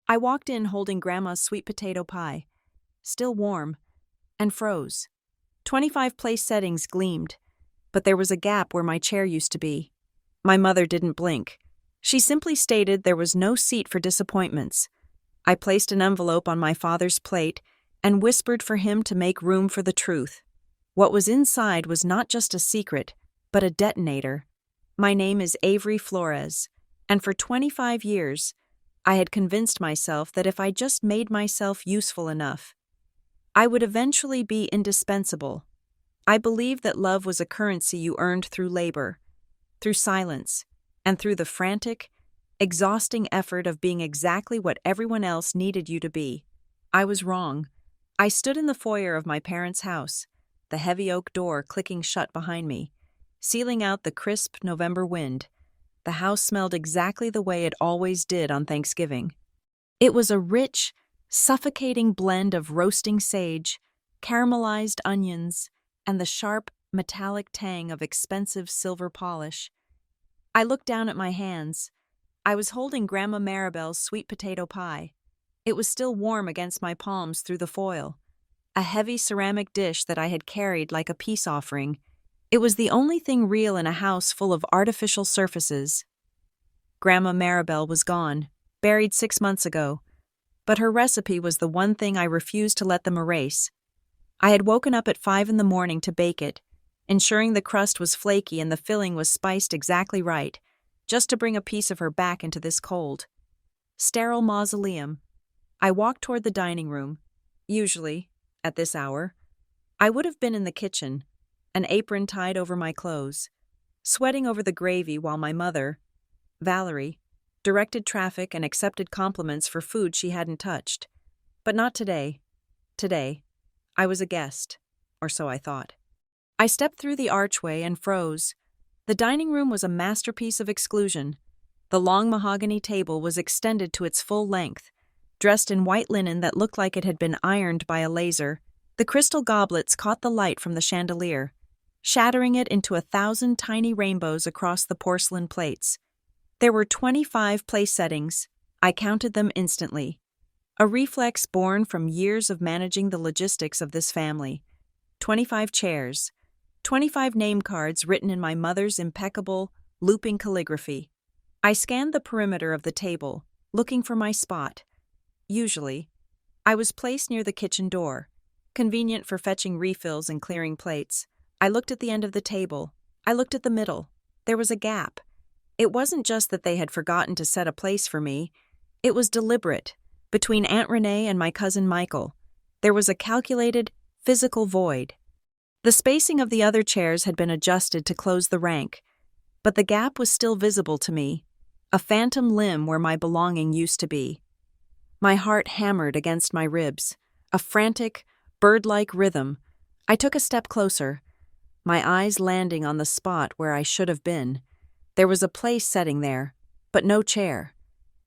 I walked in holding Grandma's sweet potato pie, still warm, and froze. 25 place settings gleamed, but there was a gap where my chair used to be. My mother didn't blink. She simply stated there was no seat for disappointments. I placed an envelope on my father's plate and whispered for him to make room for the truth. What was inside was not just a secret, but a detonator. My name is Avery Flores, and for 25 years, I had convinced myself that if I just made myself useful enough, I would eventually be indispensable. I believed that love was a currency you earned through labor, through silence, and through the frantic, exhausting effort of being exactly what everyone else needed you to be. I was wrong. I stood in the foyer of my parents' house, the heavy oak door clicking shut behind me, sealing out the crisp November wind. The house smelled exactly the way it always did on Thanksgiving. It was a rich, suffocating blend of roasting sage, caramelized onions, and the sharp, metallic tang of expensive silver polish. I looked down at my hands. I was holding Grandma Maribel's sweet potato pie. It was still warm against my palms through the foil, a heavy ceramic dish that I had carried like a peace offering. It was the only thing real in a house full of artificial surfaces. Grandma Maribel was gone, buried 6 months ago, but her recipe was the one thing I refused to let them erase. I had woken up at 5 in the morning to bake it, ensuring the crust was flaky and the filling was spiced exactly right, just to bring a piece of her back into this cold, sterile mausoleum. I walked toward the dining room. Usually, at this hour, I would have been in the kitchen, an apron tied over my clothes, sweating over the gravy while my mother, Valerie, directed traffic and accepted compliments for food she hadn't touched. But not today. Today, I was a guest, or so I thought. I stepped through the archway and froze. The dining room was a masterpiece of exclusion. The long mahogany table was extended to its full length, dressed in white linen that looked like it had been ironed by a laser. The crystal goblets caught the light from the chandelier, shattering it into 1,000 tiny rainbows across the porcelain plates. There were 25 place settings. I counted them instantly. A reflex born from years of managing the logistics of this family. 25 chairs. 25 name cards written in my mother's impeccable, looping calligraphy. I scanned the perimeter of the table, looking for my spot. Usually, I was placed near the kitchen door, convenient for fetching refills and clearing plates. I looked at the end of the table. I looked at the middle. There was a gap. It wasn't just that they had forgotten to set a place for me. It was deliberate. Between Aunt Renee and my cousin Michael, there was a calculated, physical void. The spacing of the other chairs had been adjusted to close the rank, but the gap was still visible to me, a phantom limb where my belonging used to be. My heart hammered against my ribs, a frantic, bird-like rhythm. I took a step closer, my eyes landing on the spot where I should have been. There was a place setting there, but no chair.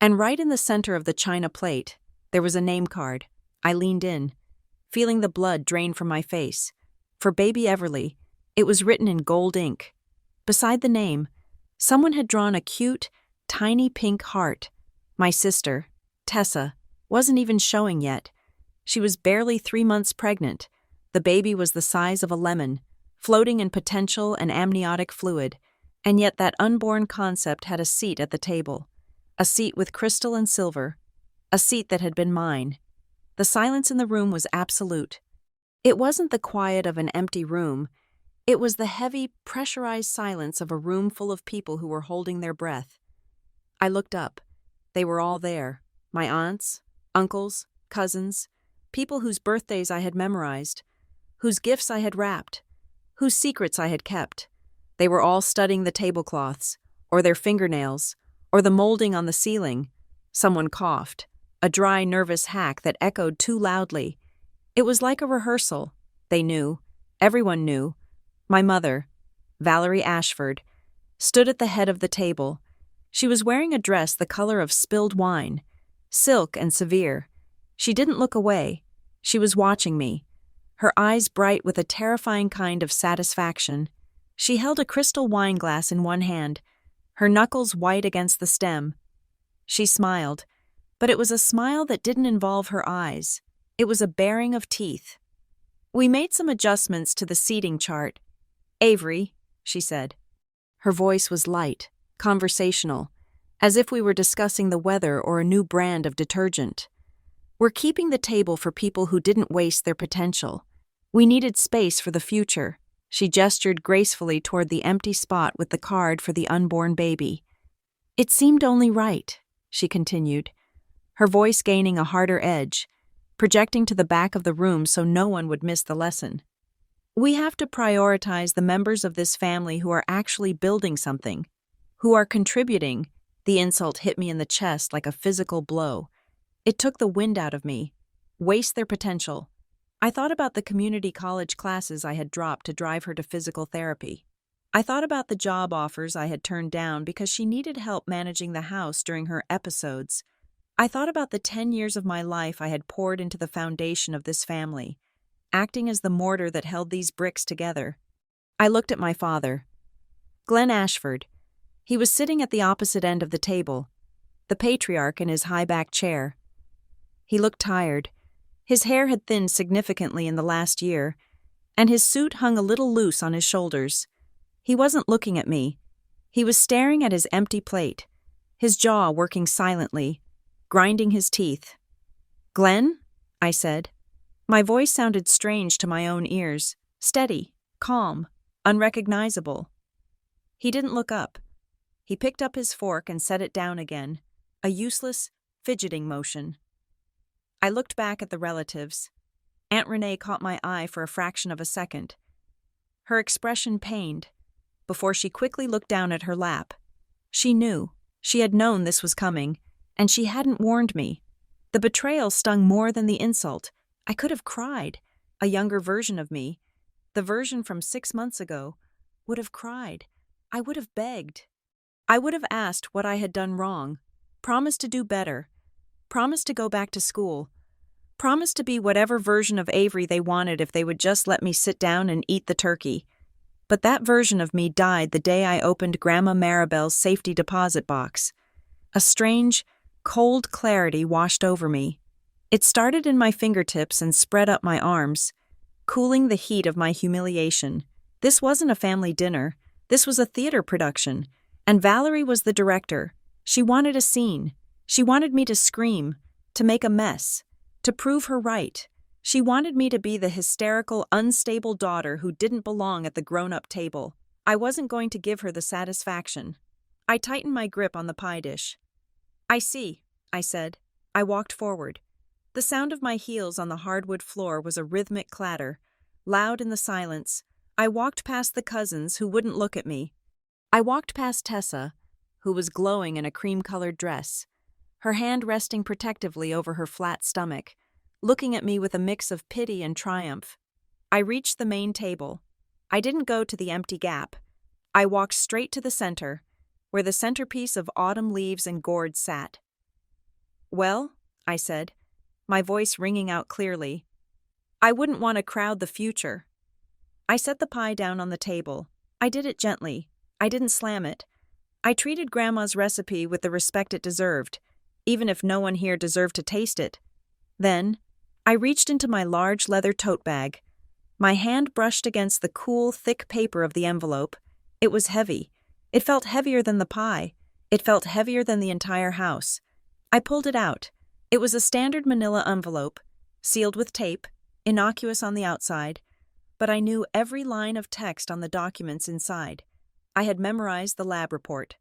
And right in the center of the china plate, there was a name card. I leaned in, feeling the blood drain from my face. For baby Everly, it was written in gold ink. Beside the name, someone had drawn a cute, tiny pink heart. My sister, Tessa, wasn't even showing yet. She was barely 3 months pregnant. The baby was the size of a lemon, floating in potential and amniotic fluid, and yet that unborn concept had a seat at the table, a seat with crystal and silver, a seat that had been mine. The silence in the room was absolute. It wasn't the quiet of an empty room. It was the heavy, pressurized silence of a room full of people who were holding their breath. I looked up. They were all there. My aunts, uncles, cousins, people whose birthdays I had memorized, whose gifts I had wrapped, whose secrets I had kept. They were all studying the tablecloths, or their fingernails, or the molding on the ceiling. Someone coughed, a dry, nervous hack that echoed too loudly. It was like a rehearsal. They knew. Everyone knew. My mother, Valerie Ashford, stood at the head of the table. She was wearing a dress the color of spilled wine, silk and severe. She didn't look away. She was watching me, her eyes bright with a terrifying kind of satisfaction. She held a crystal wine glass in one hand, her knuckles white against the stem. She smiled, But it was a smile that didn't involve her eyes. It was a baring of teeth. We made some adjustments to the seating chart. "Avery," she said. Her voice was light, conversational, as if we were discussing the weather or a new brand of detergent. "We're keeping the table for people who didn't waste their potential. We needed space for the future." She gestured gracefully toward the empty spot with the card for the unborn baby. "It seemed only right," she continued, her voice gaining a harder edge, projecting to the back of the room so no one would miss the lesson. "We have to prioritize the members of this family who are actually building something, who are contributing." The insult hit me in the chest like a physical blow. It took the wind out of me. Waste their potential. I thought about the community college classes I had dropped to drive her to physical therapy. I thought about the job offers I had turned down because she needed help managing the house during her episodes. I thought about the 10 years of my life I had poured into the foundation of this family, acting as the mortar that held these bricks together. I looked at my father, Glenn Ashford. He was sitting at the opposite end of the table, the patriarch in his high-backed chair. He looked tired. His hair had thinned significantly in the last year, and his suit hung a little loose on his shoulders. He wasn't looking at me. He was staring at his empty plate, his jaw working silently, grinding his teeth. "Glenn?" I said. My voice sounded strange to my own ears, steady, calm, unrecognizable. He didn't look up. He picked up his fork and set it down again, a useless, fidgeting motion. I looked back at the relatives. Aunt Renee caught my eye for a fraction of a second. Her expression pained, before she quickly looked down at her lap. She knew. She had known this was coming, and she hadn't warned me. The betrayal stung more than the insult. I could have cried. A younger version of me, the version from 6 months ago, would have cried. I would have begged. I would have asked what I had done wrong, promised to do better, promised to go back to school, promised to be whatever version of Avery they wanted if they would just let me sit down and eat the turkey. But that version of me died the day I opened Grandma Maribel's safety deposit box. A strange, cold clarity washed over me. It started in my fingertips and spread up my arms, cooling the heat of my humiliation. This wasn't a family dinner. This was a theater production, and Valerie was the director. She wanted a scene. She wanted me to scream, to make a mess, to prove her right. She wanted me to be the hysterical, unstable daughter who didn't belong at the grown-up table. I wasn't going to give her the satisfaction. I tightened my grip on the pie dish. "I see," I said. I walked forward. The sound of my heels on the hardwood floor was a rhythmic clatter, loud in the silence. I walked past the cousins who wouldn't look at me. I walked past Tessa, who was glowing in a cream-colored dress, her hand resting protectively over her flat stomach, looking at me with a mix of pity and triumph. I reached the main table. I didn't go to the empty gap. I walked straight to the center, where the centerpiece of autumn leaves and gourds sat. "Well," I said, my voice ringing out clearly, "I wouldn't want to crowd the future." I set the pie down on the table. I did it gently. I didn't slam it. I treated Grandma's recipe with the respect it deserved, even if no one here deserved to taste it. Then, I reached into my large leather tote bag. My hand brushed against the cool, thick paper of the envelope. It was heavy. It felt heavier than the pie. It felt heavier than the entire house. I pulled it out. It was a standard manila envelope, sealed with tape, innocuous on the outside, but I knew every line of text on the documents inside. I had memorized the lab report.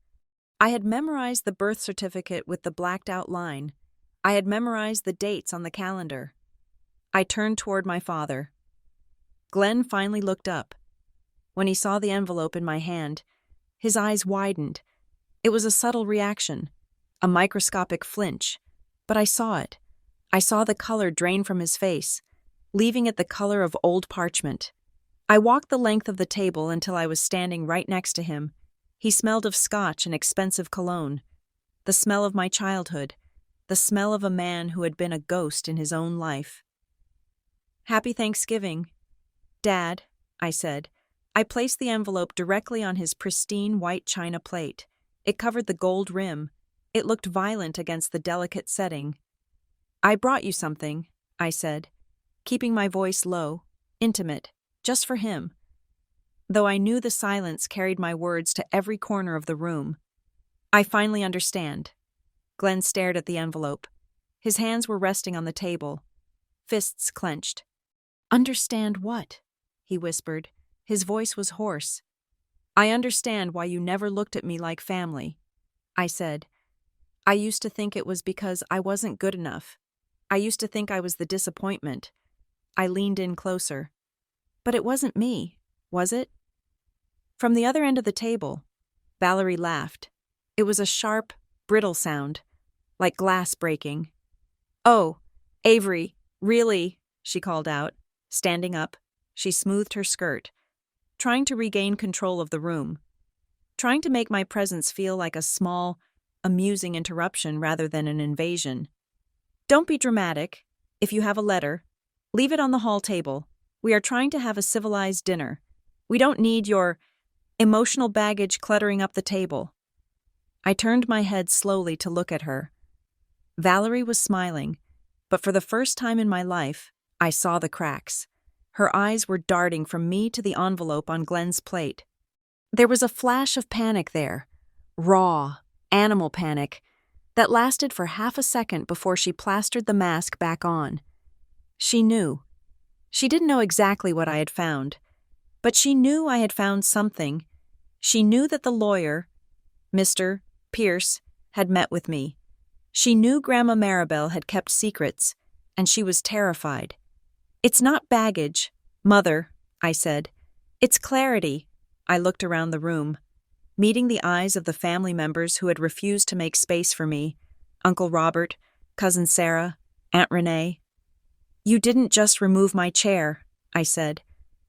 I had memorized the birth certificate with the blacked-out line. I had memorized the dates on the calendar. I turned toward my father. Glenn finally looked up. When he saw the envelope in my hand, his eyes widened. It was a subtle reaction, a microscopic flinch, but I saw it. I saw the color drain from his face, leaving it the color of old parchment. I walked the length of the table until I was standing right next to him. He smelled of scotch and expensive cologne, the smell of my childhood, the smell of a man who had been a ghost in his own life. "Happy Thanksgiving, Dad," I said. I placed the envelope directly on his pristine white china plate. It covered the gold rim. It looked violent against the delicate setting. "I brought you something," I said, keeping my voice low, intimate, just for him. Though I knew the silence carried my words to every corner of the room. "I finally understand." Glenn stared at the envelope. His hands were resting on the table, fists clenched. "Understand what?" he whispered. His voice was hoarse. "I understand why you never looked at me like family," I said. "I used to think it was because I wasn't good enough. I used to think I was the disappointment." I leaned in closer. "But it wasn't me, was it?" From the other end of the table, Valerie laughed. It was a sharp, brittle sound, like glass breaking. "Oh, Avery, really?" she called out. Standing up, she smoothed her skirt, trying to regain control of the room, trying to make my presence feel like a small, amusing interruption rather than an invasion. "Don't be dramatic. If you have a letter, leave it on the hall table. We are trying to have a civilized dinner. We don't need your emotional baggage cluttering up the table." I turned my head slowly to look at her. Valerie was smiling, but for the first time in my life, I saw the cracks. Her eyes were darting from me to the envelope on Glenn's plate. There was a flash of panic there, raw, animal panic, that lasted for half a second before she plastered the mask back on. She knew. She didn't know exactly what I had found, but she knew I had found something. She knew that the lawyer, Mr. Pierce, had met with me. She knew Grandma Maribel had kept secrets, and she was terrified. "It's not baggage, Mother," I said. "It's clarity." I looked around the room, meeting the eyes of the family members who had refused to make space for me. Uncle Robert, Cousin Sarah, Aunt Renee. "You didn't just remove my chair," I said,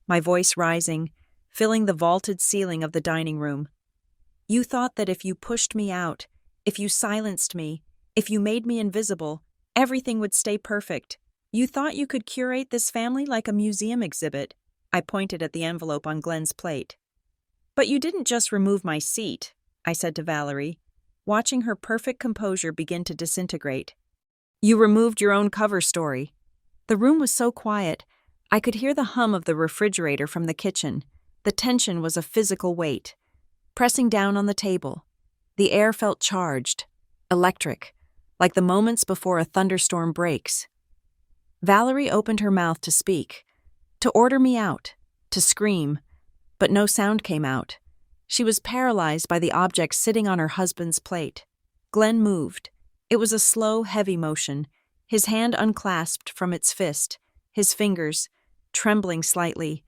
my voice rising, filling the vaulted ceiling of the dining room. "You thought that if you pushed me out, if you silenced me, if you made me invisible, everything would stay perfect. You thought you could curate this family like a museum exhibit." I pointed at the envelope on Glenn's plate. "But you didn't just remove my seat," I said to Valerie, watching her perfect composure begin to disintegrate. "You removed your own cover story." The room was so quiet, I could hear the hum of the refrigerator from the kitchen. The tension was a physical weight, pressing down on the table. The air felt charged, electric, like the moments before a thunderstorm breaks. Valerie opened her mouth to speak, to order me out, to scream, but no sound came out. She was paralyzed by the object sitting on her husband's plate. Glenn moved. It was a slow, heavy motion, his hand unclasped from its fist, his fingers, trembling slightly,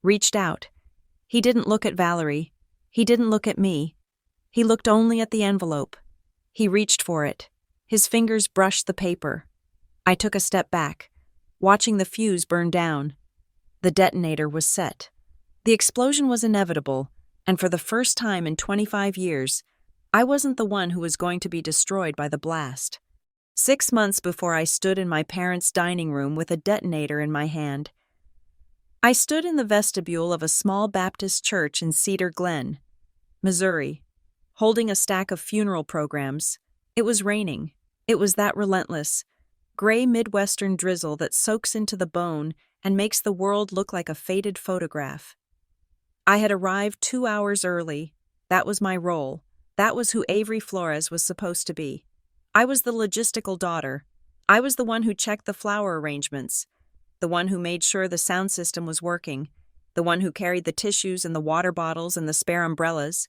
reached out. He didn't look at Valerie. He didn't look at me. He looked only at the envelope. He reached for it. His fingers brushed the paper. I took a step back, watching the fuse burn down. The detonator was set. The explosion was inevitable, and for the first time in 25 years, I wasn't the one who was going to be destroyed by the blast. 6 months before I stood in my parents' dining room with a detonator in my hand. I stood in the vestibule of a small Baptist church in Cedar Glen, Missouri, holding a stack of funeral programs. It was raining. It was that relentless, gray Midwestern drizzle that soaks into the bone and makes the world look like a faded photograph. I had arrived 2 hours early. That was my role. That was who Avery Flores was supposed to be. I was the logistical daughter. I was the one who checked the flower arrangements, the one who made sure the sound system was working, the one who carried the tissues and the water bottles and the spare umbrellas.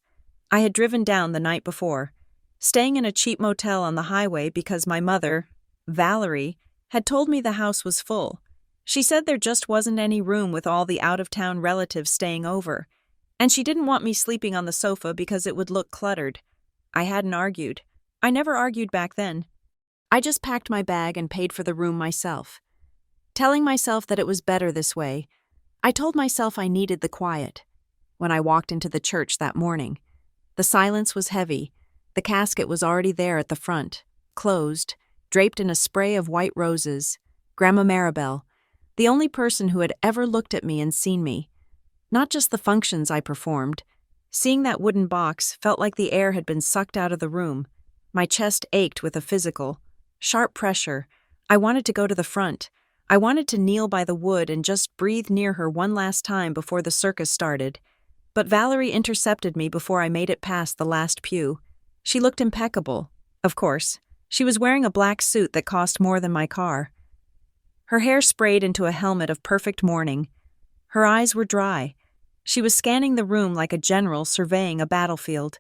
I had driven down the night before, staying in a cheap motel on the highway because my mother, Valerie, had told me the house was full. She said there just wasn't any room with all the out-of-town relatives staying over, and she didn't want me sleeping on the sofa because it would look cluttered. I hadn't argued. I never argued back then. I just packed my bag and paid for the room myself. Telling myself that it was better this way, I told myself I needed the quiet. When I walked into the church that morning, the silence was heavy. The casket was already there at the front, closed, draped in a spray of white roses. Grandma Maribel, the only person who had ever looked at me and seen me. Not just the functions I performed. Seeing that wooden box felt like the air had been sucked out of the room. My chest ached with a physical, sharp pressure. I wanted to go to the front. I wanted to kneel by the wood and just breathe near her one last time before the circus started. But Valerie intercepted me before I made it past the last pew. She looked impeccable, of course. She was wearing a black suit that cost more than my car. Her hair sprayed into a helmet of perfect mourning. Her eyes were dry. She was scanning the room like a general surveying a battlefield,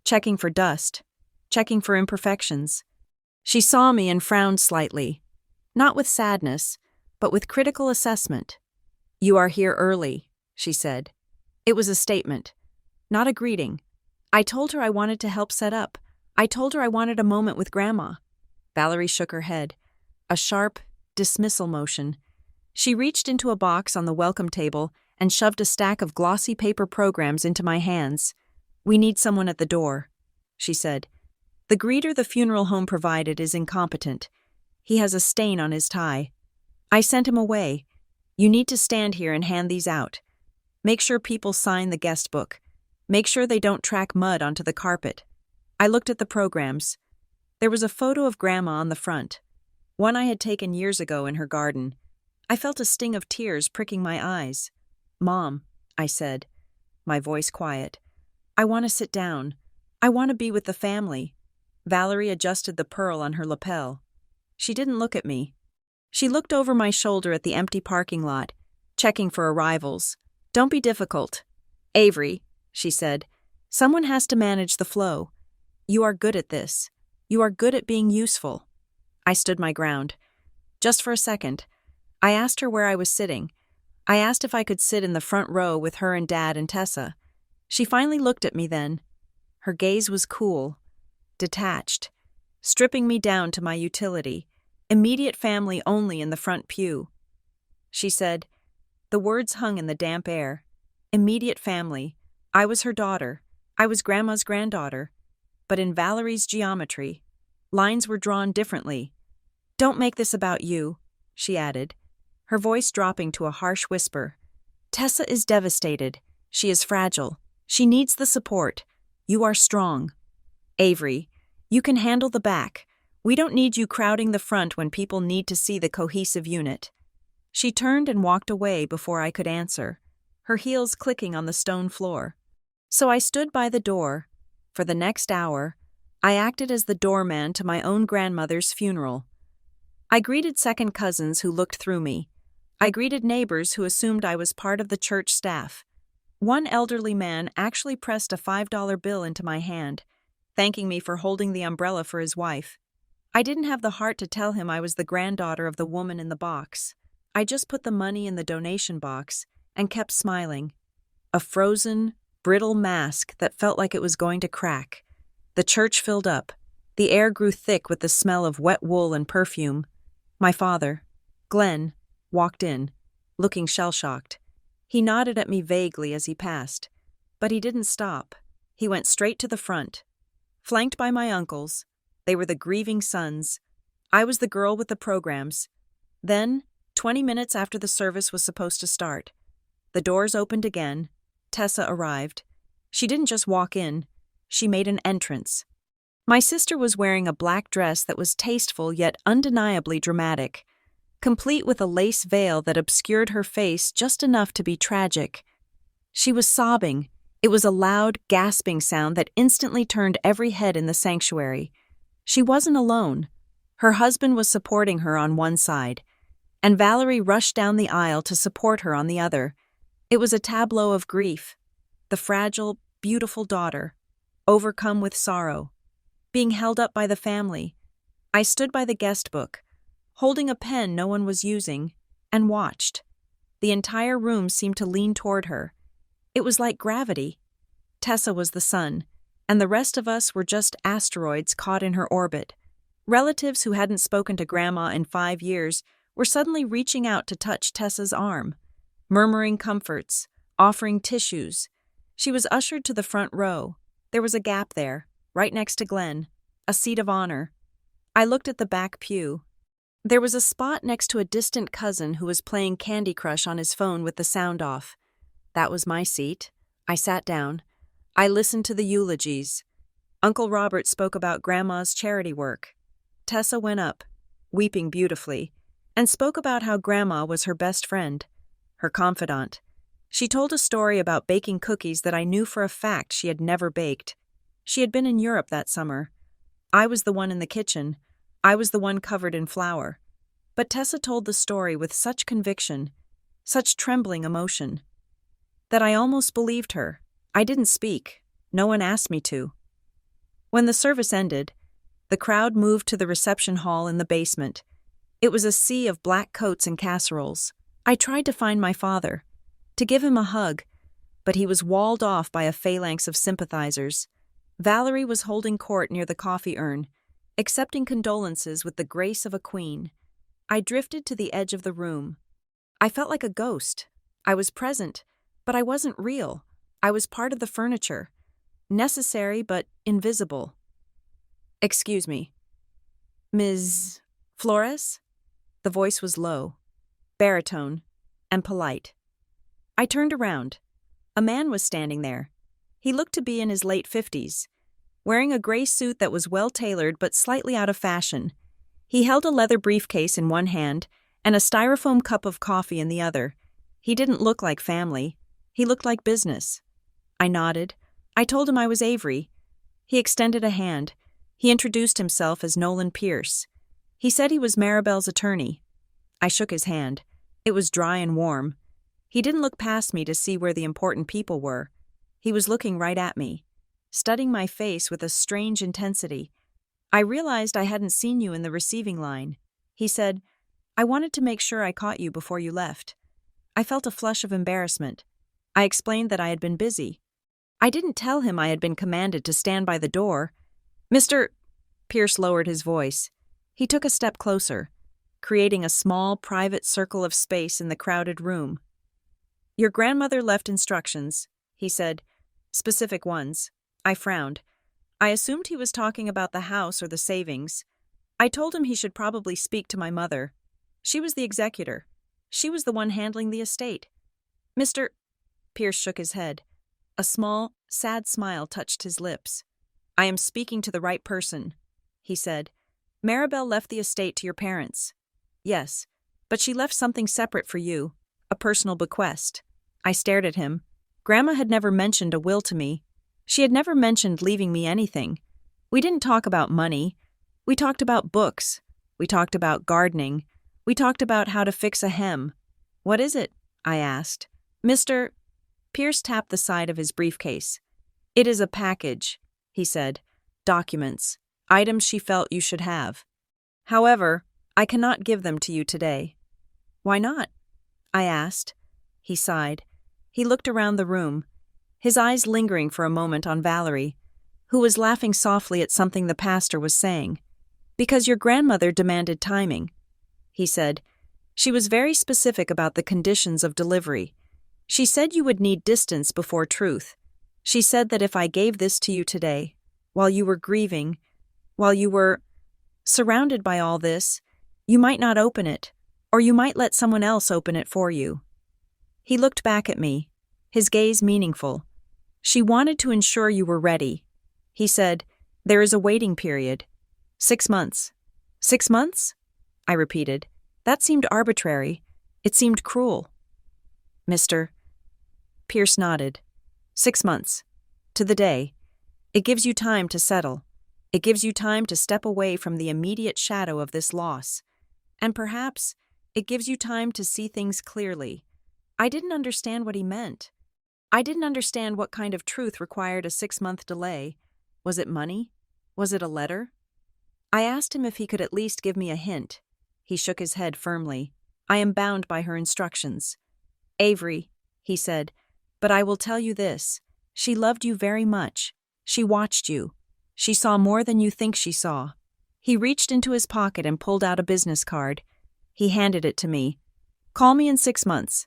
checking for dust, checking for imperfections. She saw me and frowned slightly, not with sadness, but with critical assessment. "You are here early," she said. It was a statement, not a greeting. I told her I wanted to help set up. I told her I wanted a moment with Grandma. Valerie shook her head, a sharp dismissal motion. She reached into a box on the welcome table and shoved a stack of glossy paper programs into my hands. "We need someone at the door," she said. "The greeter the funeral home provided is incompetent. He has a stain on his tie. I sent him away. You need to stand here and hand these out. Make sure people sign the guest book. Make sure they don't track mud onto the carpet." I looked at the programs. There was a photo of Grandma on the front, one I had taken years ago in her garden. I felt a sting of tears pricking my eyes. "Mom," I said, my voice quiet, "I want to sit down. I want to be with the family." Valerie adjusted the pearl on her lapel. She didn't look at me. She looked over my shoulder at the empty parking lot, checking for arrivals. "Don't be difficult. Avery," she said, "someone has to manage the flow. You are good at this. You are good at being useful." I stood my ground. Just for a second. I asked her where I was sitting. I asked if I could sit in the front row with her and Dad and Tessa. She finally looked at me then. Her gaze was cool, detached, stripping me down to my utility, immediate family only in the front pew. She said, the words hung in the damp air, immediate family. I was her daughter. I was Grandma's granddaughter. But in Valerie's geometry, lines were drawn differently. "Don't make this about you," she added, her voice dropping to a harsh whisper. "Tessa is devastated. She is fragile. She needs the support. You are strong. Avery, you can handle the back. We don't need you crowding the front when people need to see the cohesive unit." She turned and walked away before I could answer, her heels clicking on the stone floor. So I stood by the door. For the next hour, I acted as the doorman to my own grandmother's funeral. I greeted second cousins who looked through me. I greeted neighbors who assumed I was part of the church staff. One elderly man actually pressed a $5 bill into my hand, thanking me for holding the umbrella for his wife. I didn't have the heart to tell him I was the granddaughter of the woman in the box. I just put the money in the donation box and kept smiling. A frozen, brittle mask that felt like it was going to crack. The church filled up. The air grew thick with the smell of wet wool and perfume. My father, Glenn, walked in, looking shell-shocked. He nodded at me vaguely as he passed, but he didn't stop. He went straight to the front. Flanked by my uncles, they were the grieving sons. I was the girl with the programs. Then, 20 minutes after the service was supposed to start, the doors opened again. Tessa arrived. She didn't just walk in, she made an entrance. My sister was wearing a black dress that was tasteful yet undeniably dramatic, complete with a lace veil that obscured her face just enough to be tragic. She was sobbing. It was a loud, gasping sound that instantly turned every head in the sanctuary. She wasn't alone. Her husband was supporting her on one side, and Valerie rushed down the aisle to support her on the other. It was a tableau of grief. The fragile, beautiful daughter, overcome with sorrow, being held up by the family. I stood by the guest book, holding a pen no one was using, and watched. The entire room seemed to lean toward her. It was like gravity. Tessa was the sun, and the rest of us were just asteroids caught in her orbit. Relatives who hadn't spoken to Grandma in 5 years were suddenly reaching out to touch Tessa's arm, murmuring comforts, offering tissues. She was ushered to the front row. There was a gap there, right next to Glenn, a seat of honor. I looked at the back pew. There was a spot next to a distant cousin who was playing Candy Crush on his phone with the sound off. That was my seat. I sat down. I listened to the eulogies. Uncle Robert spoke about Grandma's charity work. Tessa went up, weeping beautifully, and spoke about how Grandma was her best friend, her confidant. She told a story about baking cookies that I knew for a fact she had never baked. She had been in Europe that summer. I was the one in the kitchen. I was the one covered in flour. But Tessa told the story with such conviction, such trembling emotion, that I almost believed her. I didn't speak. No one asked me to. When the service ended, the crowd moved to the reception hall in the basement. It was a sea of black coats and casseroles. I tried to find my father, to give him a hug, but he was walled off by a phalanx of sympathizers. Valerie was holding court near the coffee urn, accepting condolences with the grace of a queen. I drifted to the edge of the room. I felt like a ghost. I was present, but I wasn't real. I was part of the furniture, necessary but invisible. "Excuse me. Ms. Flores?" The voice was low, baritone, and polite. I turned around. A man was standing there. He looked to be in his late 50s, wearing a gray suit that was well-tailored but slightly out of fashion. He held a leather briefcase in one hand and a styrofoam cup of coffee in the other. He didn't look like family. He looked like business. I nodded. I told him I was Avery. He extended a hand. He introduced himself as Nolan Pierce. He said he was Maribel's attorney. I shook his hand. It was dry and warm. He didn't look past me to see where the important people were. He was looking right at me, studying my face with a strange intensity. I realized I hadn't seen you in the receiving line. He said, "I wanted to make sure I caught you before you left." I felt a flush of embarrassment. I explained that I had been busy. I didn't tell him I had been commanded to stand by the door. "Mr. Pierce lowered his voice. He took a step closer, creating a small, private circle of space in the crowded room. "Your grandmother left instructions," he said. "Specific ones." I frowned. I assumed he was talking about the house or the savings. I told him he should probably speak to my mother. She was the executor. She was the one handling the estate. "Mr. Pierce shook his head. A small, sad smile touched his lips. "I am speaking to the right person," he said. "Maribel left the estate to your parents." "Yes, but she left something separate for you, a personal bequest." I stared at him. Grandma had never mentioned a will to me. She had never mentioned leaving me anything. We didn't talk about money. We talked about books. We talked about gardening. We talked about how to fix a hem. "What is it?" I asked. "Mr. Pierce tapped the side of his briefcase. "It is a package," he said. "Documents. Items she felt you should have. However, I cannot give them to you today." "Why not?" I asked. He sighed. He looked around the room, his eyes lingering for a moment on Valerie, who was laughing softly at something the pastor was saying. "Because your grandmother demanded timing," he said. "She was very specific about the conditions of delivery. She said you would need distance before truth. She said that if I gave this to you today, while you were grieving, while you were surrounded by all this, you might not open it, or you might let someone else open it for you." He looked back at me, his gaze meaningful. "She wanted to ensure you were ready." He said, "There is a waiting period. 6 months." 6 months? I repeated. That seemed arbitrary. It seemed cruel. "Mr. Pierce nodded. 6 months. To the day. It gives you time to settle. It gives you time to step away from the immediate shadow of this loss. And perhaps it gives you time to see things clearly." I didn't understand what he meant. I didn't understand what kind of truth required a 6-month delay. Was it money? Was it a letter? I asked him if he could at least give me a hint. He shook his head firmly. "I am bound by her instructions." "Avery," he said, "but I will tell you this. She loved you very much. She watched you. She saw more than you think she saw." He reached into his pocket and pulled out a business card. He handed it to me. "Call me in 6 months."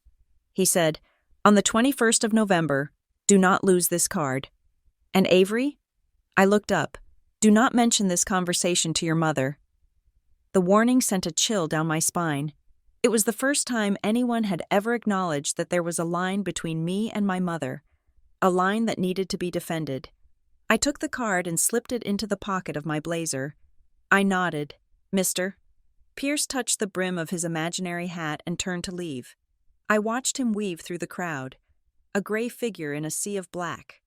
He said, "On the 21st of November, do not lose this card." "And Avery?" I looked up. "Do not mention this conversation to your mother." The warning sent a chill down my spine. It was the first time anyone had ever acknowledged that there was a line between me and my mother, a line that needed to be defended. I took the card and slipped it into the pocket of my blazer. I nodded. "Mister?" Pierce touched the brim of his imaginary hat and turned to leave. I watched him weave through the crowd, a gray figure in a sea of black.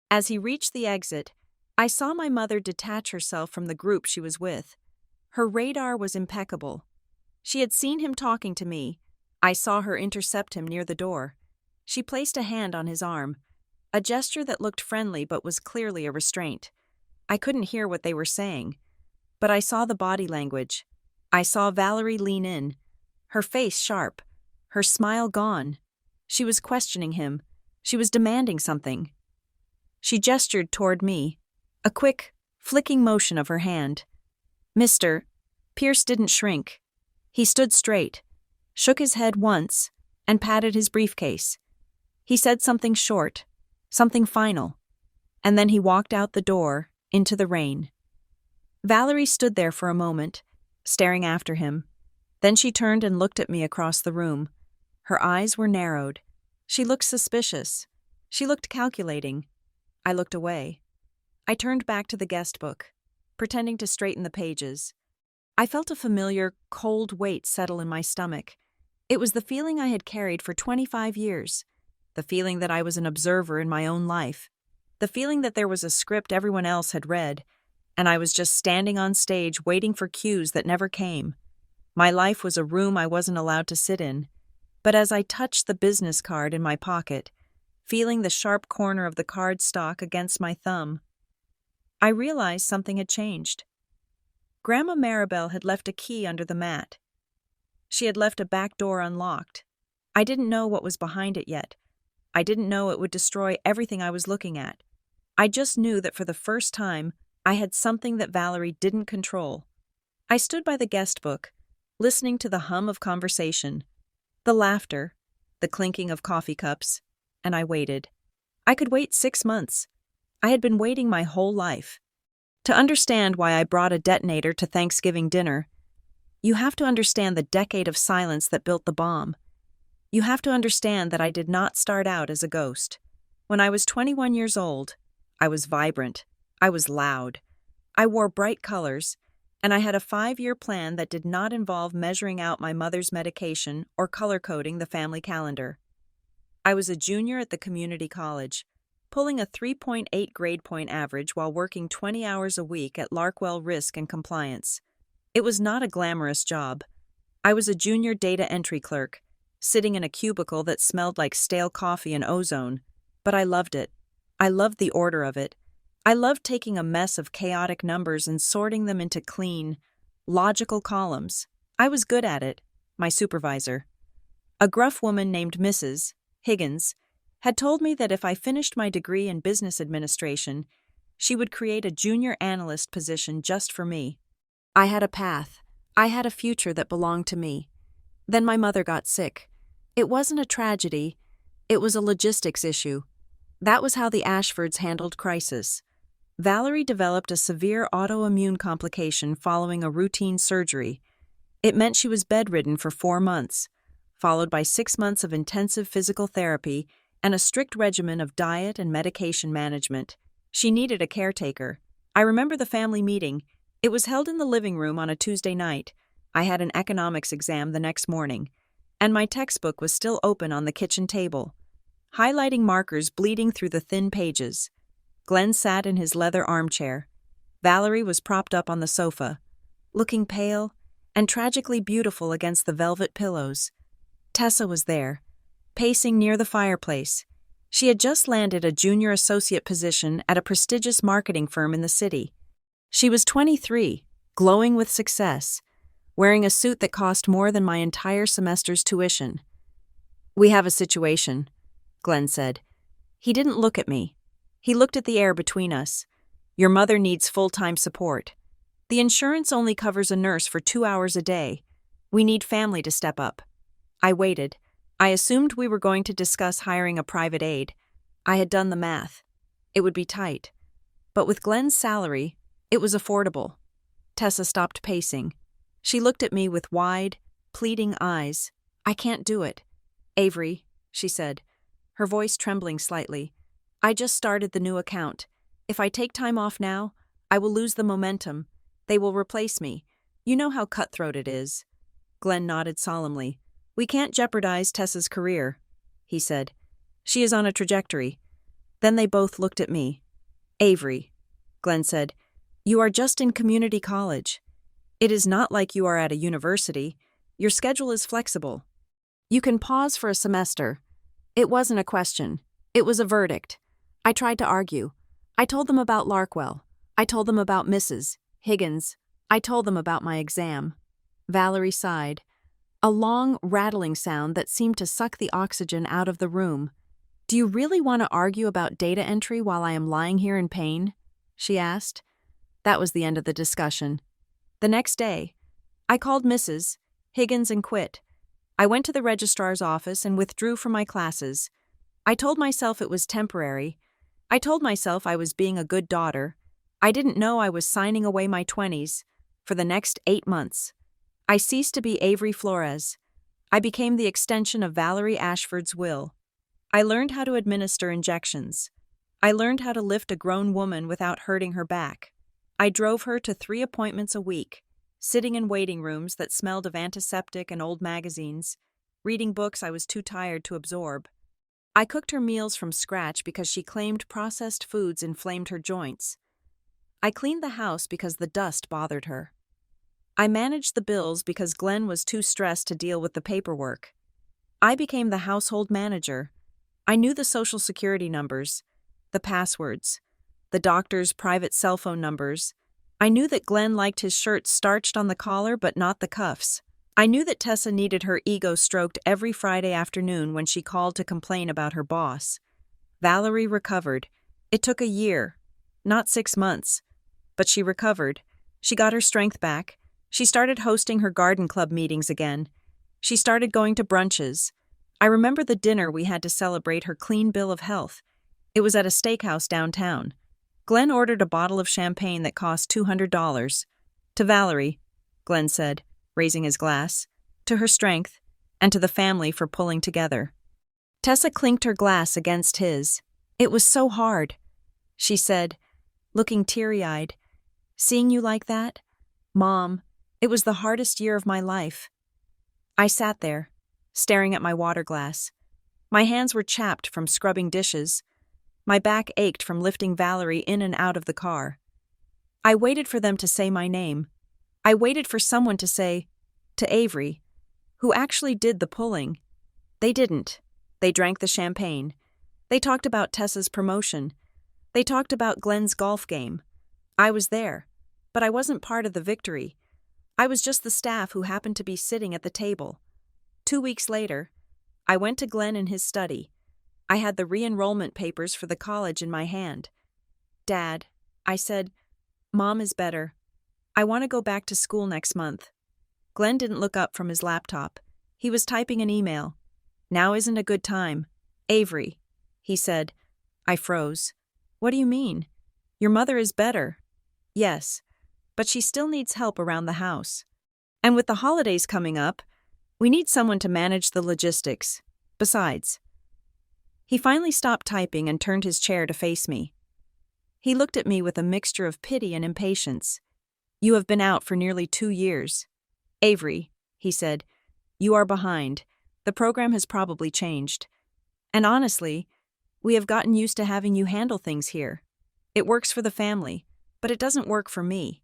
As he reached the exit, I saw my mother detach herself from the group she was with. Her radar was impeccable. She had seen him talking to me. I saw her intercept him near the door. She placed a hand on his arm, a gesture that looked friendly but was clearly a restraint. I couldn't hear what they were saying, but I saw the body language. I saw Valerie lean in, her face sharp, her smile gone. She was questioning him. She was demanding something. She gestured toward me, a quick, flicking motion of her hand. "Mister." Pierce didn't shrink. He stood straight, shook his head once, and patted his briefcase. He said something short, something final, and then he walked out the door, into the rain. Valerie stood there for a moment, staring after him. Then she turned and looked at me across the room. Her eyes were narrowed. She looked suspicious. She looked calculating. I looked away. I turned back to the guest book, pretending to straighten the pages. I felt a familiar, cold weight settle in my stomach. It was the feeling I had carried for 25 years. The feeling that I was an observer in my own life. The feeling that there was a script everyone else had read, and I was just standing on stage waiting for cues that never came. My life was a room I wasn't allowed to sit in. But as I touched the business card in my pocket, feeling the sharp corner of the card stock against my thumb, I realized something had changed. Grandma Maribel had left a key under the mat. She had left a back door unlocked. I didn't know what was behind it yet. I didn't know it would destroy everything I was looking at. I just knew that for the first time, I had something that Valerie didn't control. I stood by the guest book, listening to the hum of conversation, the laughter, the clinking of coffee cups, and I waited. I could wait 6 months. I had been waiting my whole life. To understand why I brought a detonator to Thanksgiving dinner, you have to understand the decade of silence that built the bomb. You have to understand that I did not start out as a ghost. When I was 21 years old, I was vibrant. I was loud. I wore bright colors, and I had a 5-year plan that did not involve measuring out my mother's medication or color-coding the family calendar. I was a junior at the community college, pulling a 3.8 grade point average while working 20 hours a week at Larkwell Risk and Compliance. It was not a glamorous job. I was a junior data entry clerk, sitting in a cubicle that smelled like stale coffee and ozone, but I loved it. I loved the order of it. I loved taking a mess of chaotic numbers and sorting them into clean, logical columns. I was good at it, my supervisor. A gruff woman named Mrs. Higgins had told me that if I finished my degree in business administration, she would create a junior analyst position just for me. I had a path. I had a future that belonged to me. Then my mother got sick. It wasn't a tragedy. It was a logistics issue. That was how the Ashfords handled crisis. Valerie developed a severe autoimmune complication following a routine surgery. It meant she was bedridden for 4 months, followed by 6 months of intensive physical therapy and a strict regimen of diet and medication management. She needed a caretaker. I remember the family meeting. It was held in the living room on a Tuesday night. I had an economics exam the next morning, and my textbook was still open on the kitchen table, highlighting markers bleeding through the thin pages. Glenn sat in his leather armchair. Valerie was propped up on the sofa, looking pale and tragically beautiful against the velvet pillows. Tessa was there, pacing near the fireplace. She had just landed a junior associate position at a prestigious marketing firm in the city. She was 23, glowing with success, wearing a suit that cost more than my entire semester's tuition. "We have a situation," Glenn said. He didn't look at me. He looked at the air between us. "Your mother needs full-time support. The insurance only covers a nurse for 2 hours a day. We need family to step up." I waited. I assumed we were going to discuss hiring a private aide. I had done the math. It would be tight. But with Glenn's salary, it was affordable. Tessa stopped pacing. She looked at me with wide, pleading eyes. "I can't do it." "Avery," she said, her voice trembling slightly, "I just started the new account. If I take time off now, I will lose the momentum. They will replace me. You know how cutthroat it is. Glenn nodded solemnly. We can't jeopardize Tessa's career, he said. She is on a trajectory. Then they both looked at me. Avery, Glenn said, you are just in community college. It is not like you are at a university. Your schedule is flexible. You can pause for a semester. It wasn't a question. It was a verdict. I tried to argue. I told them about Larkwell. I told them about Mrs. Higgins. I told them about my exam. Valerie sighed. A long, rattling sound that seemed to suck the oxygen out of the room. Do you really want to argue about data entry while I am lying here in pain? She asked. That was the end of the discussion. The next day, I called Mrs. Higgins and quit. I went to the registrar's office and withdrew from my classes. I told myself it was temporary. I told myself I was being a good daughter. I didn't know I was signing away my 20s. For the next 8 months, I ceased to be Avery Flores. I became the extension of Valerie Ashford's will. I learned how to administer injections. I learned how to lift a grown woman without hurting her back. I drove her to 3 appointments a week, sitting in waiting rooms that smelled of antiseptic and old magazines, reading books I was too tired to absorb. I cooked her meals from scratch because she claimed processed foods inflamed her joints. I cleaned the house because the dust bothered her. I managed the bills because Glenn was too stressed to deal with the paperwork. I became the household manager. I knew the social security numbers, the passwords, the doctor's private cell phone numbers. I knew that Glenn liked his shirt starched on the collar but not the cuffs. I knew that Tessa needed her ego stroked every Friday afternoon when she called to complain about her boss. Valerie recovered. It took a year, not 6 months. But she recovered. She got her strength back. She started hosting her garden club meetings again. She started going to brunches. I remember the dinner we had to celebrate her clean bill of health. It was at a steakhouse downtown. Glenn ordered a bottle of champagne that cost $200. To Valerie, Glenn said, raising his glass, to her strength, and to the family for pulling together. Tessa clinked her glass against his. It was so hard, she said, looking teary-eyed. Seeing you like that? Mom, it was the hardest year of my life. I sat there, staring at my water glass. My hands were chapped from scrubbing dishes. My back ached from lifting Valerie in and out of the car. I waited for them to say my name. I waited for someone to say, to Avery, who actually did the pulling. They didn't. They drank the champagne. They talked about Tessa's promotion. They talked about Glenn's golf game. I was there, but I wasn't part of the victory. I was just the staff who happened to be sitting at the table. 2 weeks later, I went to Glenn in his study. I had the re-enrollment papers for the college in my hand. Dad, I said, Mom is better. I want to go back to school next month. Glenn didn't look up from his laptop. He was typing an email. Now isn't a good time. Avery, he said. I froze. What do you mean? Your mother is better. Yes, but she still needs help around the house. And with the holidays coming up, we need someone to manage the logistics. Besides, he finally stopped typing and turned his chair to face me. He looked at me with a mixture of pity and impatience. You have been out for nearly 2 years. Avery, he said, you are behind. The program has probably changed. And honestly, we have gotten used to having you handle things here. It works for the family, but it doesn't work for me.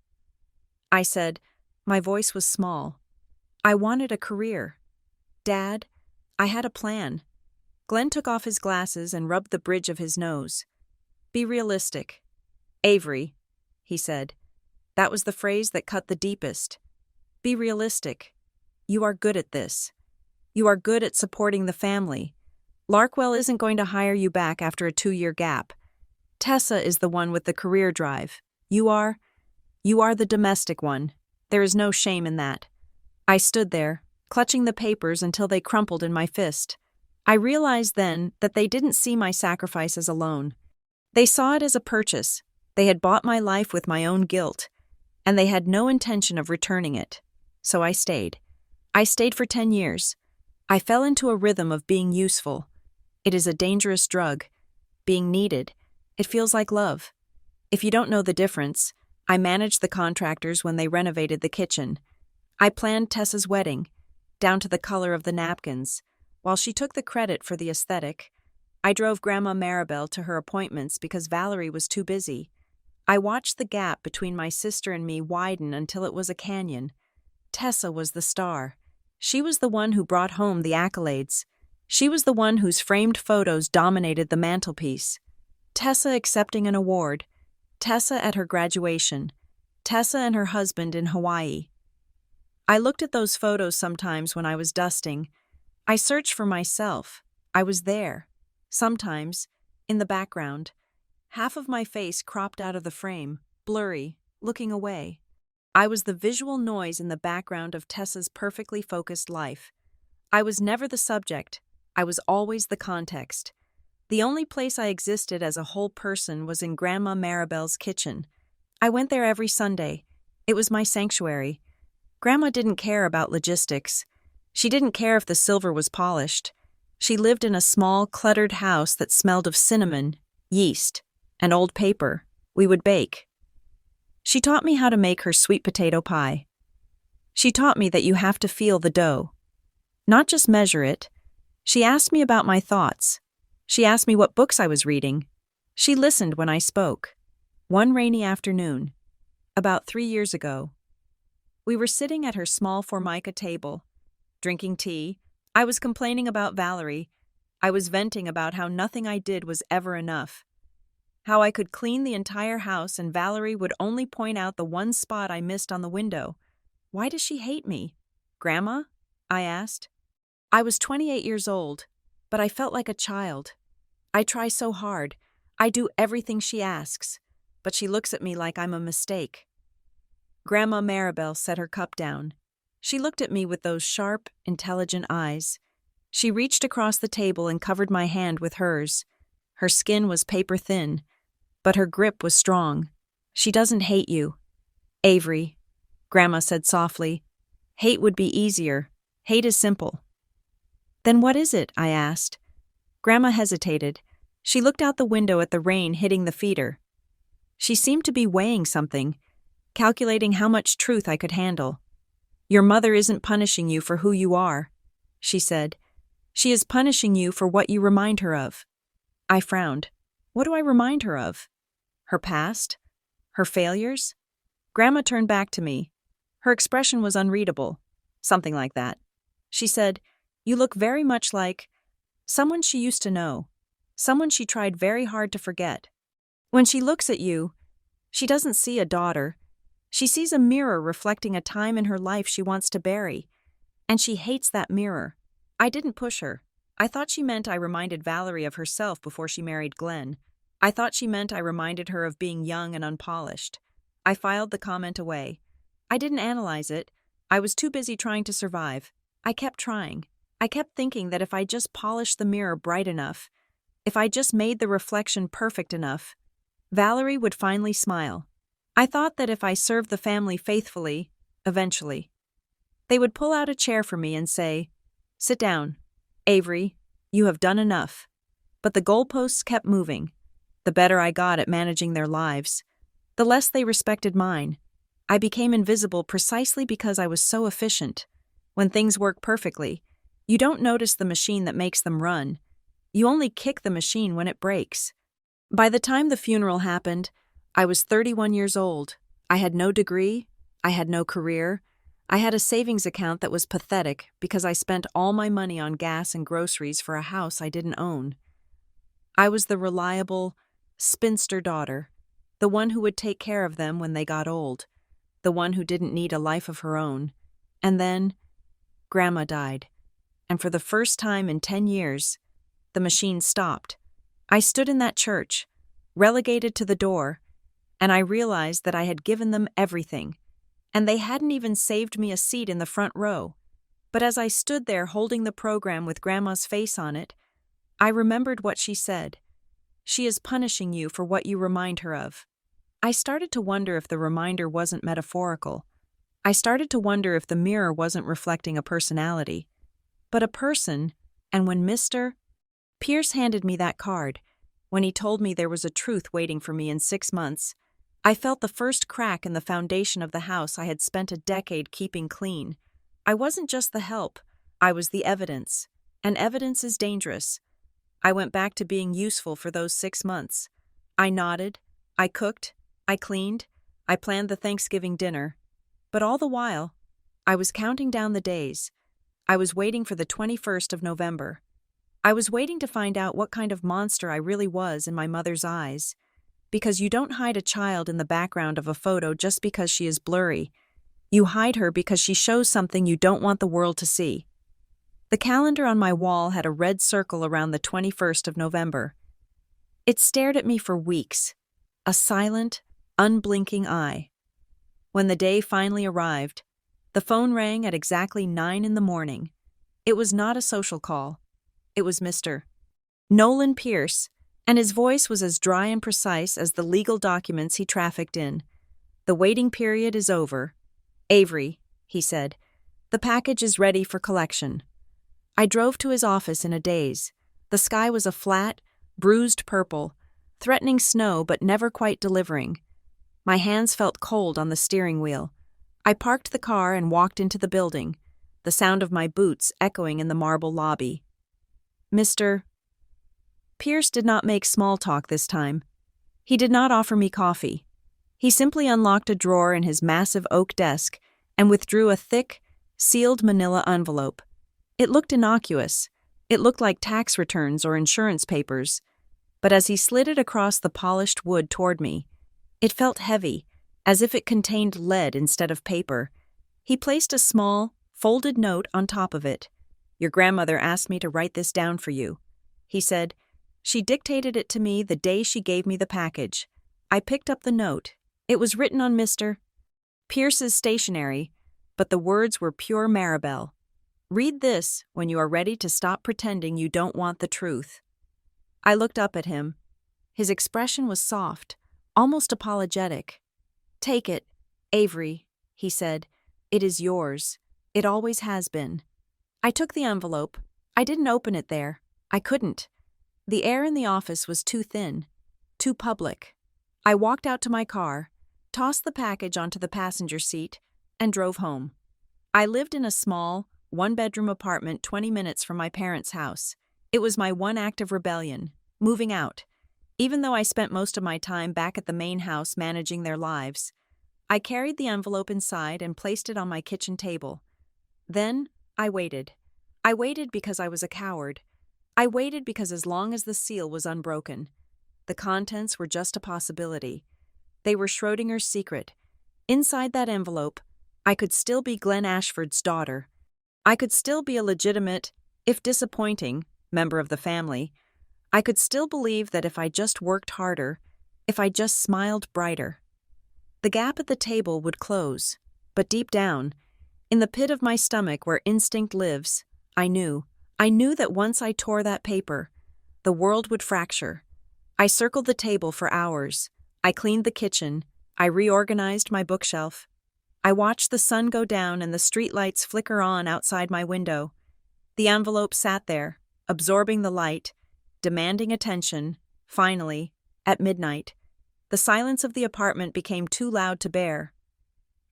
I said, my voice was small. I wanted a career. Dad, I had a plan. Glenn took off his glasses and rubbed the bridge of his nose. Be realistic. Avery, he said. That was the phrase that cut the deepest. Be realistic. You are good at this. You are good at supporting the family. Larkwell isn't going to hire you back after a 2-year gap. Tessa is the one with the career drive. You are the domestic one. There is no shame in that. I stood there, clutching the papers until they crumpled in my fist. I realized then that they didn't see my sacrifice as a loan. They saw it as a purchase. They had bought my life with my own guilt, and they had no intention of returning it. So I stayed. I stayed for 10 years. I fell into a rhythm of being useful. It is a dangerous drug. Being needed. It feels like love. If you don't know the difference, I managed the contractors when they renovated the kitchen. I planned Tessa's wedding, down to the color of the napkins. While she took the credit for the aesthetic, I drove Grandma Maribel to her appointments because Valerie was too busy. I watched the gap between my sister and me widen until it was a canyon. Tessa was the star. She was the one who brought home the accolades. She was the one whose framed photos dominated the mantelpiece. Tessa accepting an award. Tessa at her graduation. Tessa and her husband in Hawaii. I looked at those photos sometimes when I was dusting. I searched for myself. I was there. Sometimes, in the background. Half of my face cropped out of the frame, blurry, looking away. I was the visual noise in the background of Tessa's perfectly focused life. I was never the subject. I was always the context. The only place I existed as a whole person was in Grandma Maribel's kitchen. I went there every Sunday. It was my sanctuary. Grandma didn't care about logistics. She didn't care if the silver was polished. She lived in a small, cluttered house that smelled of cinnamon, yeast, and old paper. We would bake. She taught me how to make her sweet potato pie. She taught me that you have to feel the dough, not just measure it. She asked me about my thoughts. She asked me what books I was reading. She listened when I spoke. One rainy afternoon, about 3 years ago, we were sitting at her small formica table, drinking tea. I was complaining about Valerie. I was venting about how nothing I did was ever enough. How I could clean the entire house and Valerie would only point out the one spot I missed on the window. Why does she hate me? Grandma? I asked. I was 28 years old, but I felt like a child. I try so hard. I do everything she asks, but she looks at me like I'm a mistake. Grandma Maribel set her cup down. She looked at me with those sharp, intelligent eyes. She reached across the table and covered my hand with hers. Her skin was paper thin, but her grip was strong. She doesn't hate you. Avery, Grandma said softly. Hate would be easier. Hate is simple. Then what is it? I asked. Grandma hesitated. She looked out the window at the rain hitting the feeder. She seemed to be weighing something, calculating how much truth I could handle. Your mother isn't punishing you for who you are, she said. She is punishing you for what you remind her of. I frowned. What do I remind her of? Her past? Her failures? Grandma turned back to me. Her expression was unreadable. Something like that. She said, You look very much like someone she used to know, someone she tried very hard to forget. When she looks at you, she doesn't see a daughter. She sees a mirror reflecting a time in her life she wants to bury, and she hates that mirror. I didn't push her. I thought she meant I reminded Valerie of herself before she married Glenn. I thought she meant I reminded her of being young and unpolished. I filed the comment away. I didn't analyze it. I was too busy trying to survive. I kept trying. I kept thinking that if I just polished the mirror bright enough, if I just made the reflection perfect enough, Valerie would finally smile. I thought that if I served the family faithfully, eventually, they would pull out a chair for me and say, Sit down. Avery, you have done enough. But the goalposts kept moving. The better I got at managing their lives, the less they respected mine. I became invisible precisely because I was so efficient. When things work perfectly, you don't notice the machine that makes them run. You only kick the machine when it breaks. By the time the funeral happened, I was 31 years old. I had no degree. I had no career. I had a savings account that was pathetic because I spent all my money on gas and groceries for a house I didn't own. I was the reliable, spinster daughter, the one who would take care of them when they got old, the one who didn't need a life of her own. And then, Grandma died. And for the first time in 10 years, the machine stopped. I stood in that church, relegated to the door, and I realized that I had given them everything, and they hadn't even saved me a seat in the front row. But as I stood there holding the program with Grandma's face on it, I remembered what she said. She is punishing you for what you remind her of. I started to wonder if the reminder wasn't metaphorical. I started to wonder if the mirror wasn't reflecting a personality, but a person. And when Mr. Pierce handed me that card, when he told me there was a truth waiting for me in 6 months, I felt the first crack in the foundation of the house I had spent a decade keeping clean. I wasn't just the help, I was the evidence. And evidence is dangerous. I went back to being useful for those 6 months. I nodded, I cooked, I cleaned, I planned the Thanksgiving dinner. But all the while, I was counting down the days. I was waiting for the 21st of November. I was waiting to find out what kind of monster I really was in my mother's eyes. Because you don't hide a child in the background of a photo just because she is blurry. You hide her because she shows something you don't want the world to see. The calendar on my wall had a red circle around the 21st of November. It stared at me for weeks, a silent, unblinking eye. When the day finally arrived, the phone rang at exactly 9 in the morning. It was not a social call. It was Mr. Nolan Pierce, and his voice was as dry and precise as the legal documents he trafficked in. "The waiting period is over. Avery," he said, "the package is ready for collection." I drove to his office in a daze. The sky was a flat, bruised purple, threatening snow but never quite delivering. My hands felt cold on the steering wheel. I parked the car and walked into the building, the sound of my boots echoing in the marble lobby. Mr. Pierce did not make small talk this time. He did not offer me coffee. He simply unlocked a drawer in his massive oak desk and withdrew a thick, sealed manila envelope. It looked innocuous. It looked like tax returns or insurance papers. But as he slid it across the polished wood toward me, it felt heavy, as if it contained lead instead of paper. He placed a small, folded note on top of it. "Your grandmother asked me to write this down for you," he said. "She dictated it to me the day she gave me the package." I picked up the note. It was written on Mr. Pierce's stationery, but the words were pure Maribel. "Read this when you are ready to stop pretending you don't want the truth." I looked up at him. His expression was soft, almost apologetic. "Take it, Avery," he said. "It is yours. It always has been." I took the envelope. I didn't open it there. I couldn't. The air in the office was too thin, too public. I walked out to my car, tossed the package onto the passenger seat, and drove home. I lived in a small, one-bedroom apartment 20 minutes from my parents' house. It was my one act of rebellion, moving out. Even though I spent most of my time back at the main house managing their lives, I carried the envelope inside and placed it on my kitchen table. Then I waited. I waited because I was a coward. I waited because as long as the seal was unbroken, the contents were just a possibility. They were Schrodinger's secret. Inside that envelope, I could still be Glenn Ashford's daughter. I could still be a legitimate, if disappointing, member of the family. I could still believe that if I just worked harder, if I just smiled brighter, the gap at the table would close. But deep down, in the pit of my stomach where instinct lives, I knew that once I tore that paper, the world would fracture. I circled the table for hours. I cleaned the kitchen. I reorganized my bookshelf. I watched the sun go down and the streetlights flicker on outside my window. The envelope sat there, absorbing the light, demanding attention. Finally, at midnight, the silence of the apartment became too loud to bear.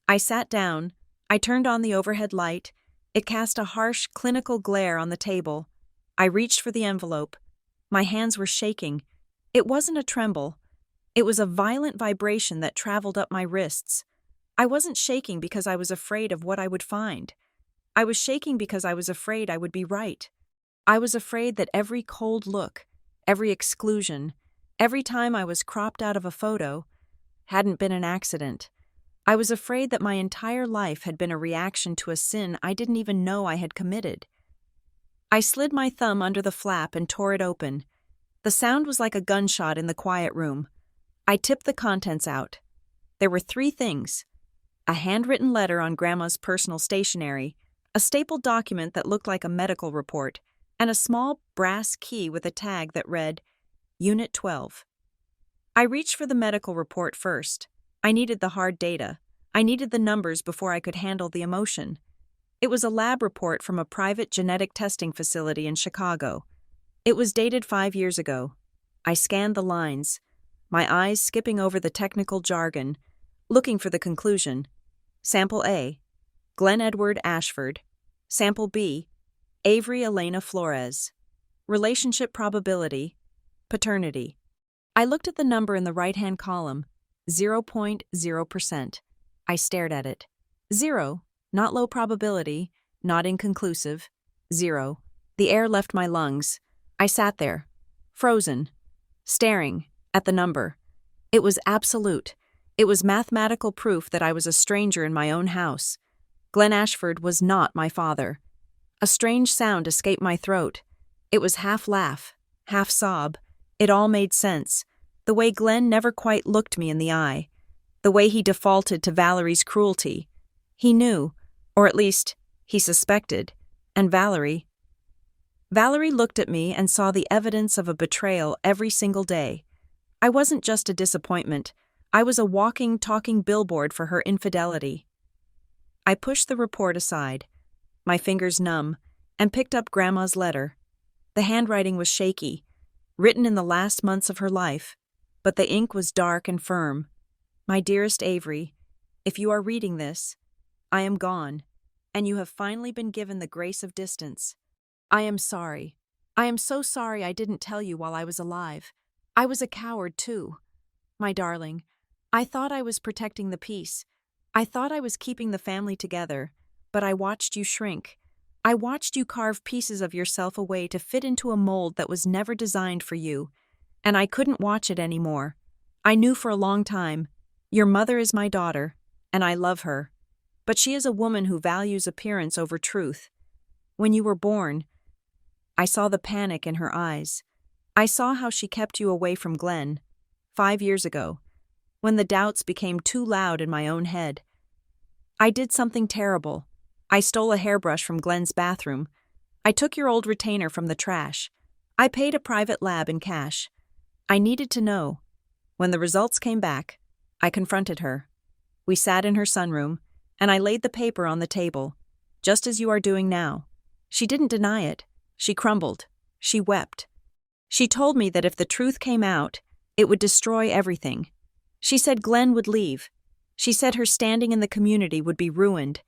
I sat down. I turned on the overhead light. It cast a harsh, clinical glare on the table. I reached for the envelope. My hands were shaking. It wasn't a tremble. It was a violent vibration that traveled up my wrists. I wasn't shaking because I was afraid of what I would find. I was shaking because I was afraid I would be right. I was afraid that every cold look, every exclusion, every time I was cropped out of a photo, hadn't been an accident. I was afraid that my entire life had been a reaction to a sin I didn't even know I had committed. I slid my thumb under the flap and tore it open. The sound was like a gunshot in the quiet room. I tipped the contents out. There were 3 things: a handwritten letter on Grandma's personal stationery, a stapled document that looked like a medical report, and a small brass key with a tag that read, Unit 12. I reached for the medical report first. I needed the hard data. I needed the numbers before I could handle the emotion. It was a lab report from a private genetic testing facility in Chicago. It was dated 5 years ago. I scanned the lines. my eyes skipping over the technical jargon, looking for the conclusion. Sample A, Glenn Edward Ashford. Sample B, Avery Elena Flores. Relationship probability, paternity. I looked at the number in the right-hand column, 0.0%. I stared at it. 0, not low probability, not inconclusive. 0. The air left my lungs. I sat there, frozen, staring at the number. It was absolute. It was mathematical proof that I was a stranger in my own house. Glenn Ashford was not my father. A strange sound escaped my throat. It was half laugh, half sob. It all made sense. The way Glenn never quite looked me in the eye. The way he defaulted to Valerie's cruelty. He knew, or at least, he suspected. And Valerie looked at me and saw the evidence of a betrayal every single day. I wasn't just a disappointment. I was a walking, talking billboard for her infidelity. I pushed the report aside, my fingers numb, and picked up Grandma's letter. The handwriting was shaky, written in the last months of her life, but the ink was dark and firm. My dearest Avery, if you are reading this, I am gone, and you have finally been given the grace of distance. I am sorry. I am so sorry I didn't tell you while I was alive. I was a coward, too. My darling, I thought I was protecting the peace. I thought I was keeping the family together, but I watched you shrink. I watched you carve pieces of yourself away to fit into a mold that was never designed for you, and I couldn't watch it anymore. I knew for a long time, your mother is my daughter, and I love her, but she is a woman who values appearance over truth. When you were born, I saw the panic in her eyes. I saw how she kept you away from Glenn, 5 years ago, when the doubts became too loud in my own head. I did something terrible. I stole a hairbrush from Glenn's bathroom. I took your old retainer from the trash. I paid a private lab in cash. I needed to know. When the results came back, I confronted her. We sat in her sunroom, and I laid the paper on the table, just as you are doing now. She didn't deny it. She crumbled. She wept. She told me that if the truth came out, it would destroy everything. She said Glenn would leave. She said her standing in the community would be ruined.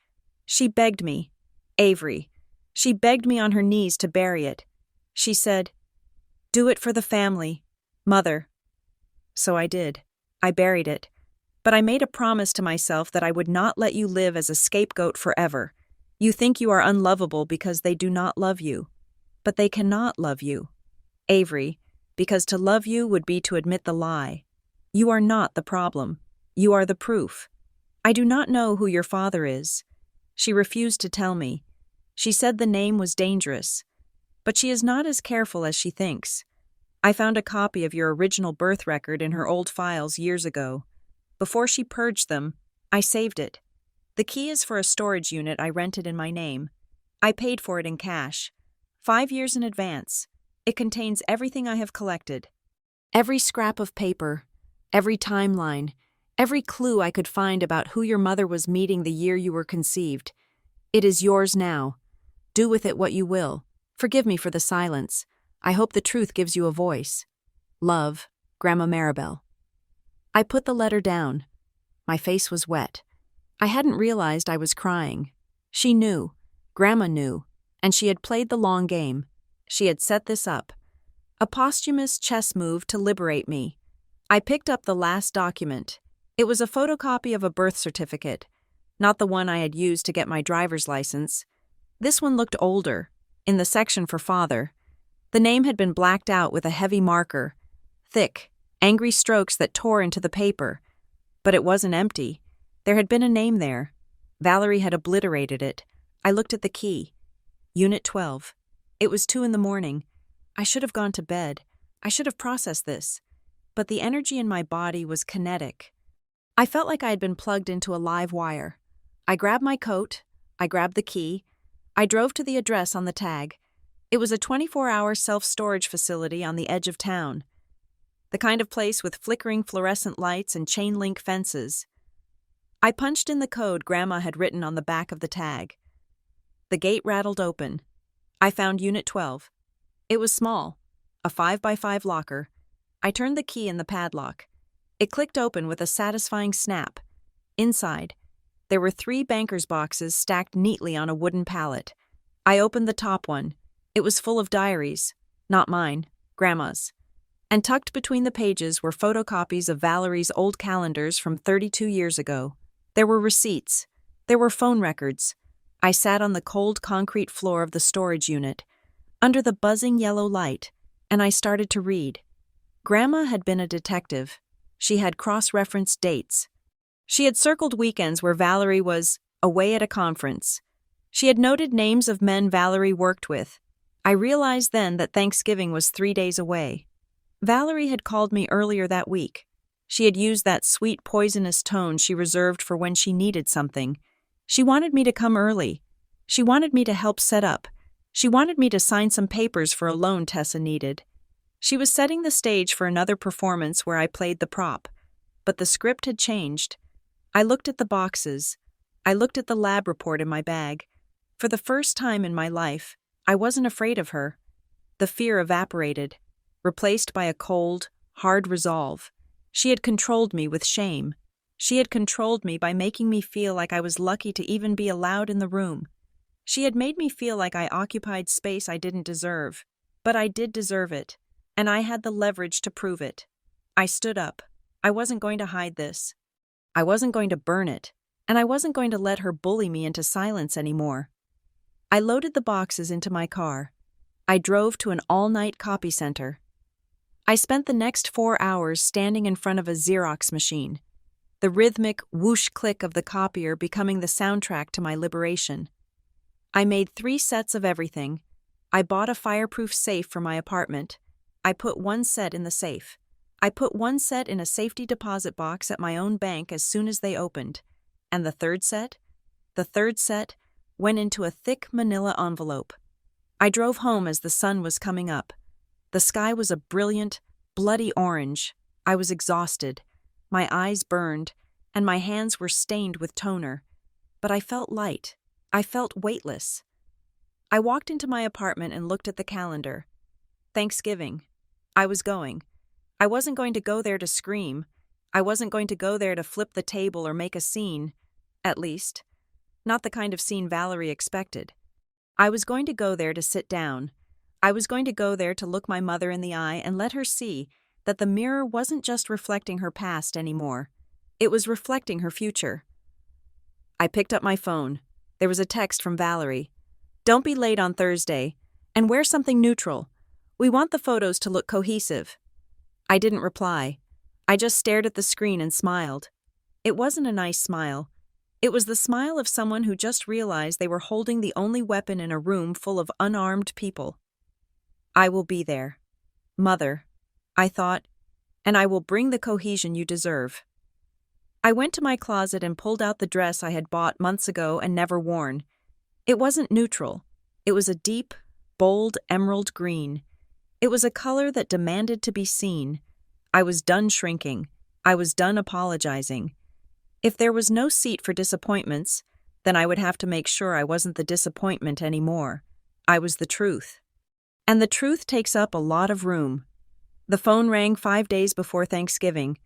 She begged me, Avery. She begged me on her knees to bury it. She said, "Do it for the family, Mother." So I did. I buried it. But I made a promise to myself that I would not let you live as a scapegoat forever. You think you are unlovable because they do not love you. But they cannot love you, Avery, because to love you would be to admit the lie. You are not the problem. You are the proof. I do not know who your father is. She refused to tell me. She said the name was dangerous. But she is not as careful as she thinks. I found a copy of your original birth record in her old files years ago. Before she purged them, I saved it. The key is for a storage unit I rented in my name. I paid for it in cash, 5 years in advance. It contains everything I have collected. Every scrap of paper, every timeline, every clue I could find about who your mother was meeting the year you were conceived. It is yours now. Do with it what you will. Forgive me for the silence. I hope the truth gives you a voice. Love, Grandma Maribel. I put the letter down. My face was wet. I hadn't realized I was crying. She knew. Grandma knew. And she had played the long game. She had set this up. A posthumous chess move to liberate me. I picked up the last document. It was a photocopy of a birth certificate, not the one I had used to get my driver's license. This one looked older, in the section for father. The name had been blacked out with a heavy marker, thick, angry strokes that tore into the paper. But it wasn't empty. There had been a name there. Valerie had obliterated it. I looked at the key. Unit 12. It was 2 a.m. I should have gone to bed. I should have processed this. But the energy in my body was kinetic. I felt like I had been plugged into a live wire. I grabbed my coat. I grabbed the key. I drove to the address on the tag. It was a 24-hour self-storage facility on the edge of town. The kind of place with flickering fluorescent lights and chain-link fences. I punched in the code Grandma had written on the back of the tag. The gate rattled open. I found Unit 12. It was small, a 5x5 locker. I turned the key in the padlock. It clicked open with a satisfying snap. Inside, there were 3 banker's boxes stacked neatly on a wooden pallet. I opened the top one. It was full of diaries. Not mine, Grandma's. And tucked between the pages were photocopies of Valerie's old calendars from 32 years ago. There were receipts. There were phone records. I sat on the cold concrete floor of the storage unit, under the buzzing yellow light, and I started to read. Grandma had been a detective. She had cross-referenced dates. She had circled weekends where Valerie was away at a conference. She had noted names of men Valerie worked with. I realized then that Thanksgiving was 3 days away. Valerie had called me earlier that week. She had used that sweet, poisonous tone she reserved for when she needed something. She wanted me to come early. She wanted me to help set up. She wanted me to sign some papers for a loan Tessa needed. She was setting the stage for another performance where I played the prop. But the script had changed. I looked at the boxes. I looked at the lab report in my bag. For the first time in my life, I wasn't afraid of her. The fear evaporated, replaced by a cold, hard resolve. She had controlled me with shame. She had controlled me by making me feel like I was lucky to even be allowed in the room. She had made me feel like I occupied space I didn't deserve. But I did deserve it, and I had the leverage to prove it. I stood up. I wasn't going to hide this. I wasn't going to burn it, and I wasn't going to let her bully me into silence anymore. I loaded the boxes into my car. I drove to an all-night copy center. I spent the next 4 hours standing in front of a Xerox machine, the rhythmic whoosh click of the copier becoming the soundtrack to my liberation. I made 3 sets of everything. I bought a fireproof safe for my apartment. I put 1 set in the safe. I put 1 set in a safety deposit box at my own bank as soon as they opened. And the third set? The third set went into a thick manila envelope. I drove home as the sun was coming up. The sky was a brilliant, bloody orange. I was exhausted. My eyes burned, and my hands were stained with toner. But I felt light. I felt weightless. I walked into my apartment and looked at the calendar. Thanksgiving. I was going. I wasn't going to go there to scream. I wasn't going to go there to flip the table or make a scene. At least, not the kind of scene Valerie expected. I was going to go there to sit down. I was going to go there to look my mother in the eye and let her see that the mirror wasn't just reflecting her past anymore. It was reflecting her future. I picked up my phone. There was a text from Valerie. "Don't be late on Thursday, and wear something neutral. We want the photos to look cohesive." I didn't reply. I just stared at the screen and smiled. It wasn't a nice smile. It was the smile of someone who just realized they were holding the only weapon in a room full of unarmed people. I will be there. Mother, I thought, and I will bring the cohesion you deserve. I went to my closet and pulled out the dress I had bought months ago and never worn. It wasn't neutral. It was a deep, bold emerald green. It was a color that demanded to be seen. I was done shrinking. I was done apologizing. If there was no seat for disappointments, then I would have to make sure I wasn't the disappointment anymore. I was the truth. And the truth takes up a lot of room. The phone rang 5 days before Thanksgiving.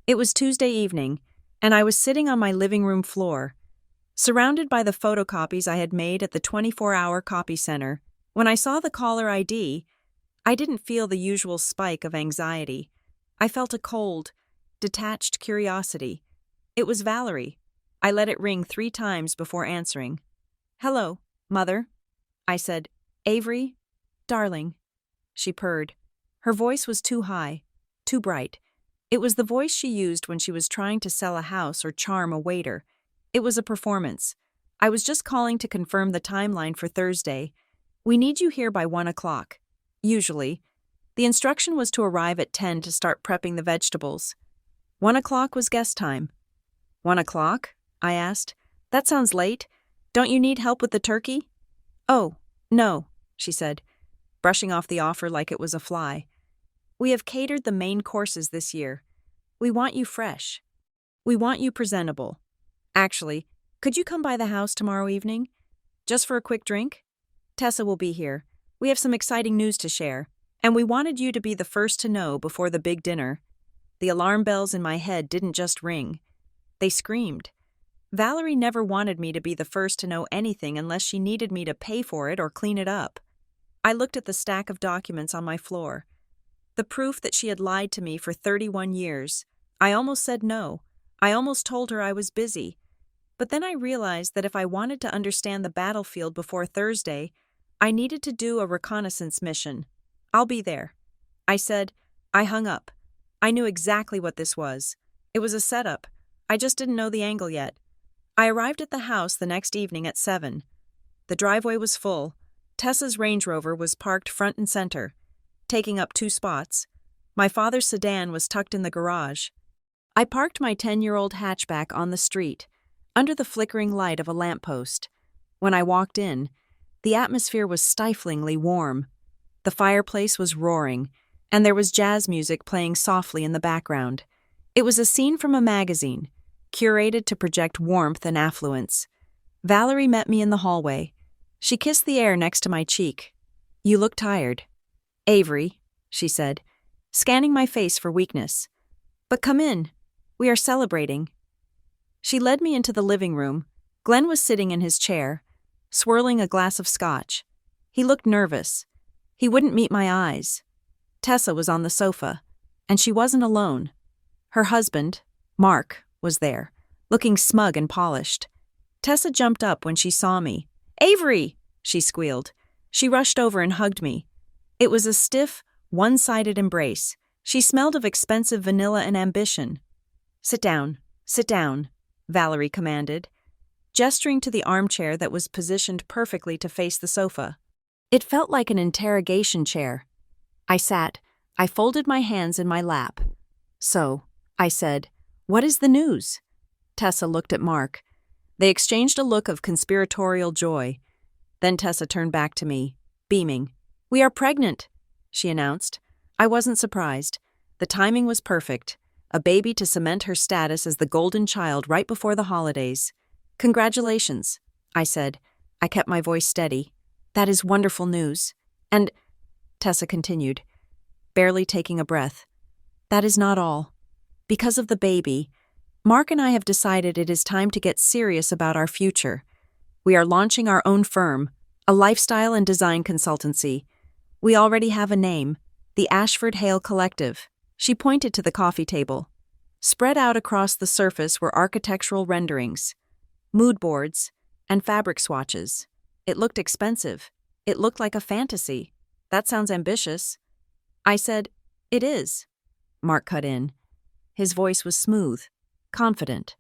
It was Tuesday evening, and I was sitting on my living room floor, surrounded by the photocopies I had made at the 24-hour copy center. When I saw the caller ID, I didn't feel the usual spike of anxiety. I felt a cold, detached curiosity. It was Valerie. I let it ring 3 times before answering. "Hello, Mother," I said. "Avery? Darling," she purred. Her voice was too high, too bright. It was the voice she used when she was trying to sell a house or charm a waiter. It was a performance. "I was just calling to confirm the timeline for Thursday. We need you here by 1 o'clock. Usually. The instruction was to arrive at 10 to start prepping the vegetables. 1 o'clock was guest time." 1 o'clock? I asked. "That sounds late. Don't you need help with the turkey?" "Oh, no," she said, brushing off the offer like it was a fly. "We have catered the main courses this year. We want you fresh. We want you presentable. Actually, could you come by the house tomorrow evening? Just for a quick drink? Tessa will be here. We have some exciting news to share, and we wanted you to be the first to know before the big dinner." The alarm bells in my head didn't just ring. They screamed. Valerie never wanted me to be the first to know anything unless she needed me to pay for it or clean it up. I looked at the stack of documents on my floor. The proof that she had lied to me for 31 years. I almost said no. I almost told her I was busy. But then I realized that if I wanted to understand the battlefield before Thursday, I needed to do a reconnaissance mission. I'll be there. I said. I hung up. I knew exactly what this was. It was a setup. I just didn't know the angle yet. I arrived at the house the next evening at 7. The driveway was full. Tessa's Range Rover was parked front and center, taking up 2 spots. My father's sedan was tucked in the garage. I parked my 10-year-old hatchback on the street, under the flickering light of a lamppost. When I walked in, the atmosphere was stiflingly warm. The fireplace was roaring, and there was jazz music playing softly in the background. It was a scene from a magazine, curated to project warmth and affluence. Valerie met me in the hallway. She kissed the air next to my cheek. "You look tired." "Avery," she said, scanning my face for weakness. "But come in. We are celebrating." She led me into the living room. Glenn was sitting in his chair, swirling a glass of scotch. He looked nervous. He wouldn't meet my eyes. Tessa was on the sofa, and she wasn't alone. Her husband, Mark, was there, looking smug and polished. Tessa jumped up when she saw me. "Avery!" she squealed. She rushed over and hugged me. It was a stiff, one-sided embrace. She smelled of expensive vanilla and ambition. Sit down, Valerie commanded, gesturing to the armchair that was positioned perfectly to face the sofa. It felt like an interrogation chair. I sat. I folded my hands in my lap. "So," I said, "what is the news?" Tessa looked at Mark. They exchanged a look of conspiratorial joy. Then Tessa turned back to me, beaming. "We are pregnant," she announced. I wasn't surprised. The timing was perfect. A baby to cement her status as the golden child right before the holidays. "Congratulations," I said. I kept my voice steady. "That is wonderful news." "And," Tessa continued, barely taking a breath, "that is not all. Because of the baby, Mark and I have decided it is time to get serious about our future. We are launching our own firm, a lifestyle and design consultancy. We already have a name, the Ashford Hale Collective." She pointed to the coffee table. Spread out across the surface were architectural renderings, mood boards, and fabric swatches. It looked expensive. It looked like a fantasy. "That sounds ambitious." I said, "It is." Mark cut in. His voice was smooth, confident.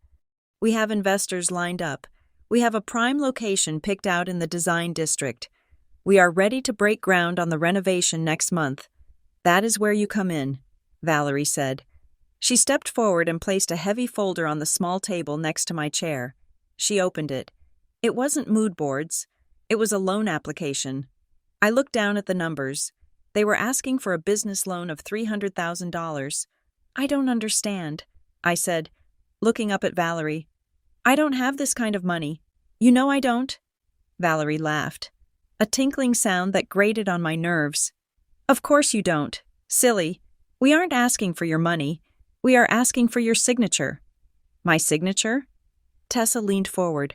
"We have investors lined up. We have a prime location picked out in the design district. We are ready to break ground on the renovation next month. That is where you come in," Valerie said. She stepped forward and placed a heavy folder on the small table next to my chair. She opened it. It wasn't mood boards. It was a loan application. I looked down at the numbers. They were asking for a business loan of $300,000. "I don't understand," I said, looking up at Valerie. "I don't have this kind of money. You know I don't." Valerie laughed, a tinkling sound that grated on my nerves. "Of course you don't. Silly. We aren't asking for your money. We are asking for your signature." "My signature?" Tessa leaned forward,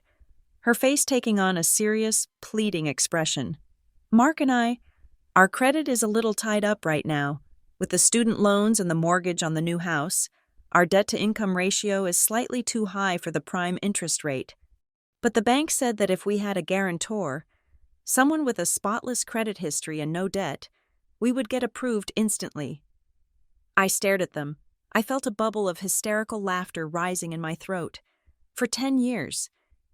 her face taking on a serious, pleading expression. "Mark and our credit is a little tied up right now. With the student loans and the mortgage on the new house, our debt-to-income ratio is slightly too high for the prime interest rate. But the bank said that if we had a guarantor, someone with a spotless credit history and no debt, we would get approved instantly." I stared at them. I felt a bubble of hysterical laughter rising in my throat. For 10 years,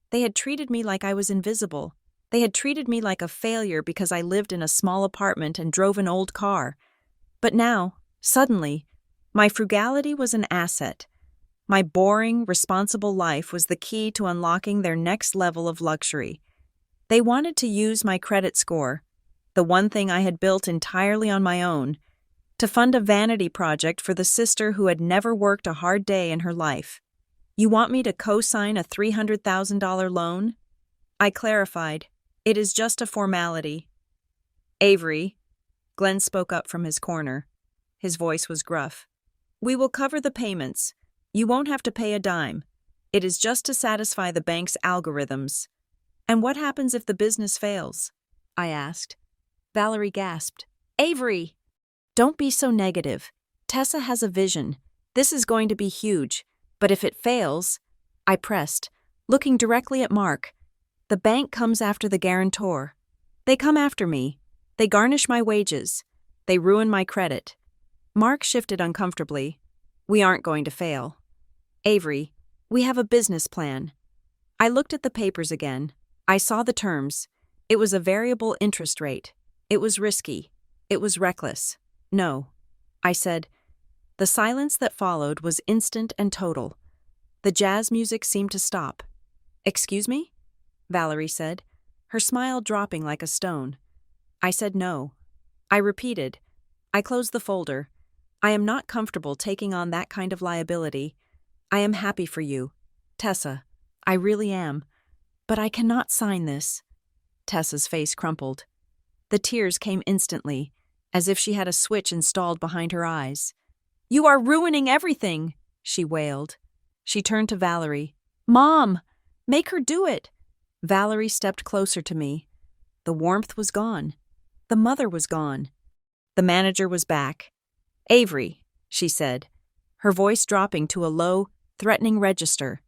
they had treated me like I was invisible. They had treated me like a failure because I lived in a small apartment and drove an old car. But now, suddenly, my frugality was an asset. My boring, responsible life was the key to unlocking their next level of luxury. They wanted to use my credit score, the one thing I had built entirely on my own, to fund a vanity project for the sister who had never worked a hard day in her life. "You want me to co-sign a $300,000 loan?" I clarified. "It is just a formality." "Avery," Glenn spoke up from his corner. His voice was gruff. We will cover the payments. You won't have to pay a dime. It is just to satisfy the bank's algorithms. And what happens if the business fails? I asked. Valerie gasped. Avery! Don't be so negative. Tessa has a vision. This is going to be huge. But if it fails, I pressed, looking directly at Mark. The bank comes after the guarantor. They come after me. They garnish my wages. They ruin my credit. Mark shifted uncomfortably. We aren't going to fail. Avery, we have a business plan. I looked at the papers again. I saw the terms. It was a variable interest rate. It was risky. It was reckless. No, I said. The silence that followed was instant and total. The jazz music seemed to stop. Excuse me? Valerie said, her smile dropping like a stone. I said no. I repeated. I closed the folder. I am not comfortable taking on that kind of liability. I am happy for you, Tessa. I really am. But I cannot sign this. Tessa's face crumpled. The tears came instantly, as if she had a switch installed behind her eyes. You are ruining everything, she wailed. She turned to Valerie. Mom, make her do it. Valerie stepped closer to me. The warmth was gone. The mother was gone. The manager was back. Avery, she said, her voice dropping to a low, threatening register.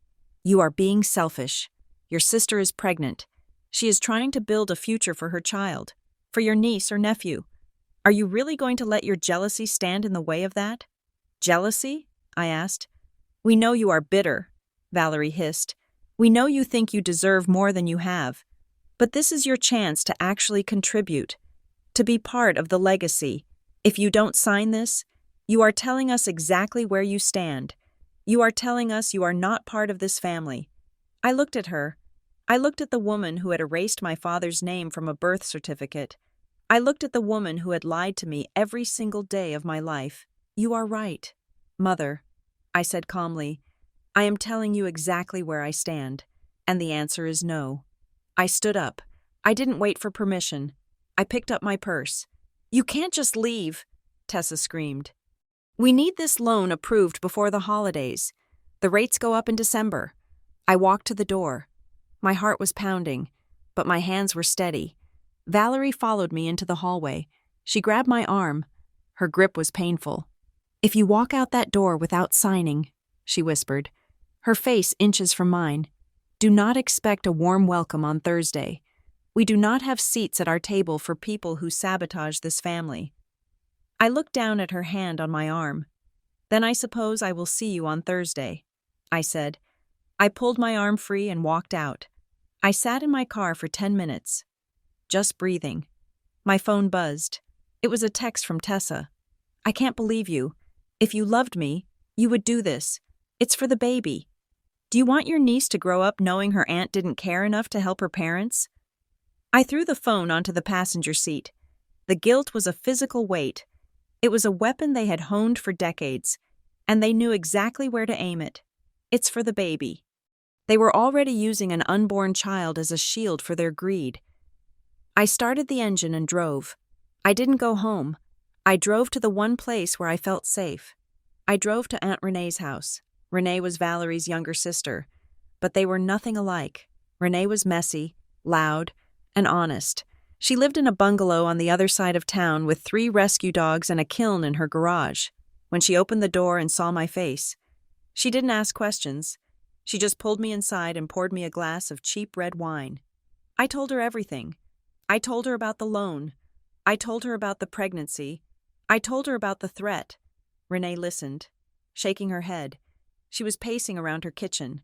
You are being selfish. Your sister is pregnant. She is trying to build a future for her child, for your niece or nephew. Are you really going to let your jealousy stand in the way of that? Jealousy? I asked. We know you are bitter, Valerie hissed. We know you think you deserve more than you have. But this is your chance to actually contribute, to be part of the legacy. If you don't sign this, you are telling us exactly where you stand. You are telling us you are not part of this family. I looked at her. I looked at the woman who had erased my father's name from a birth certificate. I looked at the woman who had lied to me every single day of my life. You are right, Mother, I said calmly. I am telling you exactly where I stand, and the answer is no. I stood up. I didn't wait for permission. I picked up my purse. You can't just leave, Tessa screamed. We need this loan approved before the holidays. The rates go up in December. I walked to the door. My heart was pounding, but my hands were steady. Valerie followed me into the hallway. She grabbed my arm. Her grip was painful. If you walk out that door without signing, she whispered, her face inches from mine, do not expect a warm welcome on Thursday. We do not have seats at our table for people who sabotage this family. I looked down at her hand on my arm. Then I suppose I will see you on Thursday, I said. I pulled my arm free and walked out. I sat in my car for 10 minutes, just breathing. My phone buzzed. It was a text from Tessa. I can't believe you. If you loved me, you would do this. It's for the baby. Do you want your niece to grow up knowing her aunt didn't care enough to help her parents? I threw the phone onto the passenger seat. The guilt was a physical weight. It was a weapon they had honed for decades, and they knew exactly where to aim it. It's for the baby. They were already using an unborn child as a shield for their greed. I started the engine and drove. I didn't go home. I drove to the one place where I felt safe. I drove to Aunt Renee's house. Renee was Valerie's younger sister, but they were nothing alike. Renee was messy, loud, and honest. She lived in a bungalow on the other side of town with 3 rescue dogs and a kiln in her garage. When she opened the door and saw my face, she didn't ask questions. She just pulled me inside and poured me a glass of cheap red wine. I told her everything. I told her about the loan. I told her about the pregnancy. I told her about the threat. Renee listened, shaking her head. She was pacing around her kitchen,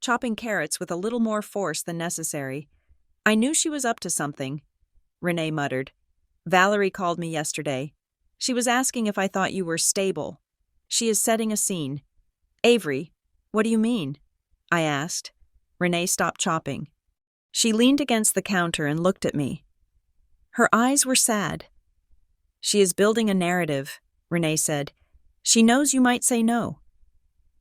chopping carrots with a little more force than necessary. I knew she was up to something. Renee muttered. Valerie called me yesterday. She was asking if I thought you were stable. She is setting a scene. Avery, what do you mean? I asked. Renee stopped chopping. She leaned against the counter and looked at me. Her eyes were sad. She is building a narrative, Renee said. She knows you might say no.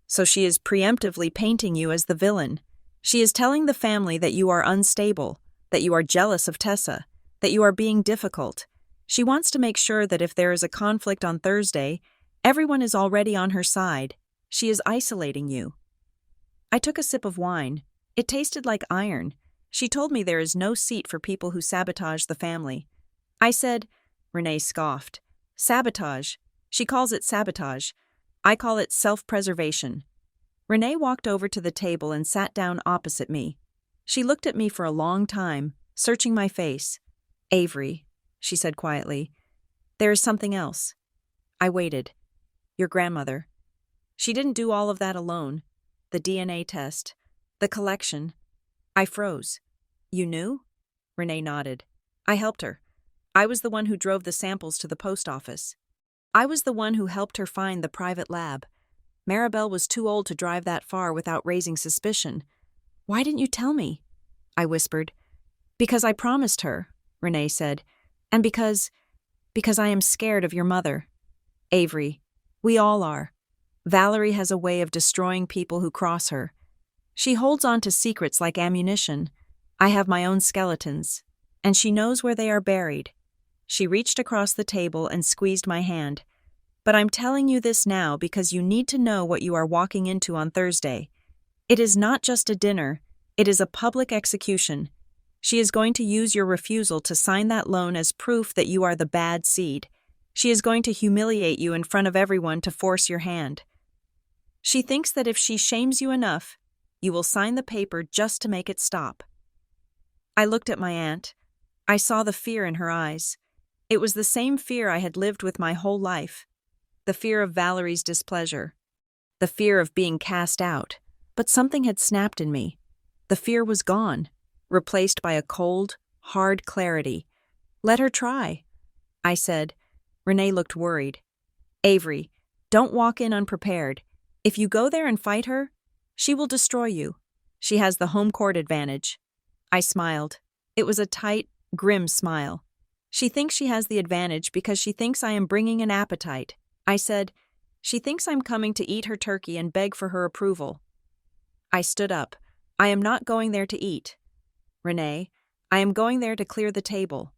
So she is preemptively painting you as the villain. She is telling the family that you are unstable, that you are jealous of Tessa, that you are being difficult. She wants to make sure that if there is a conflict on Thursday, Everyone is already on her side. She is isolating you. I took a sip of wine. It tasted like iron. She told me there is no seat for people who sabotage the family. I said, Renee scoffed. Sabotage. She calls it sabotage. I call it self-preservation. Renee walked over to the table and sat down opposite me. She looked at me for a long time, searching my face. Avery, she said quietly, there is something else. I waited. Your grandmother. She didn't do all of that alone. The DNA test. The collection. I froze. You knew? Renee nodded. I helped her. I was the one who drove the samples to the post office. I was the one who helped her find the private lab. Maribel was too old to drive that far without raising suspicion. Why didn't you tell me? I whispered. Because I promised her, Renee said, and because I am scared of your mother. Avery, we all are. Valerie has a way of destroying people who cross her. She holds on to secrets like ammunition. I have my own skeletons, and she knows where they are buried. She reached across the table and squeezed my hand. But I'm telling you this now because you need to know what you are walking into on Thursday. It is not just a dinner, it is a public execution. She is going to use your refusal to sign that loan as proof that you are the bad seed. She is going to humiliate you in front of everyone to force your hand. She thinks that if she shames you enough, you will sign the paper just to make it stop. I looked at my aunt. I saw the fear in her eyes. It was the same fear I had lived with my whole life. The fear of Valerie's displeasure. The fear of being cast out. But something had snapped in me. The fear was gone, replaced by a cold, hard clarity. Let her try, I said. Renee looked worried. Avery, don't walk in unprepared. If you go there and fight her, she will destroy you. She has the home court advantage. I smiled. It was a tight, grim smile. She thinks she has the advantage because she thinks I am bringing an appetite. I said, she thinks I'm coming to eat her turkey and beg for her approval. I stood up. I am not going there to eat. Renee, I am going there to clear the table.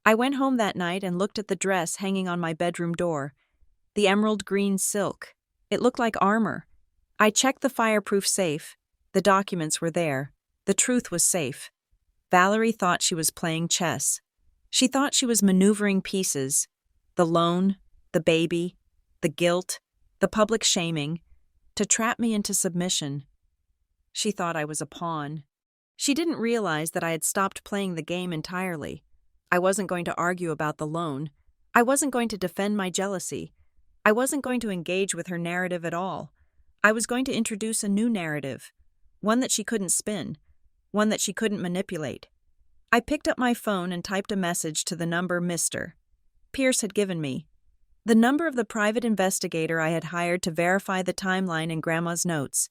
I went home that night and looked at the dress hanging on my bedroom door. The emerald green silk. It looked like armor. I checked the fireproof safe. The documents were there. The truth was safe. Valerie thought she was playing chess. She thought she was maneuvering pieces. The loan, the baby, the guilt, the public shaming, to trap me into submission. She thought I was a pawn. She didn't realize that I had stopped playing the game entirely. I wasn't going to argue about the loan. I wasn't going to defend my jealousy. I wasn't going to engage with her narrative at all. I was going to introduce a new narrative, one that she couldn't spin, one that she couldn't manipulate. I picked up my phone and typed a message to the number Mr. Pierce had given me, the number of the private investigator I had hired to verify the timeline in Grandma's notes.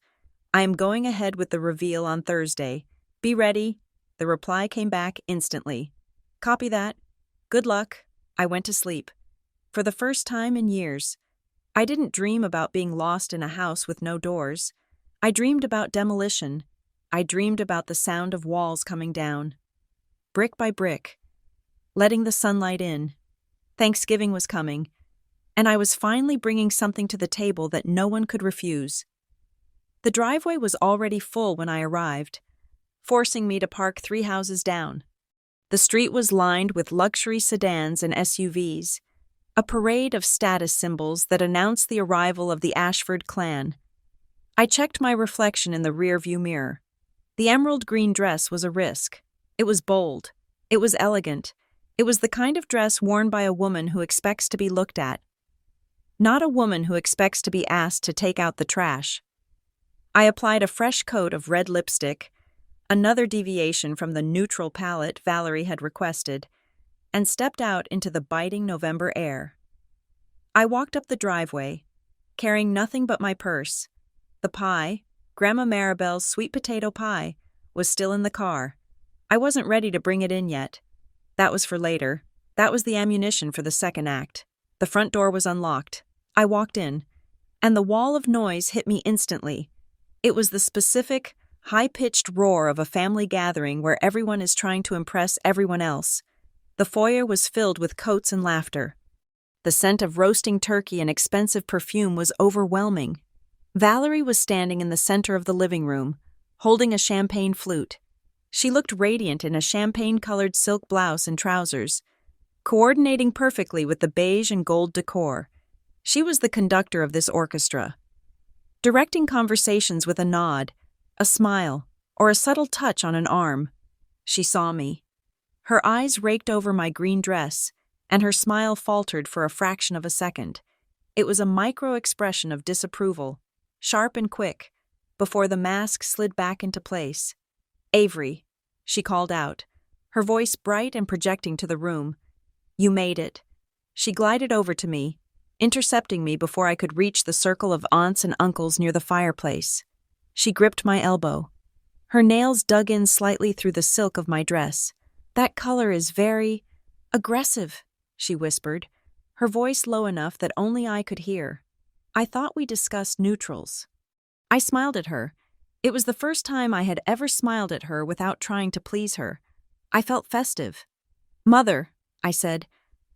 I am going ahead with the reveal on Thursday. Be ready. The reply came back instantly. Copy that. Good luck. I went to sleep. For the first time in years, I didn't dream about being lost in a house with no doors. I dreamed about demolition. I dreamed about the sound of walls coming down. Brick by brick. Letting the sunlight in. Thanksgiving was coming, and I was finally bringing something to the table that no one could refuse. The driveway was already full when I arrived, forcing me to park 3 houses down. The street was lined with luxury sedans and SUVs, a parade of status symbols that announced the arrival of the Ashford clan. I checked my reflection in the rearview mirror. The emerald green dress was a risk. It was bold. It was elegant. It was the kind of dress worn by a woman who expects to be looked at, not a woman who expects to be asked to take out the trash. I applied a fresh coat of red lipstick, another deviation from the neutral palette Valerie had requested, and stepped out into the biting November air. I walked up the driveway, carrying nothing but my purse. The pie, Grandma Maribel's sweet potato pie, was still in the car. I wasn't ready to bring it in yet. That was for later. That was the ammunition for the second act. The front door was unlocked. I walked in, and the wall of noise hit me instantly. It was the specific, high-pitched roar of a family gathering where everyone is trying to impress everyone else. The foyer was filled with coats and laughter. The scent of roasting turkey and expensive perfume was overwhelming. Valerie was standing in the center of the living room, holding a champagne flute. She looked radiant in a champagne-colored silk blouse and trousers, coordinating perfectly with the beige and gold decor. She was the conductor of this orchestra, directing conversations with a nod, a smile, or a subtle touch on an arm. She saw me. Her eyes raked over my green dress, and her smile faltered for a fraction of a second. It was a micro-expression of disapproval, sharp and quick, before the mask slid back into place. "Avery," she called out, her voice bright and projecting to the room. "You made it." She glided over to me, intercepting me before I could reach the circle of aunts and uncles near the fireplace. She gripped my elbow. Her nails dug in slightly through the silk of my dress. "That color is very aggressive," she whispered, her voice low enough that only I could hear. "I thought we discussed neutrals." I smiled at her. It was the first time I had ever smiled at her without trying to please her. I felt festive. "Mother," I said.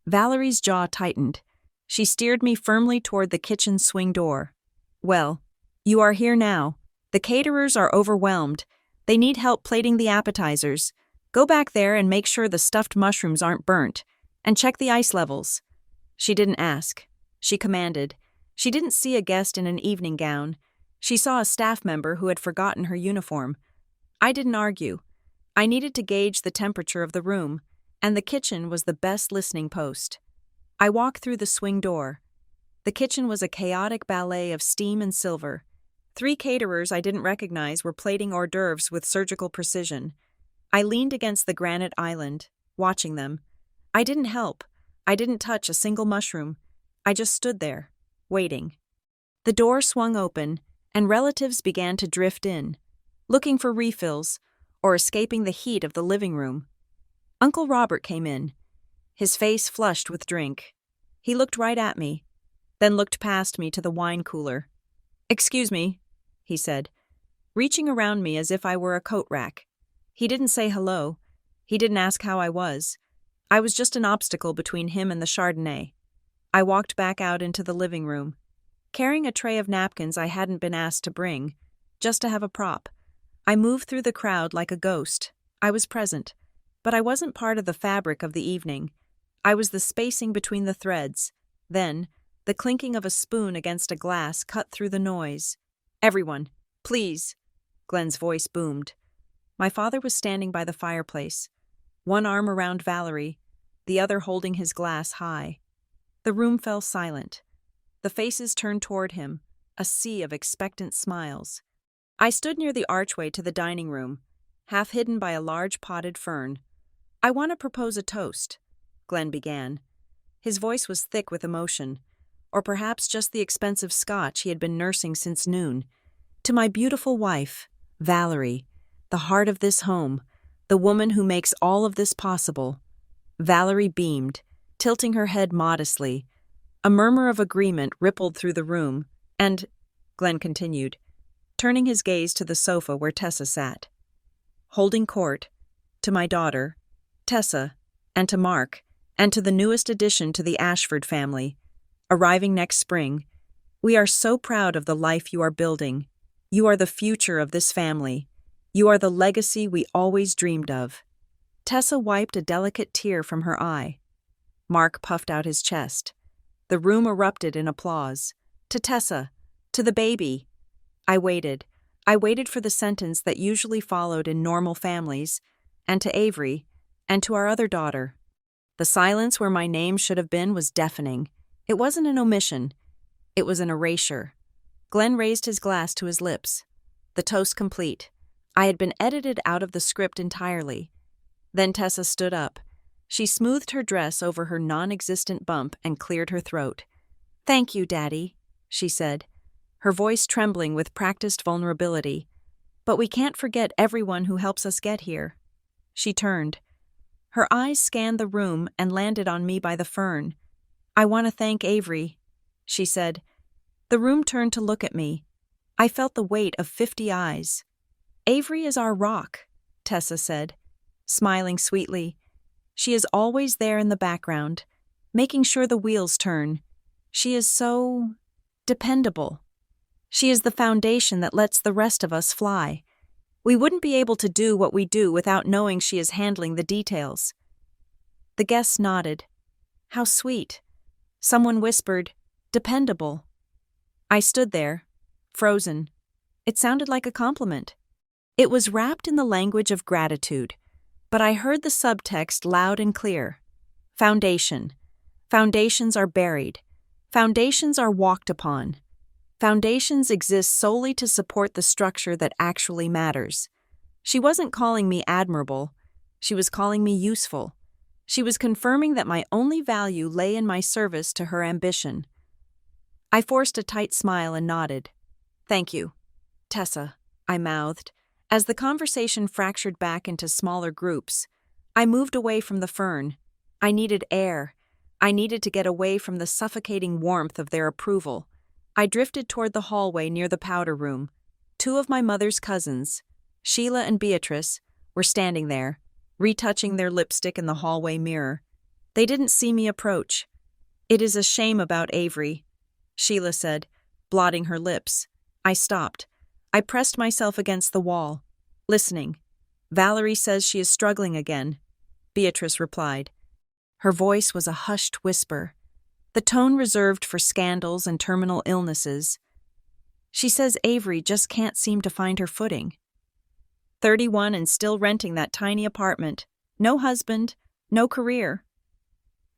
Valerie's jaw tightened. She steered me firmly toward the kitchen swing door. "Well, you are here now. The caterers are overwhelmed. They need help plating the appetizers. Go back there and make sure the stuffed mushrooms aren't burnt. And check the ice levels." She didn't ask. She commanded. She didn't see a guest in an evening gown. She saw a staff member who had forgotten her uniform. I didn't argue. I needed to gauge the temperature of the room, and the kitchen was the best listening post. I walked through the swing door. The kitchen was a chaotic ballet of steam and silver. 3 caterers I didn't recognize were plating hors d'oeuvres with surgical precision. I leaned against the granite island, watching them. I didn't help. I didn't touch a single mushroom. I just stood there, waiting. The door swung open, and relatives began to drift in, looking for refills or escaping the heat of the living room. Uncle Robert came in, his face flushed with drink. He looked right at me, then looked past me to the wine cooler. "Excuse me," he said, reaching around me as if I were a coat rack. He didn't say hello. He didn't ask how I was. I was just an obstacle between him and the Chardonnay. I walked back out into the living room, carrying a tray of napkins I hadn't been asked to bring, just to have a prop. I moved through the crowd like a ghost. I was present, but I wasn't part of the fabric of the evening. I was the spacing between the threads. Then, the clinking of a spoon against a glass cut through the noise. "Everyone, please," Glenn's voice boomed. My father was standing by the fireplace, one arm around Valerie, the other holding his glass high. The room fell silent. The faces turned toward him, a sea of expectant smiles. I stood near the archway to the dining room, half hidden by a large potted fern. "I want to propose a toast," Glenn began. His voice was thick with emotion, or perhaps just the expensive scotch he had been nursing since noon. "To my beautiful wife, Valerie, the heart of this home, the woman who makes all of this possible." Valerie beamed, tilting her head modestly. A murmur of agreement rippled through the room, and, Glenn continued, turning his gaze to the sofa where Tessa sat. "Holding court, to my daughter, Tessa, and to Mark, and to the newest addition to the Ashford family, arriving next spring, we are so proud of the life you are building. You are the future of this family. You are the legacy we always dreamed of." Tessa wiped a delicate tear from her eye. Mark puffed out his chest. The room erupted in applause. "To Tessa, to the baby." I waited for the sentence that usually followed in normal families, and to Avery, and to our other daughter. The silence where my name should have been was deafening. It wasn't an omission. It was an erasure. Glenn raised his glass to his lips. The toast complete. I had been edited out of the script entirely. Then Tessa stood up. She smoothed her dress over her non-existent bump and cleared her throat. "Thank you, Daddy," she said, her voice trembling with practiced vulnerability. "But we can't forget everyone who helps us get here." She turned. Her eyes scanned the room and landed on me by the fern. "I want to thank Avery," she said. The room turned to look at me. I felt the weight of 50 eyes. "Avery is our rock," Tessa said, smiling sweetly. "She is always there in the background, making sure the wheels turn. She is so dependable. She is the foundation that lets the rest of us fly. We wouldn't be able to do what we do without knowing she is handling the details. The guests nodded. How sweet. Someone whispered, dependable. I stood there, frozen. It sounded like a compliment. It was wrapped in the language of gratitude, but I heard the subtext loud and clear. Foundation. Foundations are buried. Foundations are walked upon. Foundations exist solely to support the structure that actually matters. She wasn't calling me admirable. She was calling me useful. She was confirming that my only value lay in my service to her ambition. I forced a tight smile and nodded. Thank you, Tessa, I mouthed. As the conversation fractured back into smaller groups, I moved away from the fern. I needed air. I needed to get away from the suffocating warmth of their approval. I drifted toward the hallway near the powder room. Two of my mother's cousins, Sheila and Beatrice, were standing there, retouching their lipstick in the hallway mirror. They didn't see me approach. It is a shame about Avery, Sheila said, blotting her lips. I stopped. I pressed myself against the wall, listening. Valerie says she is struggling again, Beatrice replied. Her voice was a hushed whisper, the tone reserved for scandals and terminal illnesses. She says Avery just can't seem to find her footing. 31 and still renting that tiny apartment. No husband, no career.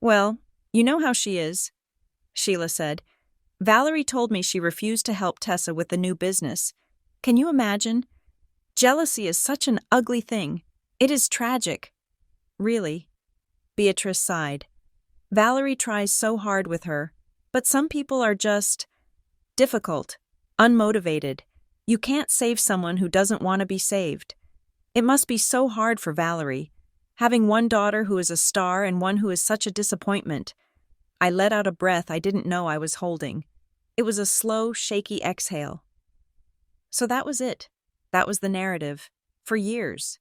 Well, you know how she is, Sheila said. Valerie told me she refused to help Tessa with the new business. Can you imagine? Jealousy is such an ugly thing. It is tragic. Really? Beatrice sighed. Valerie tries so hard with her, but some people are just difficult, unmotivated. You can't save someone who doesn't want to be saved. It must be so hard for Valerie, having one daughter who is a star and one who is such a disappointment. I let out a breath I didn't know I was holding. It was a slow, shaky exhale. So that was it. That was the narrative. For years.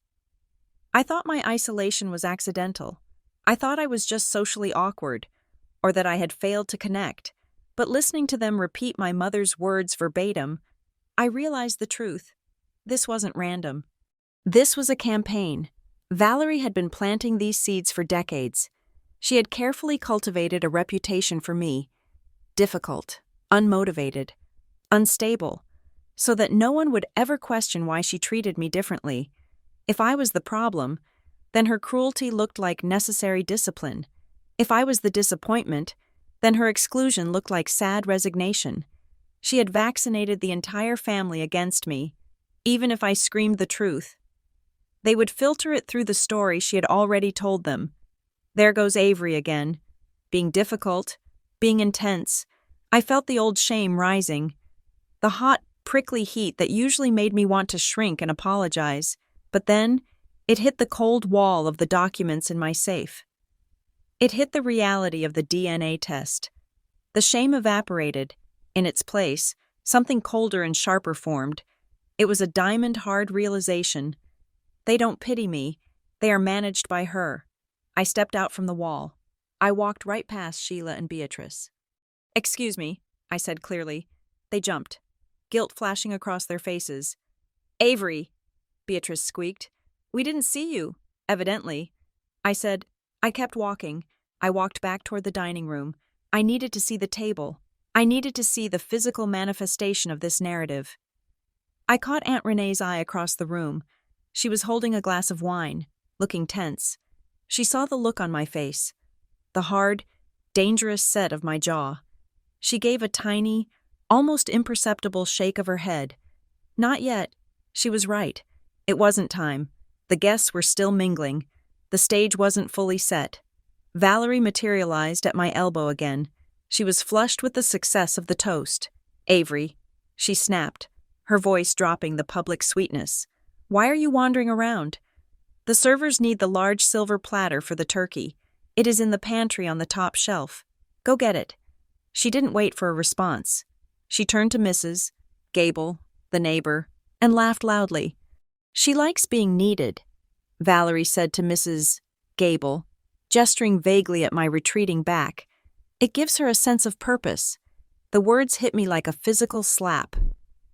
I thought my isolation was accidental. I thought I was just socially awkward, or that I had failed to connect. But listening to them repeat my mother's words verbatim, I realized the truth. This wasn't random. This was a campaign. Valerie had been planting these seeds for decades. She had carefully cultivated a reputation for me, difficult, unmotivated, unstable, so that no one would ever question why she treated me differently. If I was the problem, then her cruelty looked like necessary discipline. If I was the disappointment, then her exclusion looked like sad resignation. She had vaccinated the entire family against me, even if I screamed the truth. They would filter it through the story she had already told them. There goes Avery again, being difficult, being intense. I felt the old shame rising. The hot, prickly heat that usually made me want to shrink and apologize, but then it hit the cold wall of the documents in my safe. It hit the reality of the DNA test. The shame evaporated. In its place, something colder and sharper formed. It was a diamond-hard realization. They don't pity me. They are managed by her. I stepped out from the wall. I walked right past Sheila and Beatrice. Excuse me, I said clearly. They jumped, guilt flashing across their faces. Avery, Beatrice squeaked. We didn't see you, evidently. I said. I kept walking. I walked back toward the dining room. I needed to see the table. I needed to see the physical manifestation of this narrative. I caught Aunt Renee's eye across the room. She was holding a glass of wine, looking tense. She saw the look on my face, the hard, dangerous set of my jaw. She gave a tiny, almost imperceptible shake of her head. Not yet. She was right. It wasn't time. The guests were still mingling. The stage wasn't fully set. Valerie materialized at my elbow again. She was flushed with the success of the toast. Avery, she snapped, her voice dropping the public sweetness. Why are you wandering around? The servers need the large silver platter for the turkey. It is in the pantry on the top shelf. Go get it. She didn't wait for a response. She turned to Mrs. Gable, the neighbor, and laughed loudly. She likes being needed, Valerie said to Mrs. Gable, gesturing vaguely at my retreating back. It gives her a sense of purpose. The words hit me like a physical slap.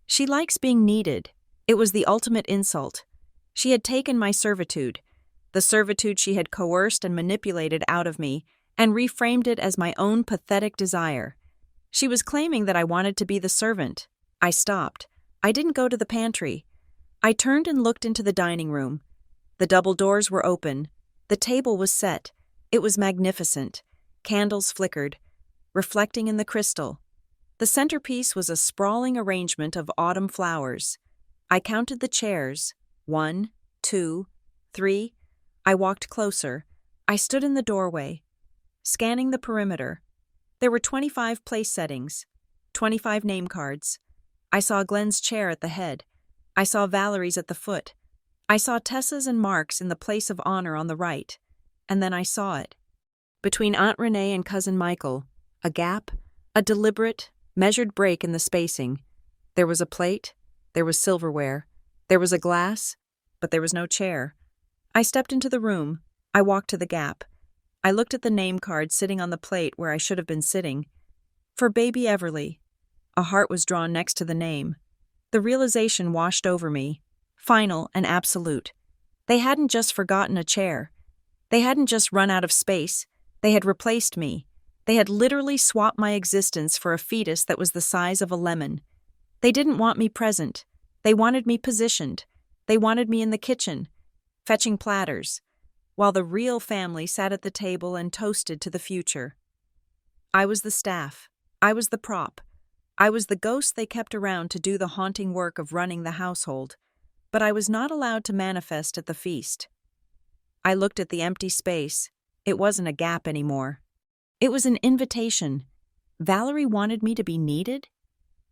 She likes being needed. It was the ultimate insult. She had taken my servitude, the servitude she had coerced and manipulated out of me, and reframed it as my own pathetic desire. She was claiming that I wanted to be the servant. I stopped. I didn't go to the pantry. I turned and looked into the dining room. The double doors were open. The table was set. It was magnificent. Candles flickered, reflecting in the crystal. The centerpiece was a sprawling arrangement of autumn flowers. I counted the chairs. 1, 2, 3. I walked closer. I stood in the doorway, scanning the perimeter. There were 25 place settings, 25 name cards. I saw Glenn's chair at the head. I saw Valerie's at the foot. I saw Tessa's and Mark's in the place of honor on the right. And then I saw it. Between Aunt Renee and Cousin Michael, a gap, a deliberate, measured break in the spacing. There was a plate, there was silverware, there was a glass, but there was no chair. I stepped into the room. I walked to the gap. I looked at the name card sitting on the plate where I should have been sitting. For Baby Everly. A heart was drawn next to the name. The realization washed over me, final and absolute. They hadn't just forgotten a chair. They hadn't just run out of space. They had replaced me. They had literally swapped my existence for a fetus that was the size of a lemon. They didn't want me present. They wanted me positioned. They wanted me in the kitchen, fetching platters, while the real family sat at the table and toasted to the future. I was the staff. I was the prop. I was the ghost they kept around to do the haunting work of running the household, but I was not allowed to manifest at the feast. I looked at the empty space. It wasn't a gap anymore. It was an invitation. Valerie wanted me to be needed?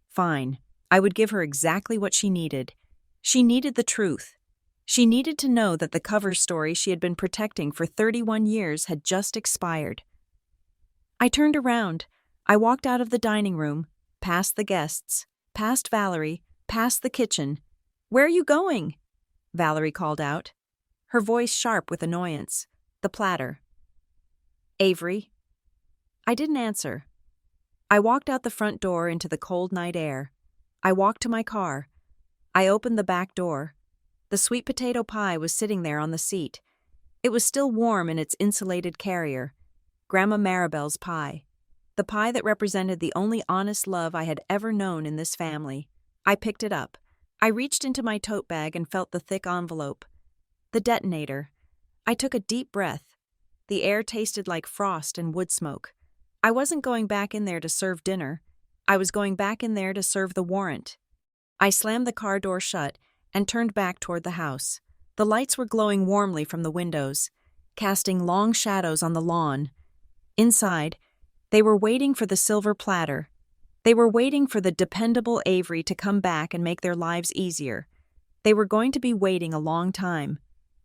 Fine. I would give her exactly what she needed. She needed the truth. She needed to know that the cover story she had been protecting for 31 years had just expired. I turned around. I walked out of the dining room, past the guests, past Valerie, past the kitchen. "Where are you going?" Valerie called out, her voice sharp with annoyance. The platter. "Avery." I didn't answer. I walked out the front door into the cold night air. I walked to my car. I opened the back door. The sweet potato pie was sitting there on the seat. It was still warm in its insulated carrier. Grandma Maribel's pie. The pie that represented the only honest love I had ever known in this family. I picked it up. I reached into my tote bag and felt the thick envelope. The detonator. I took a deep breath. The air tasted like frost and wood smoke. I wasn't going back in there to serve dinner. I was going back in there to serve the warrant. I slammed the car door shut and turned back toward the house. The lights were glowing warmly from the windows, casting long shadows on the lawn. Inside, they were waiting for the silver platter. They were waiting for the dependable Avery to come back and make their lives easier. They were going to be waiting a long time.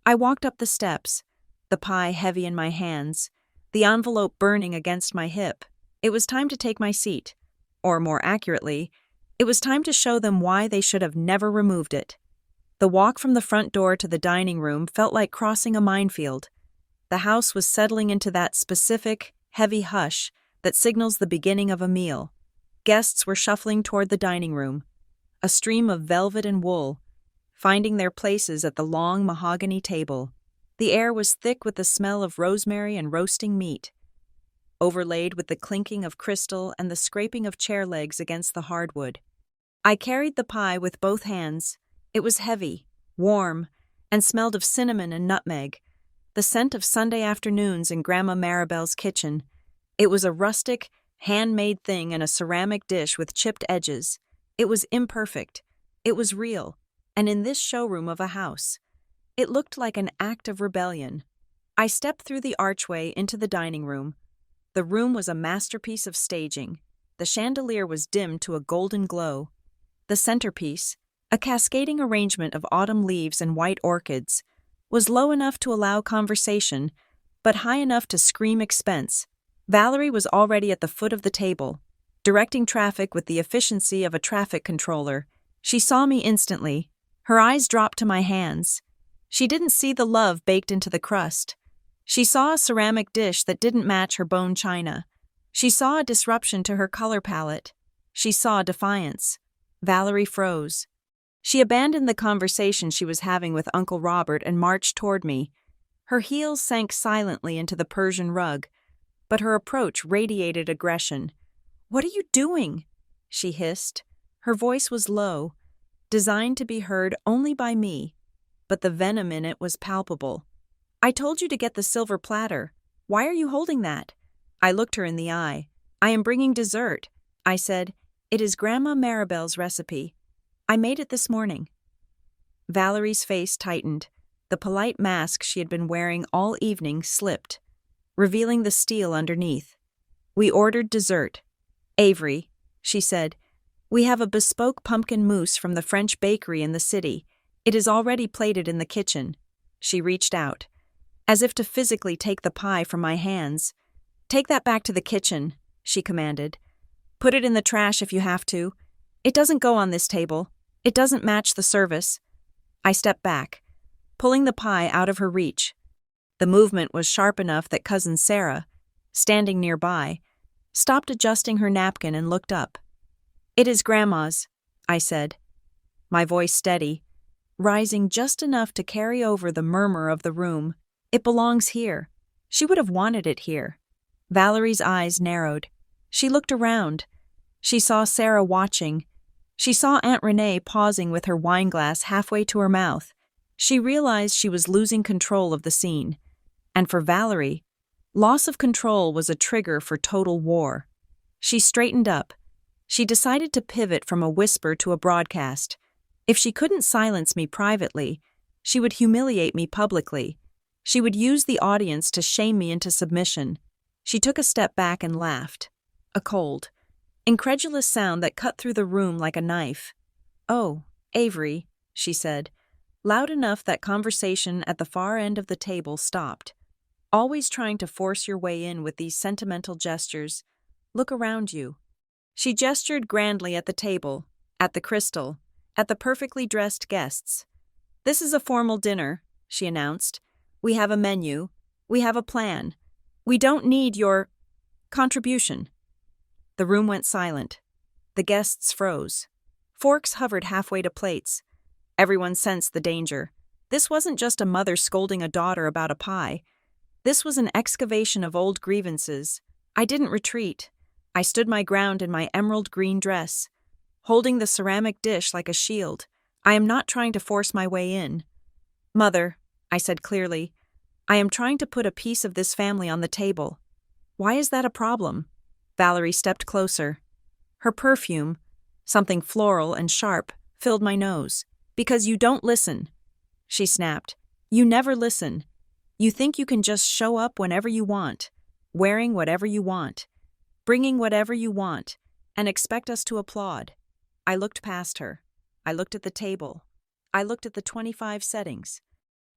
I walked up the steps, the pie heavy in my hands, the envelope burning against my hip. It was time to take my seat. Or more accurately, it was time to show them why they should have never removed it. The walk from the front door to the dining room felt like crossing a minefield. The house was settling into that specific, heavy hush that signals the beginning of a meal. Guests were shuffling toward the dining room, a stream of velvet and wool, finding their places at the long mahogany table. The air was thick with the smell of rosemary and roasting meat, overlaid with the clinking of crystal and the scraping of chair legs against the hardwood. I carried the pie with both hands. It was heavy, warm, and smelled of cinnamon and nutmeg, the scent of Sunday afternoons in Grandma Maribel's kitchen. It was a rustic, handmade thing in a ceramic dish with chipped edges. It was imperfect. It was real, and in this showroom of a house. It looked like an act of rebellion. I stepped through the archway into the dining room. The room was a masterpiece of staging. The chandelier was dimmed to a golden glow. The centerpiece, a cascading arrangement of autumn leaves and white orchids, was low enough to allow conversation, but high enough to scream expense. Valerie was already at the foot of the table, directing traffic with the efficiency of a traffic controller. She saw me instantly. Her eyes dropped to my hands. She didn't see the love baked into the crust. She saw a ceramic dish that didn't match her bone china, She saw a disruption to her color palette. She saw defiance. Valerie froze. She abandoned the conversation she was having with Uncle Robert and marched toward me. Her heels sank silently into the Persian rug, but her approach radiated aggression. "What are you doing?" she hissed. Her voice was low, designed to be heard only by me, but the venom in it was palpable. "I told you to get the silver platter. Why are you holding that?" I looked her in the eye. "I am bringing dessert," I said. "It is Grandma Maribel's recipe. I made it this morning." Valerie's face tightened. The polite mask she had been wearing all evening slipped, revealing the steel underneath. We ordered dessert. "Avery," she said, "we have a bespoke pumpkin mousse from the French bakery in the city. It is already plated in the kitchen." She reached out, as if to physically take the pie from my hands. "Take that back to the kitchen," she commanded. "Put it in the trash if you have to. It doesn't go on this table. It doesn't match the service." I stepped back, pulling the pie out of her reach. The movement was sharp enough that Cousin Sarah, standing nearby, stopped adjusting her napkin and looked up. "It is Grandma's," I said, my voice steady, rising just enough to carry over the murmur of the room. "It belongs here. She would have wanted it here." Valerie's eyes narrowed. She looked around. She saw Sarah watching. She saw Aunt Renee pausing with her wineglass halfway to her mouth. She realized she was losing control of the scene. And for Valerie, loss of control was a trigger for total war. She straightened up. She decided to pivot from a whisper to a broadcast. If she couldn't silence me privately, she would humiliate me publicly. She would use the audience to shame me into submission. She took a step back and laughed. A cold, incredulous sound that cut through the room like a knife. "Oh, Avery," she said, loud enough that conversation at the far end of the table stopped. "Always trying to force your way in with these sentimental gestures. Look around you." She gestured grandly at the table, at the crystal, at the perfectly dressed guests. "This is a formal dinner," she announced. "We have a menu. We have a plan. We don't need your contribution." The room went silent. The guests froze. Forks hovered halfway to plates. Everyone sensed the danger. This wasn't just a mother scolding a daughter about a pie. This was an excavation of old grievances. I didn't retreat. I stood my ground in my emerald green dress, holding the ceramic dish like a shield. "I am not trying to force my way in. Mother," I said clearly, "I am trying to put a piece of this family on the table." "Why is that a problem?" Valerie stepped closer. Her perfume, something floral and sharp, filled my nose. "Because you don't listen," she snapped. "You never listen. You think you can just show up whenever you want, wearing whatever you want, bringing whatever you want, and expect us to applaud." I looked past her. I looked at the table. I looked at the 25 settings.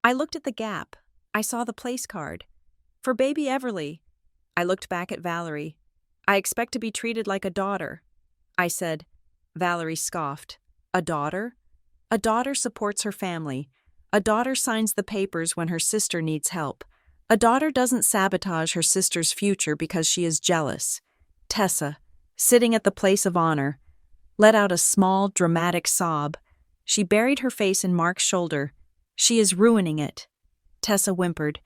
I looked at the gap. I saw the place card. "For baby Everly." I looked back at Valerie. "I expect to be treated like a daughter," I said. Valerie scoffed. "A daughter? A daughter supports her family. A daughter signs the papers when her sister needs help. A daughter doesn't sabotage her sister's future because she is jealous." Tessa, sitting at the place of honor, let out a small, dramatic sob. She buried her face in Mark's shoulder. "She is ruining it." Tessa whimpered.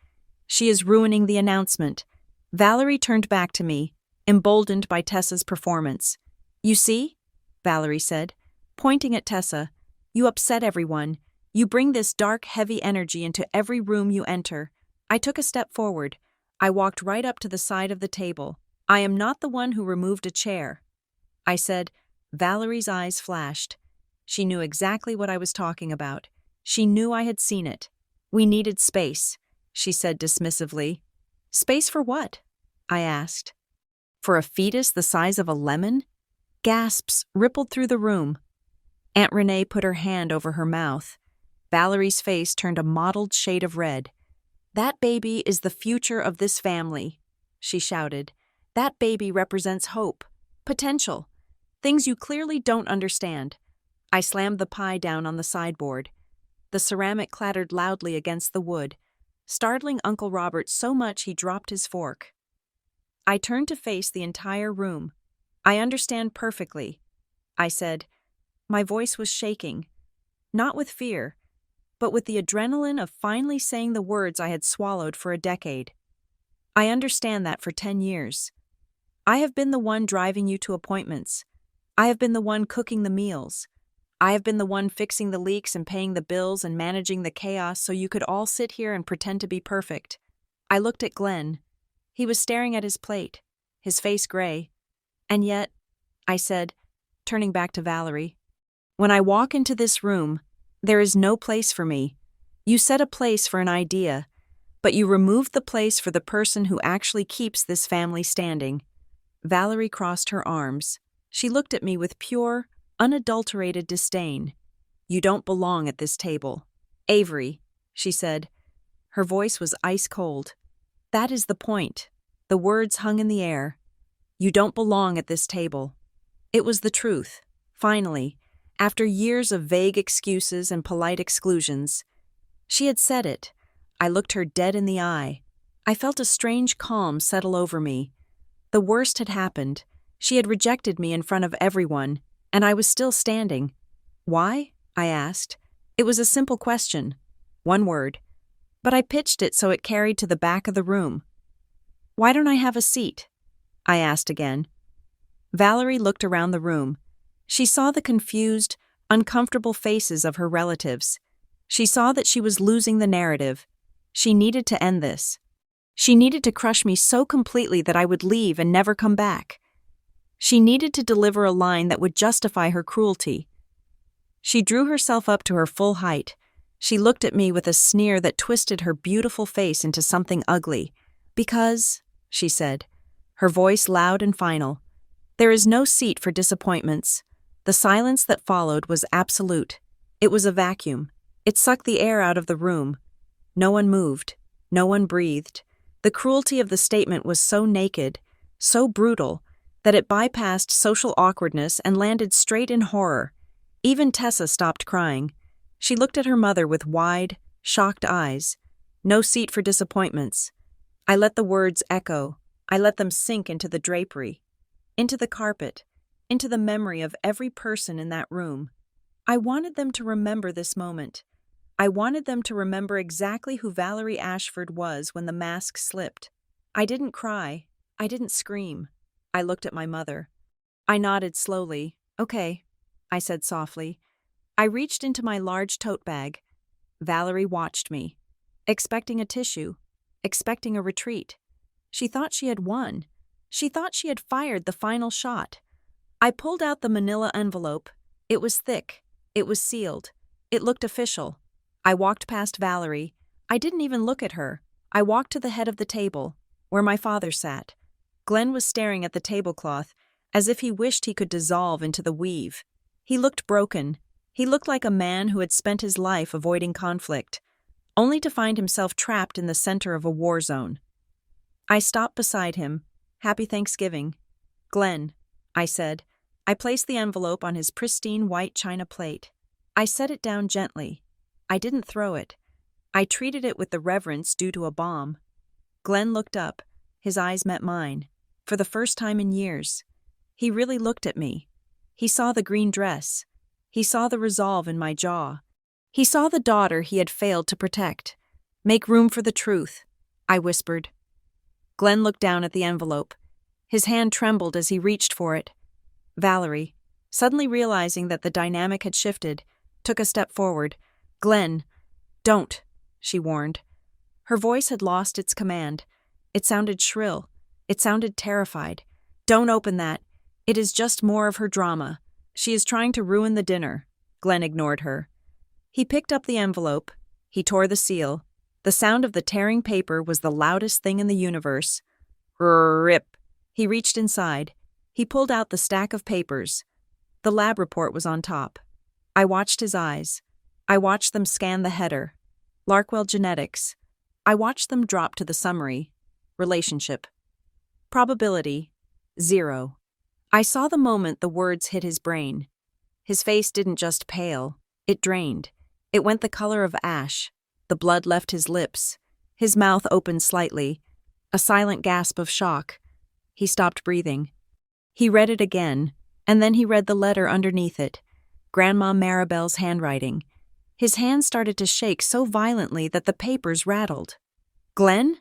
"She is ruining the announcement." Valerie turned back to me, emboldened by Tessa's performance. "You see?" Valerie said, pointing at Tessa. "You upset everyone. You bring this dark, heavy energy into every room you enter." I took a step forward. I walked right up to the side of the table. "I am not the one who removed a chair," I said. Valerie's eyes flashed. She knew exactly what I was talking about. She knew I had seen it. "We needed space," she said dismissively. "Space for what?" I asked. "For a fetus the size of a lemon?" Gasps rippled through the room. Aunt Renee put her hand over her mouth. Valerie's face turned a mottled shade of red. "That baby is the future of this family," she shouted. "That baby represents hope, potential, things you clearly don't understand." I slammed the pie down on the sideboard. The ceramic clattered loudly against the wood, startling Uncle Robert so much he dropped his fork. I turned to face the entire room. I understand perfectly, I said. My voice was shaking, not with fear, but with the adrenaline of finally saying the words I had swallowed for a decade. I understand that for 10 years. I have been the one driving you to appointments. I have been the one cooking the meals. I have been the one fixing the leaks and paying the bills and managing the chaos so you could all sit here and pretend to be perfect. I looked at Glenn. He was staring at his plate, his face gray. And yet, I said, turning back to Valerie, when I walk into this room, there is no place for me. You set a place for an idea, but you removed the place for the person who actually keeps this family standing. Valerie crossed her arms. She looked at me with pure, unadulterated disdain. You don't belong at this table. Avery, she said. Her voice was ice cold. That is the point. The words hung in the air. You don't belong at this table. It was the truth. Finally, after years of vague excuses and polite exclusions, she had said it. I looked her dead in the eye. I felt a strange calm settle over me. The worst had happened. She had rejected me in front of everyone, and I was still standing. Why? I asked. It was a simple question. One word. But I pitched it so it carried to the back of the room. Why don't I have a seat? I asked again. Valerie looked around the room. She saw the confused, uncomfortable faces of her relatives. She saw that she was losing the narrative. She needed to end this. She needed to crush me so completely that I would leave and never come back. She needed to deliver a line that would justify her cruelty. She drew herself up to her full height. She looked at me with a sneer that twisted her beautiful face into something ugly. Because, she said, her voice loud and final, there is no seat for disappointments. The silence that followed was absolute. It was a vacuum. It sucked the air out of the room. No one moved. No one breathed. The cruelty of the statement was so naked, so brutal, that it bypassed social awkwardness and landed straight in horror. Even Tessa stopped crying. She looked at her mother with wide, shocked eyes. No seat for disappointments. I let the words echo. I let them sink into the drapery, into the carpet, into the memory of every person in that room. I wanted them to remember this moment. I wanted them to remember exactly who Valerie Ashford was when the mask slipped. I didn't cry. I didn't scream. I looked at my mother. I nodded slowly. Okay, I said softly. I reached into my large tote bag. Valerie watched me, expecting a tissue, expecting a retreat. She thought she had won. She thought she had fired the final shot. I pulled out the manila envelope. It was thick. It was sealed. It looked official. I walked past Valerie. I didn't even look at her. I walked to the head of the table, where my father sat. Glenn was staring at the tablecloth, as if he wished he could dissolve into the weave. He looked broken. He looked like a man who had spent his life avoiding conflict, only to find himself trapped in the center of a war zone. I stopped beside him. Happy Thanksgiving. Glenn, I said. I placed the envelope on his pristine white china plate. I set it down gently. I didn't throw it. I treated it with the reverence due to a bomb. Glenn looked up. His eyes met mine. For the first time in years. He really looked at me. He saw the green dress. He saw the resolve in my jaw. He saw the daughter he had failed to protect. Make room for the truth, I whispered. Glenn looked down at the envelope. His hand trembled as he reached for it. Valerie, suddenly realizing that the dynamic had shifted, took a step forward. Glenn, don't, she warned. Her voice had lost its command. It sounded shrill. It sounded terrified. Don't open that. It is just more of her drama. She is trying to ruin the dinner. Glenn ignored her. He picked up the envelope. He tore the seal. The sound of the tearing paper was the loudest thing in the universe. Rip. He reached inside. He pulled out the stack of papers. The lab report was on top. I watched his eyes. I watched them scan the header. Larkwell Genetics. I watched them drop to the summary. Relationship. Probability. 0. I saw the moment the words hit his brain. His face didn't just pale. It drained. It went the color of ash. The blood left his lips. His mouth opened slightly. A silent gasp of shock. He stopped breathing. He read it again, and then he read the letter underneath it, Grandma Maribel's handwriting. His hand started to shake so violently that the papers rattled. "Glenn?"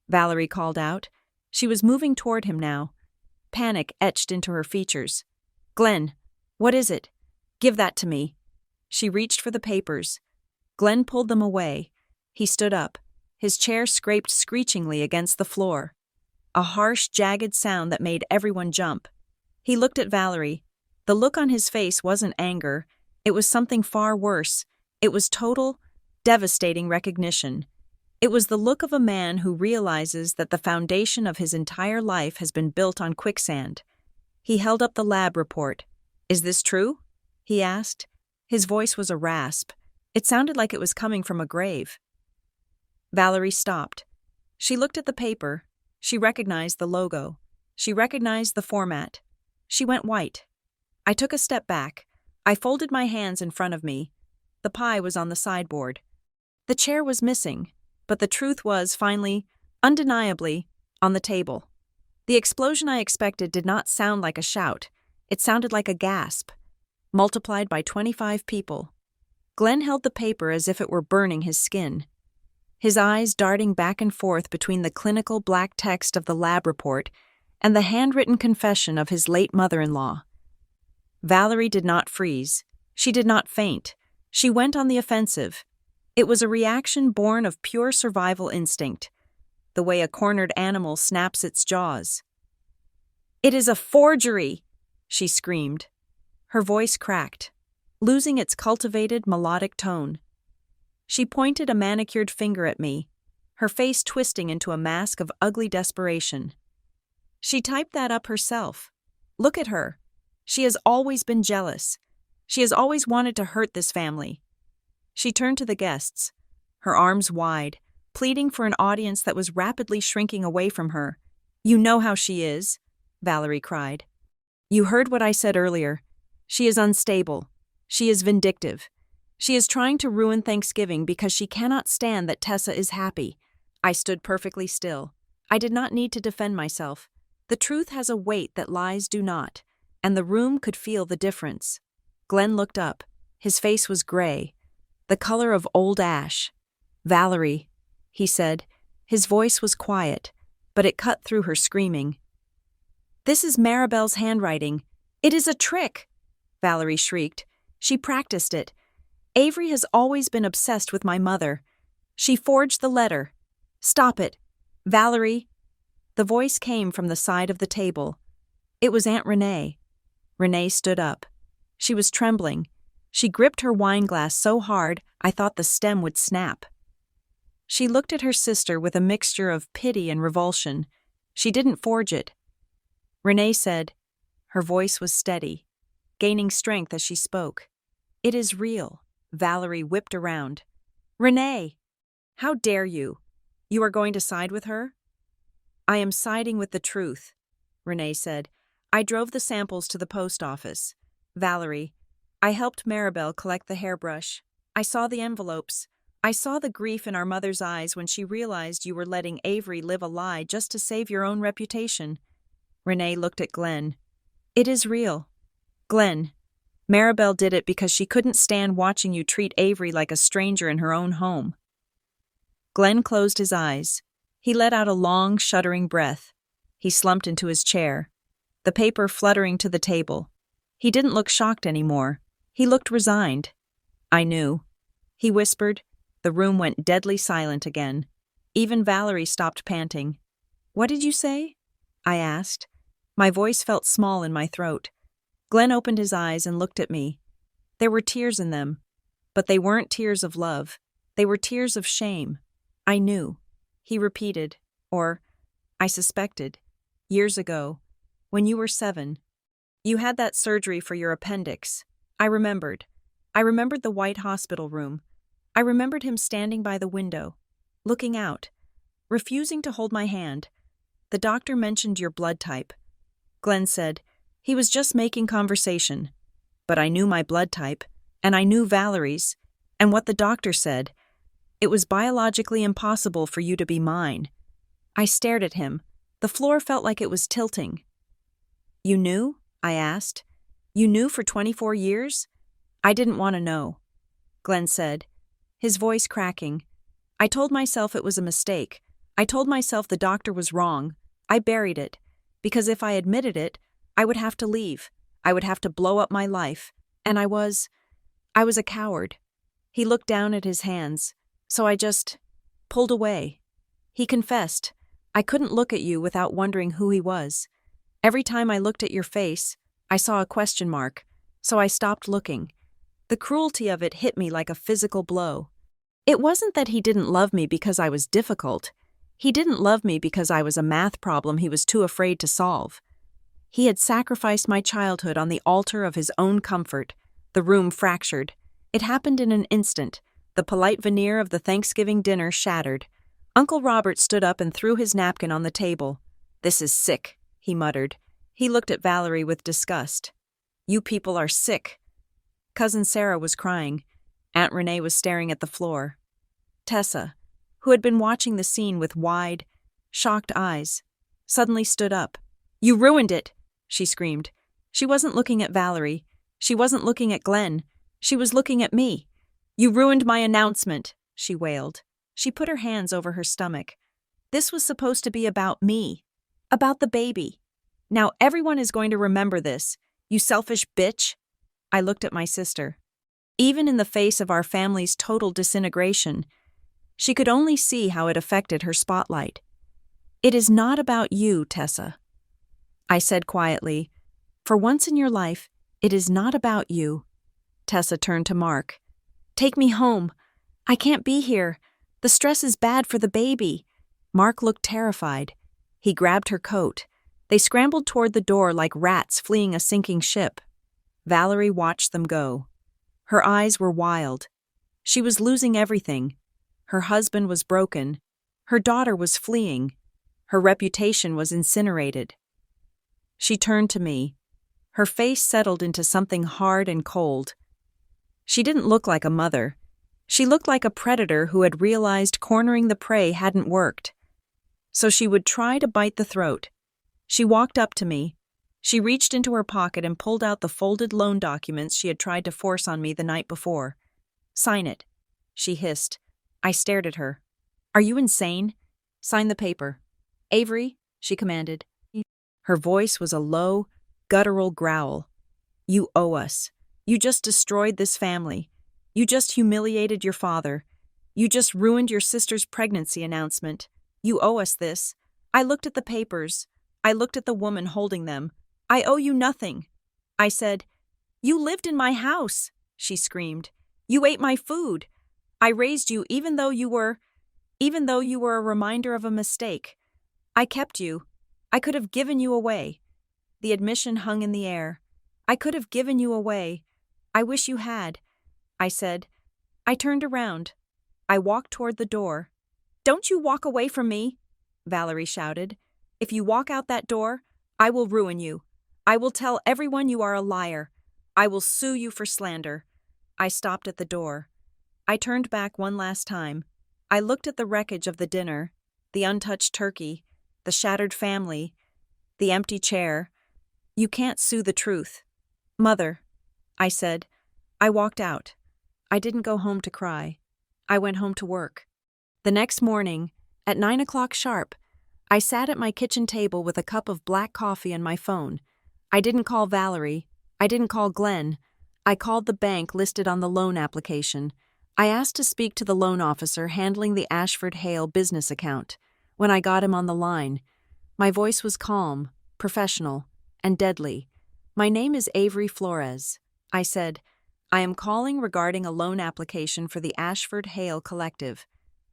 Valerie called out. She was moving toward him now. Panic etched into her features. "Glenn, what is it? Give that to me." She reached for the papers. Glenn pulled them away. He stood up. His chair scraped screechingly against the floor. A harsh, jagged sound that made everyone jump. He looked at Valerie. The look on his face wasn't anger. It was something far worse. It was total, devastating recognition. It was the look of a man who realizes that the foundation of his entire life has been built on quicksand. He held up the lab report. "Is this true?" he asked. His voice was a rasp. It sounded like it was coming from a grave. Valerie stopped. She looked at the paper. She recognized the logo. She recognized the format. She went white. I took a step back. I folded my hands in front of me. The pie was on the sideboard. The chair was missing, but the truth was, finally, undeniably, on the table. The explosion I expected did not sound like a shout. It sounded like a gasp, multiplied by 25 people. Glenn held the paper as if it were burning his skin. His eyes darting back and forth between the clinical black text of the lab report and the handwritten confession of his late mother-in-law. Valerie did not freeze. She did not faint. She went on the offensive. It was a reaction born of pure survival instinct, the way a cornered animal snaps its jaws. "It is a forgery!" she screamed. Her voice cracked, losing its cultivated melodic tone. She pointed a manicured finger at me, her face twisting into a mask of ugly desperation. "She typed that up herself. Look at her. She has always been jealous. She has always wanted to hurt this family." She turned to the guests, her arms wide, pleading for an audience that was rapidly shrinking away from her. "You know how she is," Valerie cried. "You heard what I said earlier. She is unstable. She is vindictive. She is trying to ruin Thanksgiving because she cannot stand that Tessa is happy." I stood perfectly still. I did not need to defend myself. The truth has a weight that lies do not, and the room could feel the difference. Glenn looked up. His face was gray, the color of old ash. "Valerie," he said. His voice was quiet, but it cut through her screaming. "This is Maribel's handwriting. It is a trick!" Valerie shrieked. "She practiced it. Avery has always been obsessed with my mother. She forged the letter. Stop it. Valerie." The voice came from the side of the table. It was Aunt Renee. Renee stood up. She was trembling. She gripped her wine glass so hard I thought the stem would snap. She looked at her sister with a mixture of pity and revulsion. She didn't forge it. Renee said, her voice was steady, gaining strength as she spoke, "It is real." Valerie whipped around. "Renee! How dare you? You are going to side with her?" "I am siding with the truth," Renee said. "I drove the samples to the post office. Valerie, I helped Maribel collect the hairbrush. I saw the envelopes. I saw the grief in our mother's eyes when she realized you were letting Avery live a lie just to save your own reputation." Renee looked at Glenn. "It is real. Glenn, Maribel did it because she couldn't stand watching you treat Avery like a stranger in her own home." Glenn closed his eyes. He let out a long, shuddering breath. He slumped into his chair, the paper fluttering to the table. He didn't look shocked anymore. He looked resigned. "I knew." He whispered. The room went deadly silent again. Even Valerie stopped panting. "What did you say?" I asked. My voice felt small in my throat. Glenn opened his eyes and looked at me. There were tears in them, but they weren't tears of love. They were tears of shame. "I knew," he repeated, or, I suspected, years ago, when you were 7. You had that surgery for your appendix. I remembered. I remembered the white hospital room. I remembered him standing by the window, looking out, refusing to hold my hand. The doctor mentioned your blood type. Glenn said, he was just making conversation. But I knew my blood type, and I knew Valerie's, and what the doctor said. It was biologically impossible for you to be mine. I stared at him. The floor felt like it was tilting. "You knew?" I asked. "You knew for 24 years?" "I didn't want to know," Glenn said, his voice cracking. "I told myself it was a mistake. I told myself the doctor was wrong. I buried it. Because if I admitted it, I would have to leave. I would have to blow up my life. And I was a coward." He looked down at his hands. "So I just pulled away." He confessed, "I couldn't look at you without wondering who he was. Every time I looked at your face, I saw a question mark, so I stopped looking." The cruelty of it hit me like a physical blow. It wasn't that he didn't love me because I was difficult. He didn't love me because I was a math problem he was too afraid to solve. He had sacrificed my childhood on the altar of his own comfort. The room fractured. It happened in an instant. The polite veneer of the Thanksgiving dinner shattered. Uncle Robert stood up and threw his napkin on the table. "This is sick," he muttered. He looked at Valerie with disgust. "You people are sick." Cousin Sarah was crying. Aunt Renee was staring at the floor. Tessa, who had been watching the scene with wide, shocked eyes, suddenly stood up. "You ruined it!" she screamed. She wasn't looking at Valerie. She wasn't looking at Glenn. She was looking at me. "You ruined my announcement," she wailed. She put her hands over her stomach. "This was supposed to be about me. About the baby. Now everyone is going to remember this, you selfish bitch." I looked at my sister. Even in the face of our family's total disintegration, she could only see how it affected her spotlight. "It is not about you, Tessa," I said quietly. "For once in your life, it is not about you." Tessa turned to Mark. "Take me home. I can't be here. The stress is bad for the baby." Mark looked terrified. He grabbed her coat. They scrambled toward the door like rats fleeing a sinking ship. Valerie watched them go. Her eyes were wild. She was losing everything. Her husband was broken. Her daughter was fleeing. Her reputation was incinerated. She turned to me. Her face settled into something hard and cold. She didn't look like a mother. She looked like a predator who had realized cornering the prey hadn't worked. So she would try to bite the throat. She walked up to me. She reached into her pocket and pulled out the folded loan documents she had tried to force on me the night before. "Sign it," she hissed. I stared at her. "Are you insane? Sign the paper." "Avery," she commanded. Her voice was a low, guttural growl. "You owe us. You just destroyed this family. You just humiliated your father. You just ruined your sister's pregnancy announcement. You owe us this." I looked at the papers. I looked at the woman holding them. "I owe you nothing." I said, "You lived in my house," she screamed. "You ate my food. I raised you even though you were a reminder of a mistake. I kept you. I could have given you away." The admission hung in the air. "I could have given you away. I wish you had," I said. I turned around. I walked toward the door. "Don't you walk away from me," Valerie shouted. "If you walk out that door, I will ruin you. I will tell everyone you are a liar. I will sue you for slander." I stopped at the door. I turned back one last time. I looked at the wreckage of the dinner, the untouched turkey, the shattered family, the empty chair. "You can't sue the truth." "Mother," I said. I walked out. I didn't go home to cry. I went home to work. The next morning, at 9 o'clock sharp, I sat at my kitchen table with a cup of black coffee and my phone. I didn't call Valerie. I didn't call Glenn. I called the bank listed on the loan application. I asked to speak to the loan officer handling the Ashford Hale business account. When I got him on the line, my voice was calm, professional, and deadly. "My name is Avery Flores," I said. "I am calling regarding a loan application for the Ashford Hale Collective.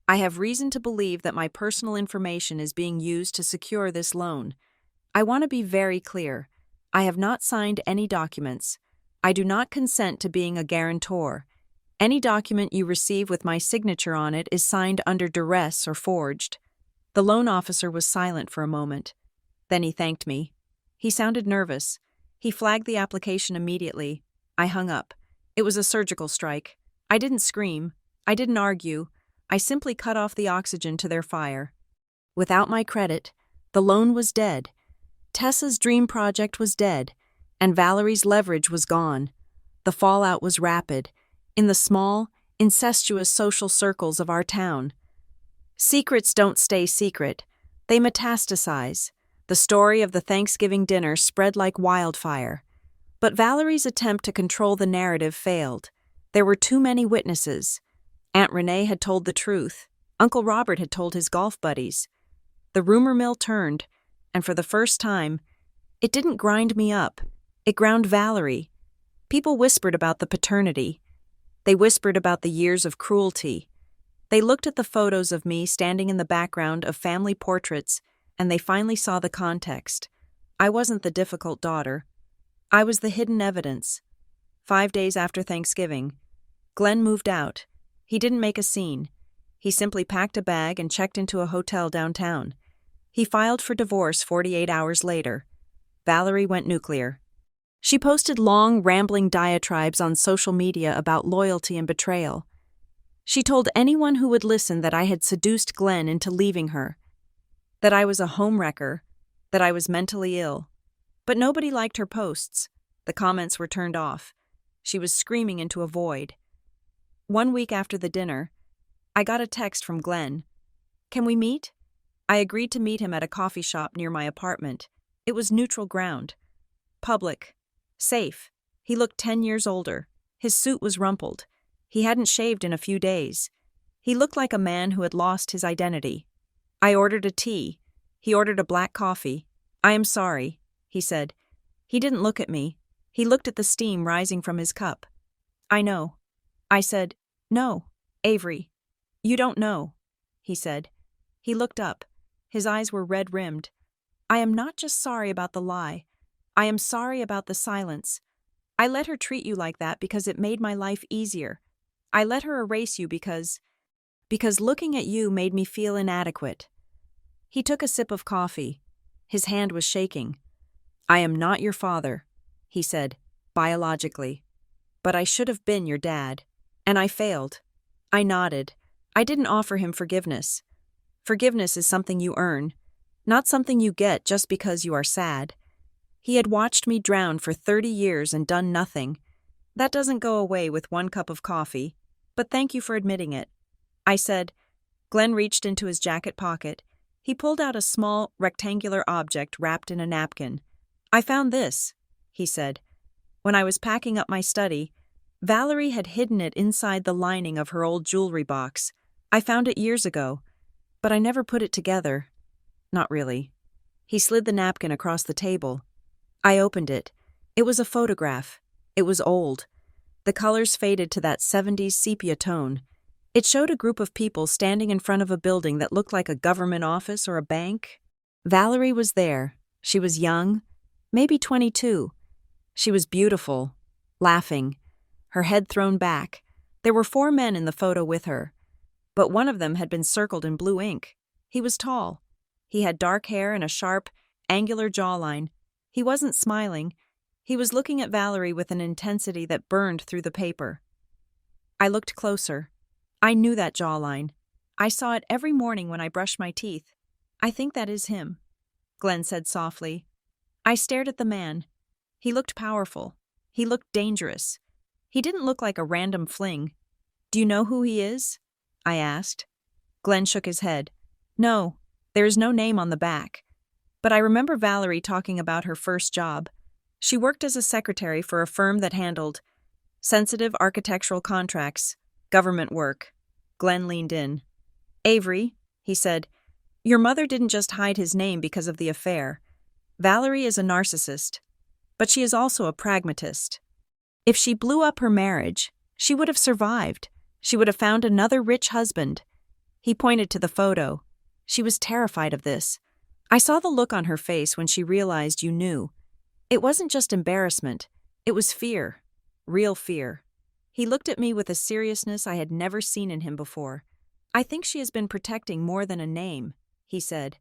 I have reason to believe that my personal information is being used to secure this loan. I want to be very clear. I have not signed any documents. I do not consent to being a guarantor. Any document you receive with my signature on it is signed under duress or forged." The loan officer was silent for a moment. Then he thanked me. He sounded nervous. He flagged the application immediately. I hung up. It was a surgical strike. I didn't scream. I didn't argue. I simply cut off the oxygen to their fire. Without my credit, The loan was dead. Tessa's dream project was dead, and Valerie's leverage was gone. The fallout was rapid, in the small, incestuous social circles of our town. Secrets don't stay secret. They metastasize. The story of the Thanksgiving dinner spread like wildfire. But Valerie's attempt to control the narrative failed. There were too many witnesses. Aunt Renee had told the truth. Uncle Robert had told his golf buddies. The rumor mill turned, and for the first time, it didn't grind me up. It ground Valerie. People whispered about the paternity. They whispered about the years of cruelty. They looked at the photos of me standing in the background of family portraits, and they finally saw the context. I wasn't the difficult daughter. I was the hidden evidence. 5 days after Thanksgiving, Glenn moved out. He didn't make a scene. He simply packed a bag and checked into a hotel downtown. He filed for divorce 48 hours later. Valerie went nuclear. She posted long, rambling diatribes on social media about loyalty and betrayal. She told anyone who would listen that I had seduced Glenn into leaving her, that I was a homewrecker, that I was mentally ill. But nobody liked her posts. The comments were turned off. She was screaming into a void. 1 week after the dinner, I got a text from Glenn. "Can we meet?" I agreed to meet him at a coffee shop near my apartment. It was neutral ground. Public. Safe. He looked 10 years older. His suit was rumpled. He hadn't shaved in a few days. He looked like a man who had lost his identity. I ordered a tea. He ordered a black coffee. "I am sorry," he said. He didn't look at me. He looked at the steam rising from his cup. "I know." I said, "No, Avery, you don't know," he said. He looked up. His eyes were red-rimmed. "I am not just sorry about the lie. I am sorry about the silence. I let her treat you like that because it made my life easier. I let her erase you because looking at you made me feel inadequate." He took a sip of coffee. His hand was shaking. "I am not your father," he said, biologically. "But I should have been your dad. And I failed." I nodded. I didn't offer him forgiveness. Forgiveness is something you earn, not something you get just because you are sad. He had watched me drown for 30 years and done nothing. That doesn't go away with 1 cup of coffee, but thank you for admitting it. I said. Glenn reached into his jacket pocket. He pulled out a small, rectangular object wrapped in a napkin. "I found this," he said. When I was packing up my study, Valerie had hidden it inside the lining of her old jewelry box. I found it years ago, but I never put it together. Not really. He slid the napkin across the table. I opened it. It was a photograph. It was old. The colors faded to that 70s sepia tone. It showed a group of people standing in front of a building that looked like a government office or a bank. Valerie was there. She was young, maybe 22. She was beautiful, laughing, her head thrown back. There were 4 men in the photo with her, but one of them had been circled in blue ink. He was tall. He had dark hair and a sharp, angular jawline. He wasn't smiling. He was looking at Valerie with an intensity that burned through the paper. I looked closer. I knew that jawline. I saw it every morning when I brushed my teeth. "I think that is him," Glenn said softly. I stared at the man. He looked powerful. He looked dangerous. He didn't look like a random fling. "Do you know who he is?" I asked. Glenn shook his head. "No, there is no name on the back. But I remember Valerie talking about her first job. She worked as a secretary for a firm that handled sensitive architectural contracts, government work." Glenn leaned in. "Avery," he said, "your mother didn't just hide his name because of the affair. Valerie is a narcissist, but she is also a pragmatist. If she blew up her marriage, she would have survived. She would have found another rich husband." He pointed to the photo. She was terrified of this. I saw the look on her face when she realized you knew. It wasn't just embarrassment. It was fear. Real fear. He looked at me with a seriousness I had never seen in him before. "I think she has been protecting more than a name," he said.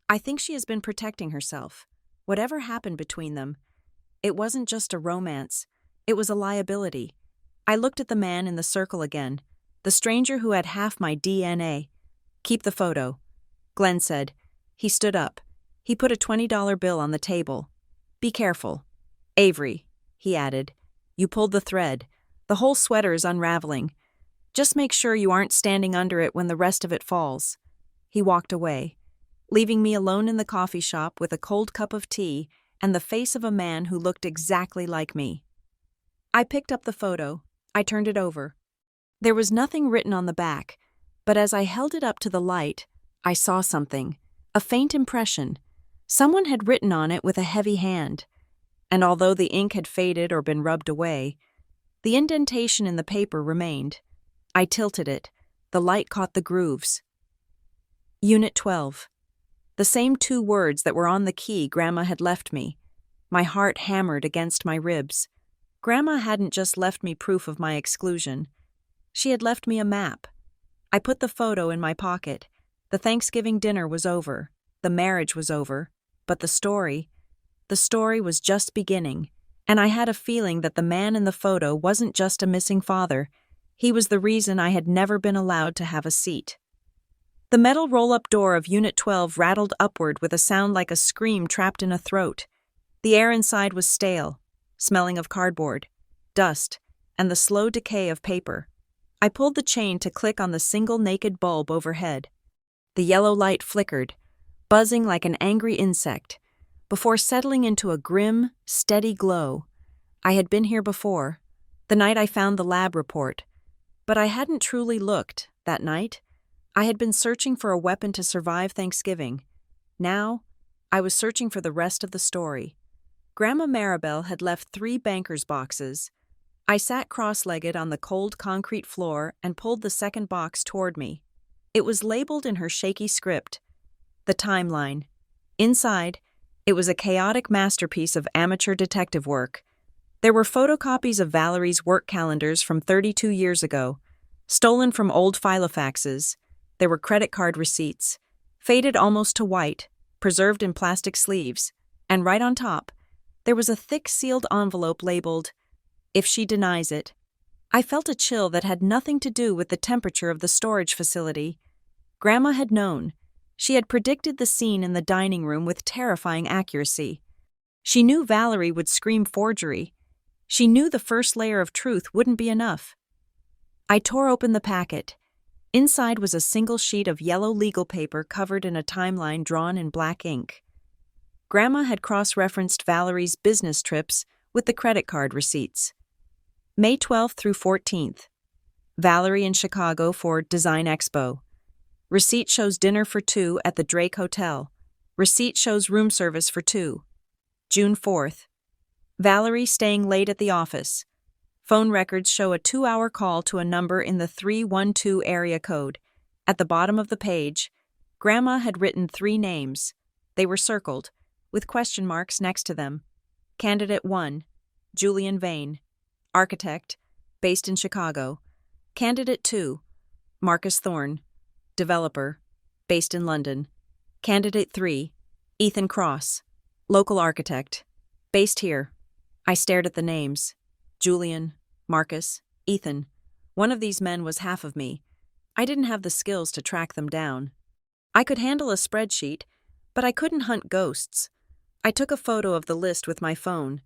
"I think she has been protecting herself. Whatever happened between them, it wasn't just a romance. It was a liability." I looked at the man in the circle again, the stranger who had half my DNA. "Keep the photo," Glenn said. He stood up. He put a $20 bill on the table. "Be careful. Avery," he added. "You pulled the thread. The whole sweater is unraveling. Just make sure you aren't standing under it when the rest of it falls." He walked away, leaving me alone in the coffee shop with a cold cup of tea and the face of a man who looked exactly like me. I picked up the photo. I turned it over. There was nothing written on the back, but as I held it up to the light, I saw something, a faint impression. Someone had written on it with a heavy hand, and although the ink had faded or been rubbed away, the indentation in the paper remained. I tilted it. The light caught the grooves. Unit 12. The same 2 words that were on the key Grandma had left me. My heart hammered against my ribs. Grandma hadn't just left me proof of my exclusion. She had left me a map. I put the photo in my pocket. The Thanksgiving dinner was over. The marriage was over. But the story was just beginning, and I had a feeling that the man in the photo wasn't just a missing father. He was the reason I had never been allowed to have a seat. The metal roll-up door of Unit 12 rattled upward with a sound like a scream trapped in a throat. The air inside was stale, smelling of cardboard, dust, and the slow decay of paper. I pulled the chain to click on the single naked bulb overhead. The yellow light flickered, buzzing like an angry insect, before settling into a grim, steady glow. I had been here before, the night I found the lab report, but I hadn't truly looked that night. I had been searching for a weapon to survive Thanksgiving. Now, I was searching for the rest of the story. Grandma Maribel had left 3 banker's boxes. I sat cross-legged on the cold concrete floor and pulled the second box toward me. It was labeled in her shaky script, "The Timeline." Inside, it was a chaotic masterpiece of amateur detective work. There were photocopies of Valerie's work calendars from 32 years ago, stolen from old filofaxes. There were credit card receipts, faded almost to white, preserved in plastic sleeves, and right on top, there was a thick sealed envelope labeled, "If she denies it." I felt a chill that had nothing to do with the temperature of the storage facility. Grandma had known. She had predicted the scene in the dining room with terrifying accuracy. She knew Valerie would scream forgery. She knew the first layer of truth wouldn't be enough. I tore open the packet. Inside was a single sheet of yellow legal paper covered in a timeline drawn in black ink. Grandma had cross-referenced Valerie's business trips with the credit card receipts. May 12th through 14th. Valerie in Chicago for Design Expo. Receipt shows dinner for 2 at the Drake Hotel. Receipt shows room service for 2. June 4th. Valerie staying late at the office. Phone records show a 2-hour call to a number in the 312 area code. At the bottom of the page, Grandma had written 3 names. They were circled, with question marks next to them. Candidate 1, Julian Vane, architect, based in Chicago. Candidate 2, Marcus Thorne, developer, based in London. Candidate 3, Ethan Cross, local architect, based here. I stared at the names. Julian, Marcus, Ethan. One of these men was half of me. I didn't have the skills to track them down. I could handle a spreadsheet, but I couldn't hunt ghosts. I took a photo of the list with my phone.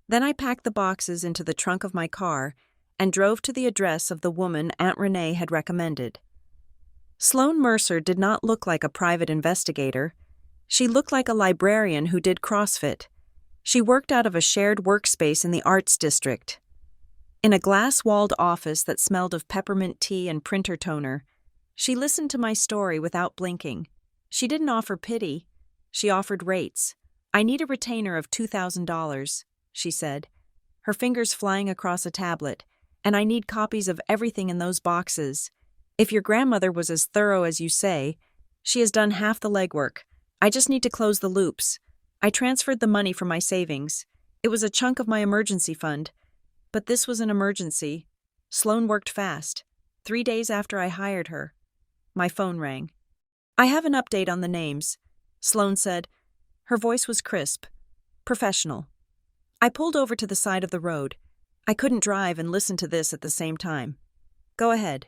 Then I packed the boxes into the trunk of my car and drove to the address of the woman Aunt Renee had recommended. Sloane Mercer did not look like a private investigator. She looked like a librarian who did CrossFit. She worked out of a shared workspace in the Arts District. In a glass-walled office that smelled of peppermint tea and printer toner, she listened to my story without blinking. She didn't offer pity. She offered rates. "I need a retainer of $2,000, she said, her fingers flying across a tablet, "and I need copies of everything in those boxes. If your grandmother was as thorough as you say, she has done half the legwork. I just need to close the loops." I transferred the money from my savings. It was a chunk of my emergency fund. But this was an emergency. Sloane worked fast. 3 days after I hired her. My phone rang. "I have an update on the names," Sloane said. Her voice was crisp, professional. I pulled over to the side of the road. I couldn't drive and listen to this at the same time. "Go ahead."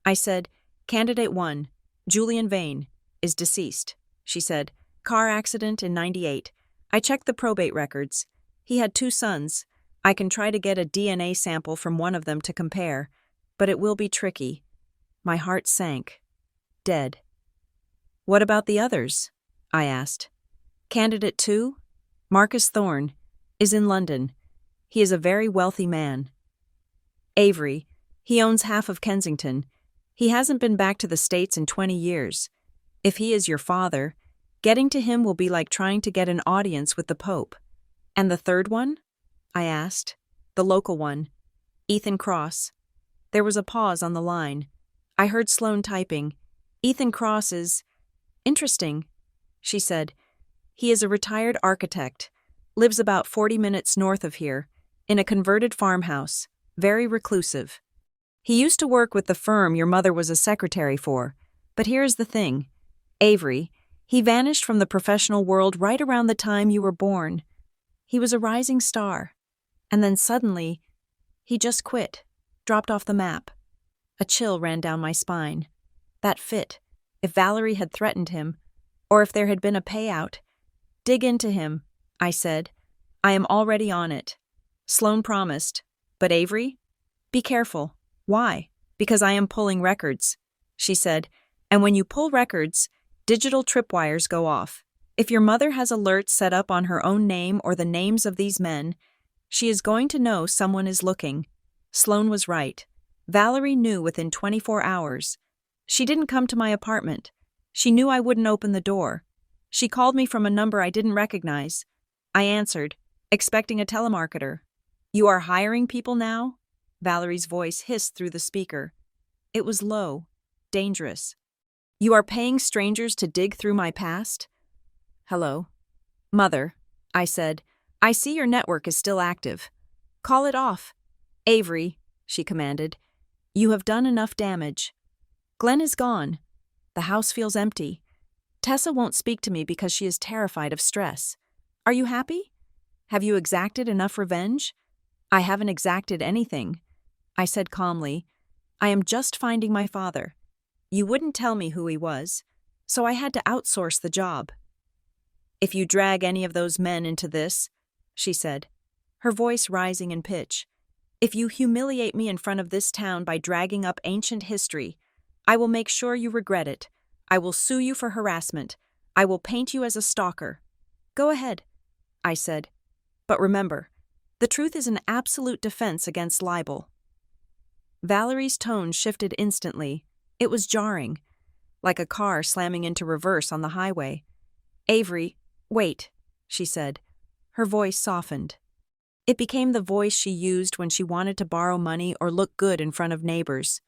I said, "Candidate 1, Julian Vane, is deceased," she said. Car accident in '98. I checked the probate records. He had 2 sons. I can try to get a DNA sample from one of them to compare, but it will be tricky. My heart sank. Dead. What about the others? I asked. Candidate 2? Marcus Thorne, is in London. He is a very wealthy man. Avery, he owns half of Kensington. He hasn't been back to the States in 20 years. If he is your father, getting to him will be like trying to get an audience with the Pope. And the third one? I asked. The local one. Ethan Cross. There was a pause on the line. I heard Sloane typing. Ethan Cross is... Interesting, she said. He is a retired architect. Lives about 40 minutes north of here, in a converted farmhouse. Very reclusive. He used to work with the firm your mother was a secretary for. But here's the thing. Avery, he vanished from the professional world right around the time you were born. He was a rising star. And then suddenly, he just quit, dropped off the map. A chill ran down my spine. That fit. If Valerie had threatened him, or if there had been a payout. Dig into him, I said. I am already on it. Sloane promised. But Avery? Be careful. Why? Because I am pulling records, she said. And when you pull records, digital tripwires go off. If your mother has alerts set up on her own name or the names of these men, she is going to know someone is looking. Sloane was right. Valerie knew within 24 hours. She didn't come to my apartment. She knew I wouldn't open the door. She called me from a number I didn't recognize. I answered, expecting a telemarketer. You are hiring people now? Valerie's voice hissed through the speaker. It was low, dangerous. You are paying strangers to dig through my past? Hello. Mother, I said. I see your network is still active. Call it off. Avery, she commanded. You have done enough damage. Glenn is gone. The house feels empty. Tessa won't speak to me because she is terrified of stress. Are you happy? Have you exacted enough revenge? I haven't exacted anything, I said calmly. I am just finding my father. You wouldn't tell me who he was, so I had to outsource the job. If you drag any of those men into this, she said, her voice rising in pitch, if you humiliate me in front of this town by dragging up ancient history, I will make sure you regret it. I will sue you for harassment. I will paint you as a stalker. Go ahead, I said. But remember, the truth is an absolute defense against libel. Valerie's tone shifted instantly. It was jarring, like a car slamming into reverse on the highway. Avery, wait, she said. Her voice softened. It became the voice she used when she wanted to borrow money or look good in front of neighbors.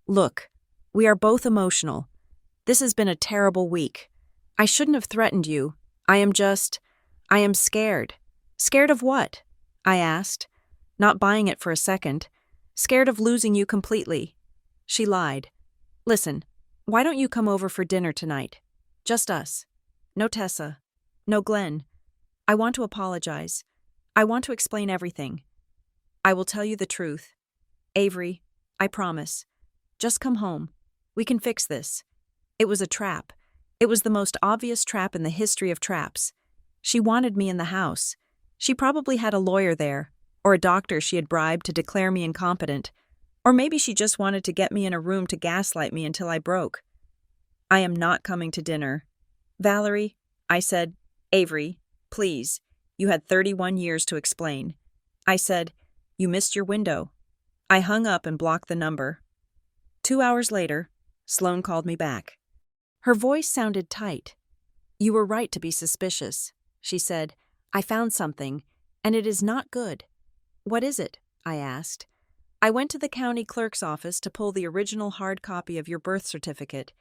Look, we are both emotional. This has been a terrible week. I shouldn't have threatened you. I am scared. Scared of what? I asked, not buying it for a second. Scared of losing you completely. She lied. Listen, why don't you come over for dinner tonight? Just us. No Tessa. No Glenn. I want to apologize. I want to explain everything. I will tell you the truth. Avery, I promise. Just come home. We can fix this. It was a trap. It was the most obvious trap in the history of traps. She wanted me in the house. She probably had a lawyer there, or a doctor she had bribed to declare me incompetent, or maybe she just wanted to get me in a room to gaslight me until I broke. I am not coming to dinner. Valerie, I said, Avery, please. You had 31 years to explain. I said, you missed your window. I hung up and blocked the number. 2 hours later, Sloane called me back. Her voice sounded tight. You were right to be suspicious, she said. I found something, and it is not good. What is it? I asked. I went to the county clerk's office to pull the original hard copy of your birth certificate,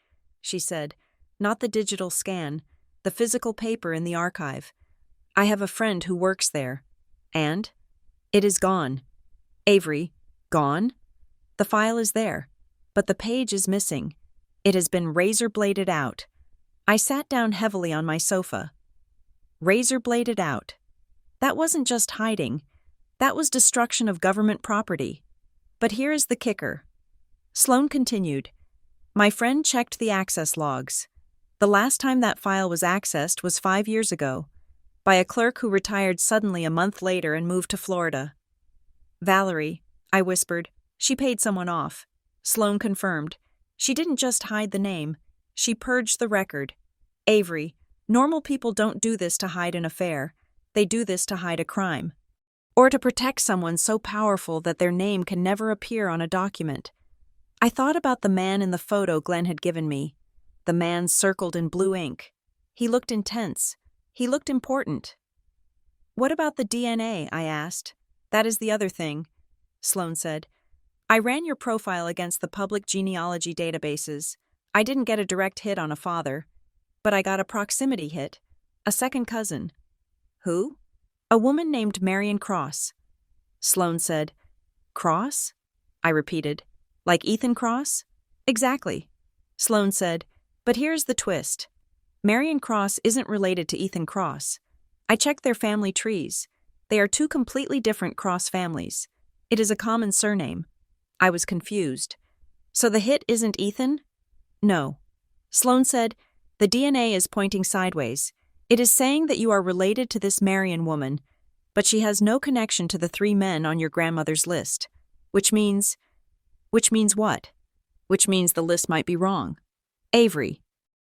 she said. Not the digital scan, the physical paper in the archive. I have a friend who works there. And? It is gone. Avery, gone? The file is there, but the page is missing. It has been razor-bladed out. I sat down heavily on my sofa. Razor-bladed out. That wasn't just hiding. That was destruction of government property. But here is the kicker. Sloane continued. My friend checked the access logs. The last time that file was accessed was 5 years ago, by a clerk who retired suddenly a month later and moved to Florida. Valerie, I whispered. She paid someone off. Sloan confirmed. She didn't just hide the name. She purged the record. Avery, normal people don't do this to hide an affair. They do this to hide a crime. Or to protect someone so powerful that their name can never appear on a document. I thought about the man in the photo Glenn had given me. The man circled in blue ink. He looked intense. He looked important. What about the DNA? I asked. That is the other thing, Sloan said. I ran your profile against the public genealogy databases. I didn't get a direct hit on a father, but I got a proximity hit, a second cousin. Who? A woman named Marion Cross. Sloan said. Cross? I repeated. Like Ethan Cross? Exactly. Sloan said, but here's the twist. Marion Cross isn't related to Ethan Cross. I checked their family trees. They are two completely different Cross families. It is a common surname. I was confused. So the hit isn't Ethan? No. Sloan said, the DNA is pointing sideways. It is saying that you are related to this Marion woman, but she has no connection to the 3 men on your grandmother's list. Which means what? Which means the list might be wrong. Avery.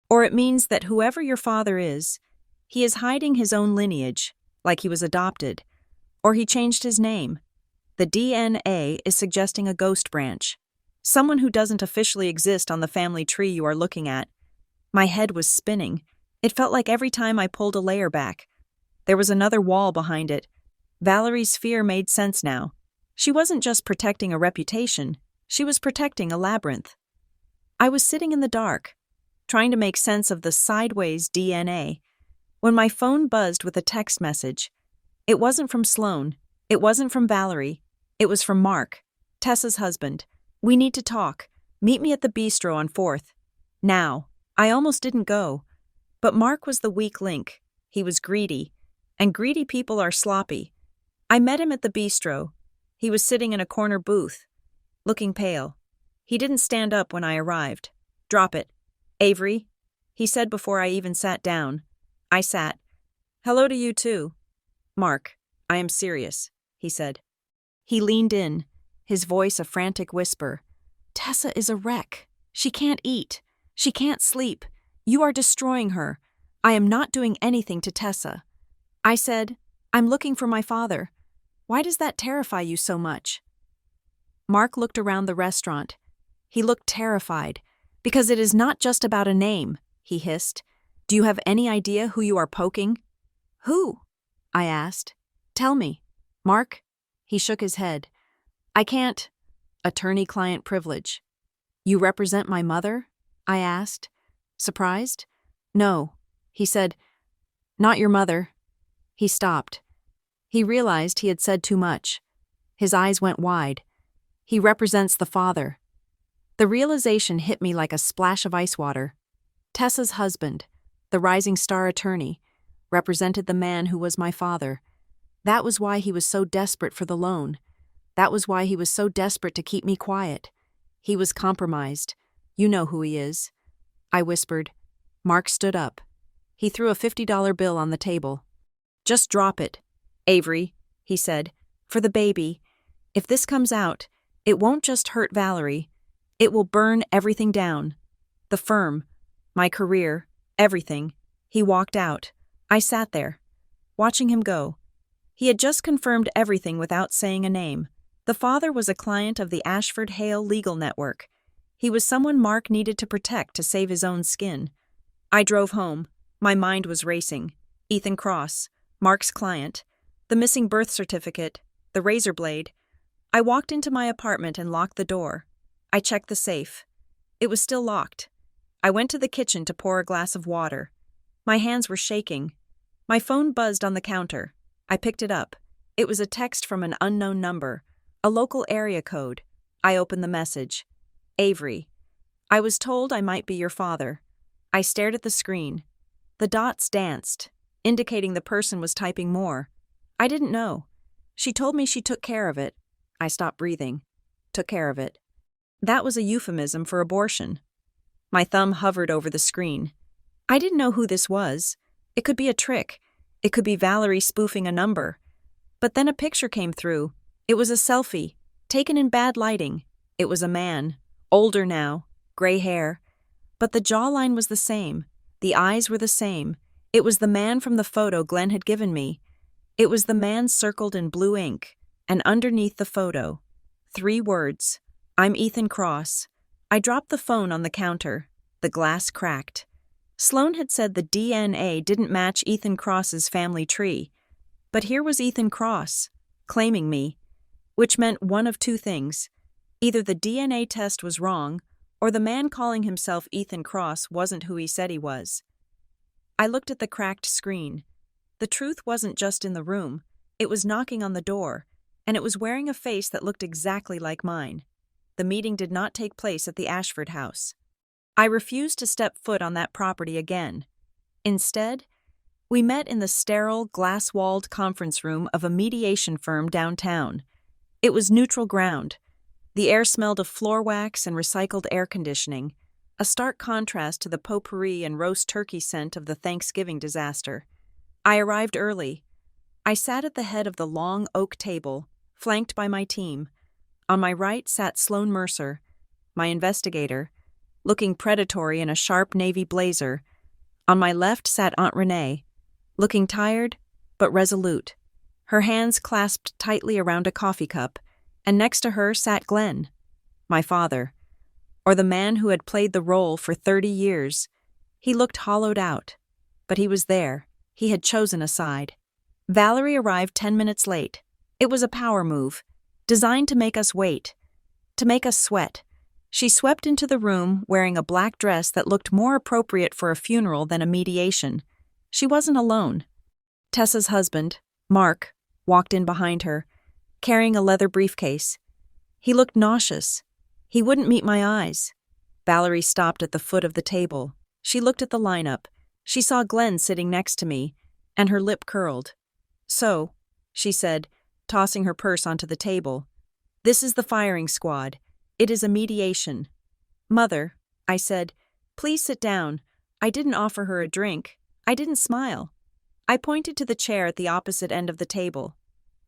Or it means that whoever your father is, he is hiding his own lineage, like he was adopted, or he changed his name. The DNA is suggesting a ghost branch, someone who doesn't officially exist on the family tree you are looking at. My head was spinning. It felt like every time I pulled a layer back. There was another wall behind it. Valerie's fear made sense now. She wasn't just protecting a reputation, she was protecting a labyrinth. I was sitting in the dark, trying to make sense of the sideways DNA, when my phone buzzed with a text message. It wasn't from Sloan. It wasn't from Valerie. It was from Mark, Tessa's husband. We need to talk. Meet me at the bistro on 4th. Now. I almost didn't go. But Mark was the weak link. He was greedy. And greedy people are sloppy. I met him at the bistro. He was sitting in a corner booth, looking pale. He didn't stand up when I arrived. Drop it. Avery, he said before I even sat down. I sat. Hello to you too. Mark, I am serious, he said. He leaned in, his voice a frantic whisper. Tessa is a wreck. She can't eat. She can't sleep. You are destroying her. I am not doing anything to Tessa. I said, I'm looking for my father. Why does that terrify you so much? Mark looked around the restaurant. He looked terrified. Because it is not just about a name, he hissed. Do you have any idea who you are poking? Who? I asked. Tell me. Mark? He shook his head. I can't. Attorney-client privilege. You represent my mother? I asked. Surprised? No. He said, not your mother. He stopped. He realized he had said too much. His eyes went wide. He represents the father. The realization hit me like a splash of ice water. Tessa's husband, the rising star attorney, represented the man who was my father. That was why he was so desperate for the loan. That was why he was so desperate to keep me quiet. He was compromised. You know who he is. I whispered. Mark stood up. He threw a $50 bill on the table. Just drop it, Avery, he said, for the baby. If this comes out, it won't just hurt Valerie. It will burn everything down. The firm, my career, everything. He walked out. I sat there, watching him go. He had just confirmed everything without saying a name. The father was a client of the Ashford Hale legal network. He was someone Mark needed to protect to save his own skin. I drove home. My mind was racing. Ethan Cross, Mark's client, the missing birth certificate, the razor blade. I walked into my apartment and locked the door. I checked the safe. It was still locked. I went to the kitchen to pour a glass of water. My hands were shaking. My phone buzzed on the counter. I picked it up. It was a text from an unknown number, a local area code. I opened the message. Avery, I was told I might be your father. I stared at the screen. The dots danced, indicating the person was typing more. I didn't know. She told me she took care of it. I stopped breathing. Took care of it. That was a euphemism for abortion. My thumb hovered over the screen. I didn't know who this was. It could be a trick. It could be Valerie spoofing a number. But then a picture came through. It was a selfie, taken in bad lighting. It was a man, older now, gray hair. But the jawline was the same. The eyes were the same. It was the man from the photo Glenn had given me. It was the man circled in blue ink, and underneath the photo, 3 words, "I'm Ethan Cross." I dropped the phone on the counter. The glass cracked. Sloan had said the DNA didn't match Ethan Cross's family tree. But here was Ethan Cross, claiming me, which meant one of 2 things. Either the DNA test was wrong, or the man calling himself Ethan Cross wasn't who he said he was. I looked at the cracked screen. The truth wasn't just in the room, it was knocking on the door, and it was wearing a face that looked exactly like mine. The meeting did not take place at the Ashford house. I refused to step foot on that property again. Instead, we met in the sterile, glass-walled conference room of a mediation firm downtown. It was neutral ground. The air smelled of floor wax and recycled air conditioning, a stark contrast to the potpourri and roast turkey scent of the Thanksgiving disaster. I arrived early. I sat at the head of the long oak table, flanked by my team. On my right sat Sloan Mercer, my investigator, looking predatory in a sharp navy blazer. On my left sat Aunt Renee, looking tired but resolute, her hands clasped tightly around a coffee cup, and next to her sat Glenn, my father, or the man who had played the role for 30 years. He looked hollowed out, but he was there. He had chosen a side. Valerie arrived 10 minutes late. It was a power move, designed to make us wait, to make us sweat. She swept into the room wearing a black dress that looked more appropriate for a funeral than a mediation. She wasn't alone. Tessa's husband, Mark, walked in behind her, carrying a leather briefcase. He looked nauseous. He wouldn't meet my eyes. Valerie stopped at the foot of the table. She looked at the lineup. She saw Glenn sitting next to me, and her lip curled. "So," she said, tossing her purse onto the table, "this is the firing squad. It is a mediation." "Mother," I said, "please sit down." I didn't offer her a drink. I didn't smile. I pointed to the chair at the opposite end of the table.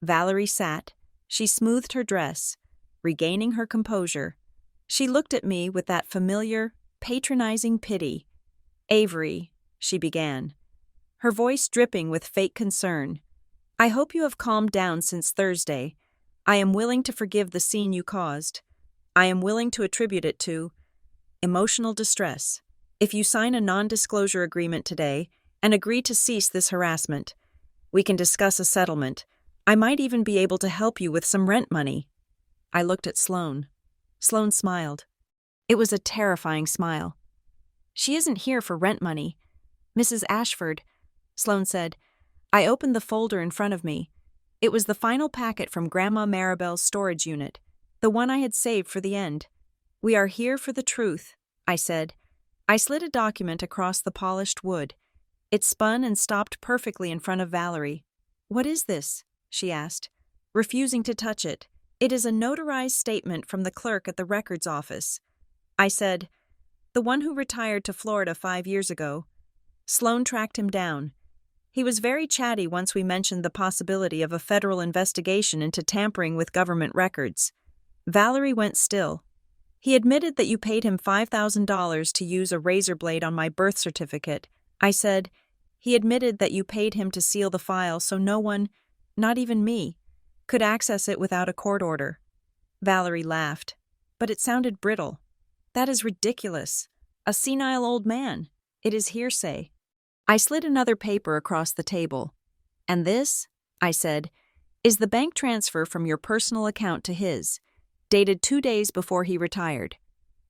Valerie sat. She smoothed her dress, regaining her composure. She looked at me with that familiar, patronizing pity. "Avery," she began, her voice dripping with fake concern, "I hope you have calmed down since Thursday. I am willing to forgive the scene you caused. I am willing to attribute it to emotional distress. If you sign a non-disclosure agreement today and agree to cease this harassment, we can discuss a settlement. I might even be able to help you with some rent money." I looked at Sloan. Sloan smiled. It was a terrifying smile. "She isn't here for rent money. Mrs. Ashford," Sloan said. I opened the folder in front of me. It was the final packet from Grandma Maribel's storage unit, the one I had saved for the end. "We are here for the truth," I said. I slid a document across the polished wood. It spun and stopped perfectly in front of Valerie. "What is this?" she asked, refusing to touch it. "It is a notarized statement from the clerk at the records office." I said, "The one who retired to Florida 5 years ago." Sloan tracked him down. He was very chatty once we mentioned the possibility of a federal investigation into tampering with government records. Valerie went still. "He admitted that you paid him $5,000 to use a razor blade on my birth certificate." I said, "He admitted that you paid him to seal the file so no one, not even me, could access it without a court order." Valerie laughed, but it sounded brittle. "That is ridiculous. A senile old man. It is hearsay." I slid another paper across the table. "And this," I said, "is the bank transfer from your personal account to his, dated 2 days before he retired."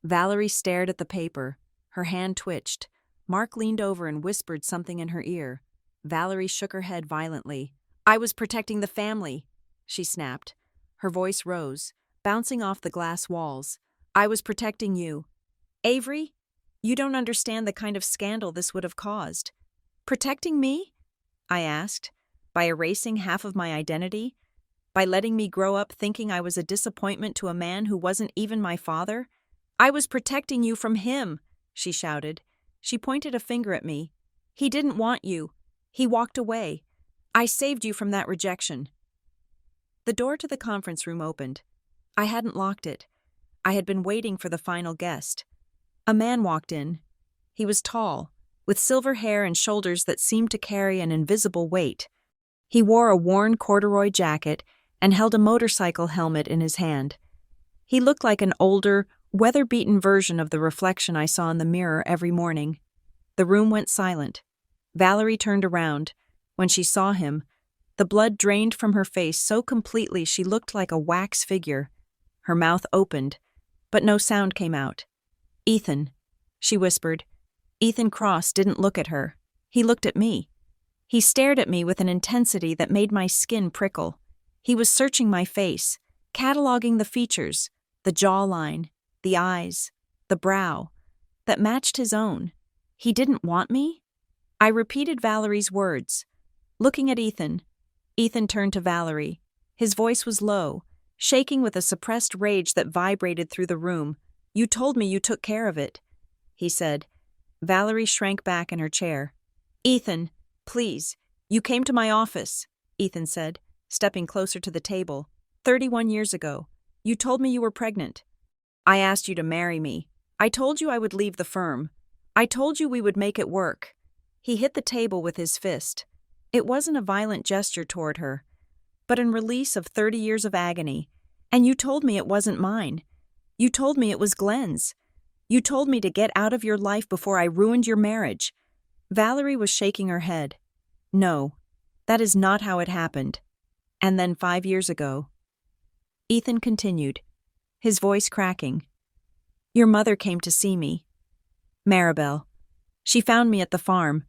Valerie stared at the paper. Her hand twitched. Mark leaned over and whispered something in her ear. Valerie shook her head violently. "I was protecting the family," she snapped. Her voice rose, bouncing off the glass walls. "I was protecting you. Avery, you don't understand the kind of scandal this would have caused." "Protecting me?" I asked. "By erasing half of my identity? By letting me grow up thinking I was a disappointment to a man who wasn't even my father?" "I was protecting you from him," she shouted. She pointed a finger at me. He didn't want you. He walked away. I saved you from that rejection. The door to the conference room opened. I hadn't locked it. I had been waiting for the final guest. A man walked in. He was tall, with silver hair and shoulders that seemed to carry an invisible weight. He wore a worn corduroy jacket and held a motorcycle helmet in his hand. He looked like an older, weather-beaten version of the reflection I saw in the mirror every morning. The room went silent. Valerie turned around. When she saw him, the blood drained from her face so completely she looked like a wax figure. Her mouth opened, but no sound came out. "Ethan," she whispered. Ethan Cross didn't look at her. He looked at me. He stared at me with an intensity that made my skin prickle. He was searching my face, cataloging the features, the jawline, the eyes, the brow, that matched his own. He didn't want me? I repeated Valerie's words. Looking at Ethan, Ethan turned to Valerie. His voice was low, shaking with a suppressed rage that vibrated through the room. "You told me you took care of it," he said. Valerie shrank back in her chair. "Ethan, please, you came to my office," Ethan said, stepping closer to the table. 31 years ago. You told me you were pregnant. I asked you to marry me. I told you I would leave the firm. I told you we would make it work." He hit the table with his fist. It wasn't a violent gesture toward her, but in release of 30 years of agony. "And you told me it wasn't mine. You told me it was Glenn's. You told me to get out of your life before I ruined your marriage." Valerie was shaking her head. "No, that is not how it happened. And then 5 years ago." Ethan continued, his voice cracking. "Your mother came to see me. Maribel. She found me at the farm.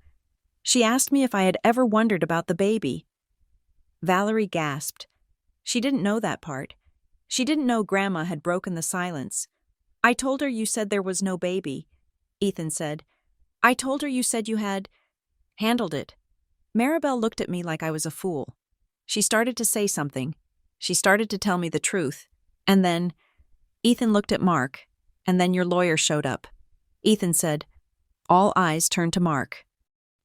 She asked me if I had ever wondered about the baby." Valerie gasped. She didn't know that part. She didn't know Grandma had broken the silence. "I told her you said there was no baby," Ethan said. "I told her you said you had handled it." Maribel looked at me like I was a fool. She started to say something. She started to tell me the truth. And then, Ethan looked at Mark, and then your lawyer showed up. Ethan said. All eyes turned to Mark.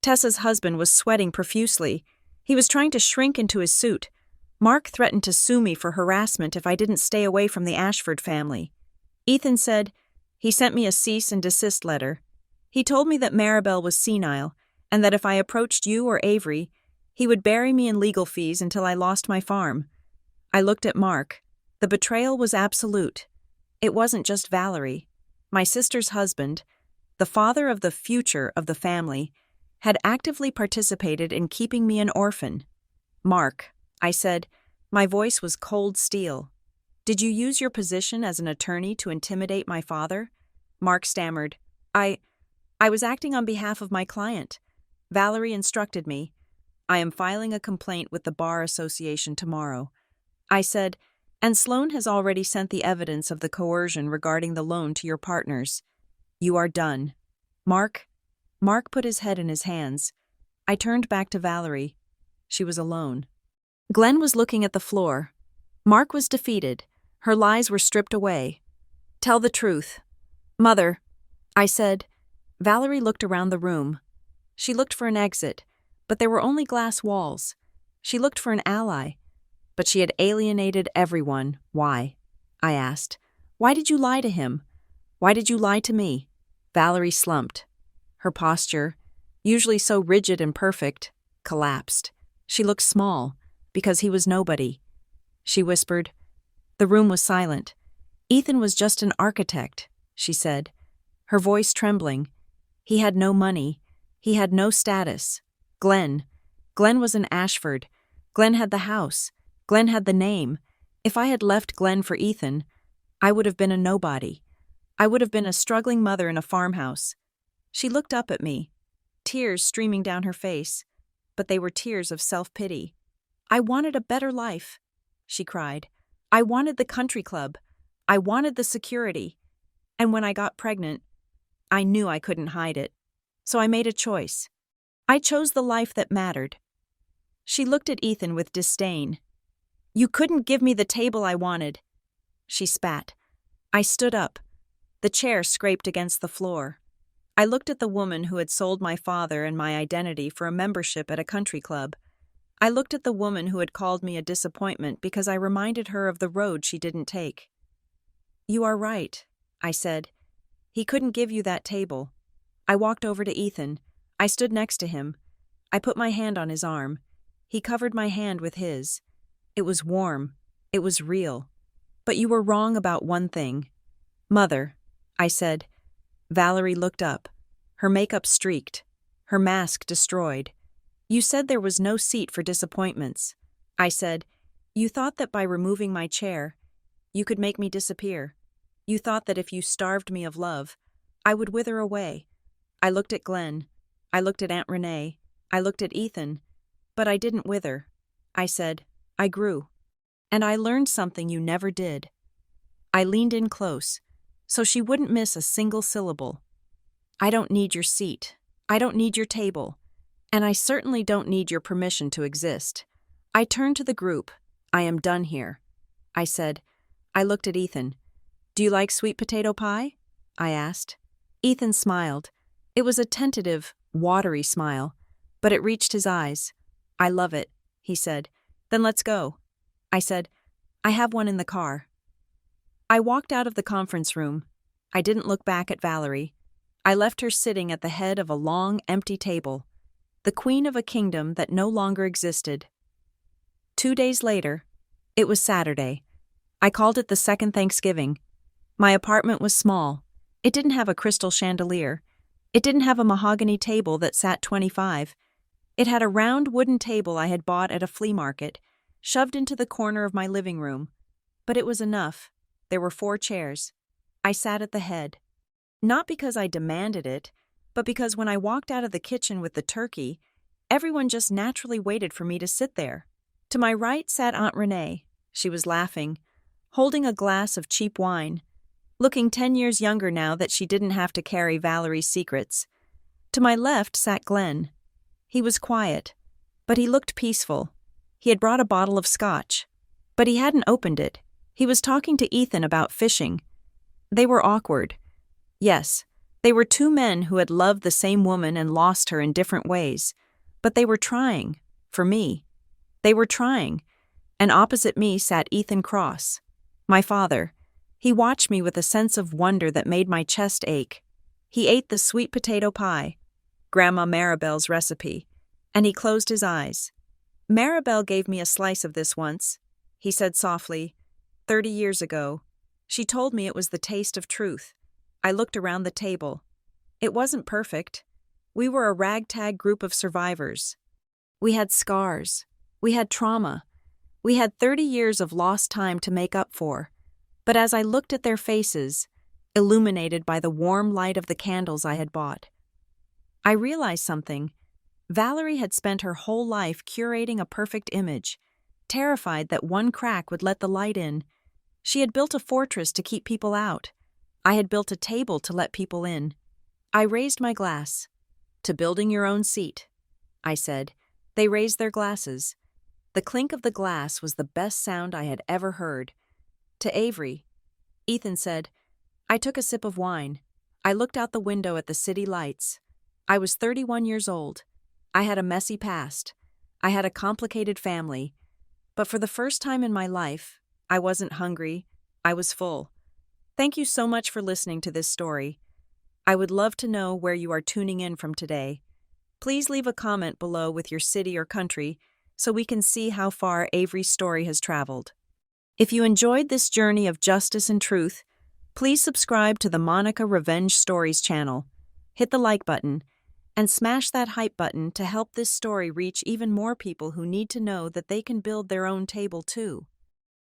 Tessa's husband was sweating profusely. He was trying to shrink into his suit. Mark threatened to sue me for harassment if I didn't stay away from the Ashford family. Ethan said, "He sent me a cease and desist letter. He told me that Maribel was senile, and that if I approached you or Avery, he would bury me in legal fees until I lost my farm." I looked at Mark. The betrayal was absolute. It wasn't just Valerie. My sister's husband, the father of the future of the family, had actively participated in keeping me an orphan. "Mark," I said, my voice was cold steel. "Did you use your position as an attorney to intimidate my father?" Mark stammered. I was acting on behalf of my client. Valerie instructed me. I am filing a complaint with the Bar Association tomorrow." I said, "And Sloan has already sent the evidence of the coercion regarding the loan to your partners. You are done." Mark put his head in his hands. I turned back to Valerie. She was alone. Glenn was looking at the floor. Mark was defeated. Her lies were stripped away. "Tell the truth." "Mother," I said. Valerie looked around the room. She looked for an exit, but there were only glass walls. She looked for an ally, but she had alienated everyone. "Why?" I asked. "Why did you lie to him? Why did you lie to me?" Valerie slumped. Her posture, usually so rigid and perfect, collapsed. She looked small, because he was nobody. She whispered. The room was silent. "Ethan was just an architect," she said, her voice trembling. "He had no money. He had no status. Glenn was an Ashford. Glenn had the house. Glenn had the name. If I had left Glenn for Ethan, I would have been a nobody. I would have been a struggling mother in a farmhouse." She looked up at me, tears streaming down her face, but they were tears of self-pity. "I wanted a better life," she cried. "I wanted the country club. I wanted the security. And when I got pregnant, I knew I couldn't hide it. So I made a choice. I chose the life that mattered." She looked at Ethan with disdain. "You couldn't give me the table I wanted." She spat. I stood up. The chair scraped against the floor. I looked at the woman who had sold my father and my identity for a membership at a country club. I looked at the woman who had called me a disappointment because I reminded her of the road she didn't take. "You are right," I said. "He couldn't give you that table." I walked over to Ethan. I stood next to him. I put my hand on his arm. He covered my hand with his. It was warm. It was real. "But you were wrong about one thing." "Mother," I said. Valerie looked up. Her makeup streaked. Her mask destroyed. "You said there was no seat for disappointments." I said, "You thought that by removing my chair, you could make me disappear. You thought that if you starved me of love, I would wither away." I looked at Glenn. I looked at Aunt Renee. I looked at Ethan. But I didn't wither. I said, "I grew. And I learned something you never did." I leaned in close, so she wouldn't miss a single syllable. "I don't need your seat. I don't need your table. And I certainly don't need your permission to exist." I turned to the group. "I am done here," I said. I looked at Ethan. "Do you like sweet potato pie?" I asked. Ethan smiled. It was a tentative, watery smile, but it reached his eyes. "I love it," he said. "Then let's go." I said, "I have one in the car." I walked out of the conference room. I didn't look back at Valerie. I left her sitting at the head of a long, empty table, the queen of a kingdom that no longer existed. 2 days later, it was Saturday. I called it the second Thanksgiving. My apartment was small. It didn't have a crystal chandelier. It didn't have a mahogany table that sat 25. It had a round wooden table I had bought at a flea market, shoved into the corner of my living room. But it was enough. There were 4 chairs. I sat at the head. Not because I demanded it, but because when I walked out of the kitchen with the turkey, everyone just naturally waited for me to sit there. To my right sat Aunt Renee. She was laughing, holding a glass of cheap wine, looking 10 years younger now that she didn't have to carry Valerie's secrets. To my left sat Glenn. He was quiet, but he looked peaceful. He had brought a bottle of scotch, but he hadn't opened it. He was talking to Ethan about fishing. They were awkward. Yes, they were 2 men who had loved the same woman and lost her in different ways, but they were trying, for me. They were trying, and opposite me sat Ethan Cross, my father. He watched me with a sense of wonder that made my chest ache. He ate the sweet potato pie, Grandma Maribel's recipe, and he closed his eyes. "Maribel gave me a slice of this once," he said softly. 30 years ago. She told me it was the taste of truth." I looked around the table. It wasn't perfect. We were a ragtag group of survivors. We had scars. We had trauma. We had 30 years of lost time to make up for. But as I looked at their faces, illuminated by the warm light of the candles I had bought, I realized something. Valerie had spent her whole life curating a perfect image, terrified that one crack would let the light in. She had built a fortress to keep people out. I had built a table to let people in. I raised my glass. "To building your own seat," I said. They raised their glasses. The clink of the glass was the best sound I had ever heard. "To Avery," Ethan said. I took a sip of wine. I looked out the window at the city lights. I was 31 years old. I had a messy past. I had a complicated family. But for the first time in my life, I wasn't hungry. I was full. Thank you so much for listening to this story. I would love to know where you are tuning in from today. Please leave a comment below with your city or country so we can see how far Avery's story has traveled. If you enjoyed this journey of justice and truth, please subscribe to the Monica Revenge Stories channel. Hit the like button and smash that hype button to help this story reach even more people who need to know that they can build their own table too.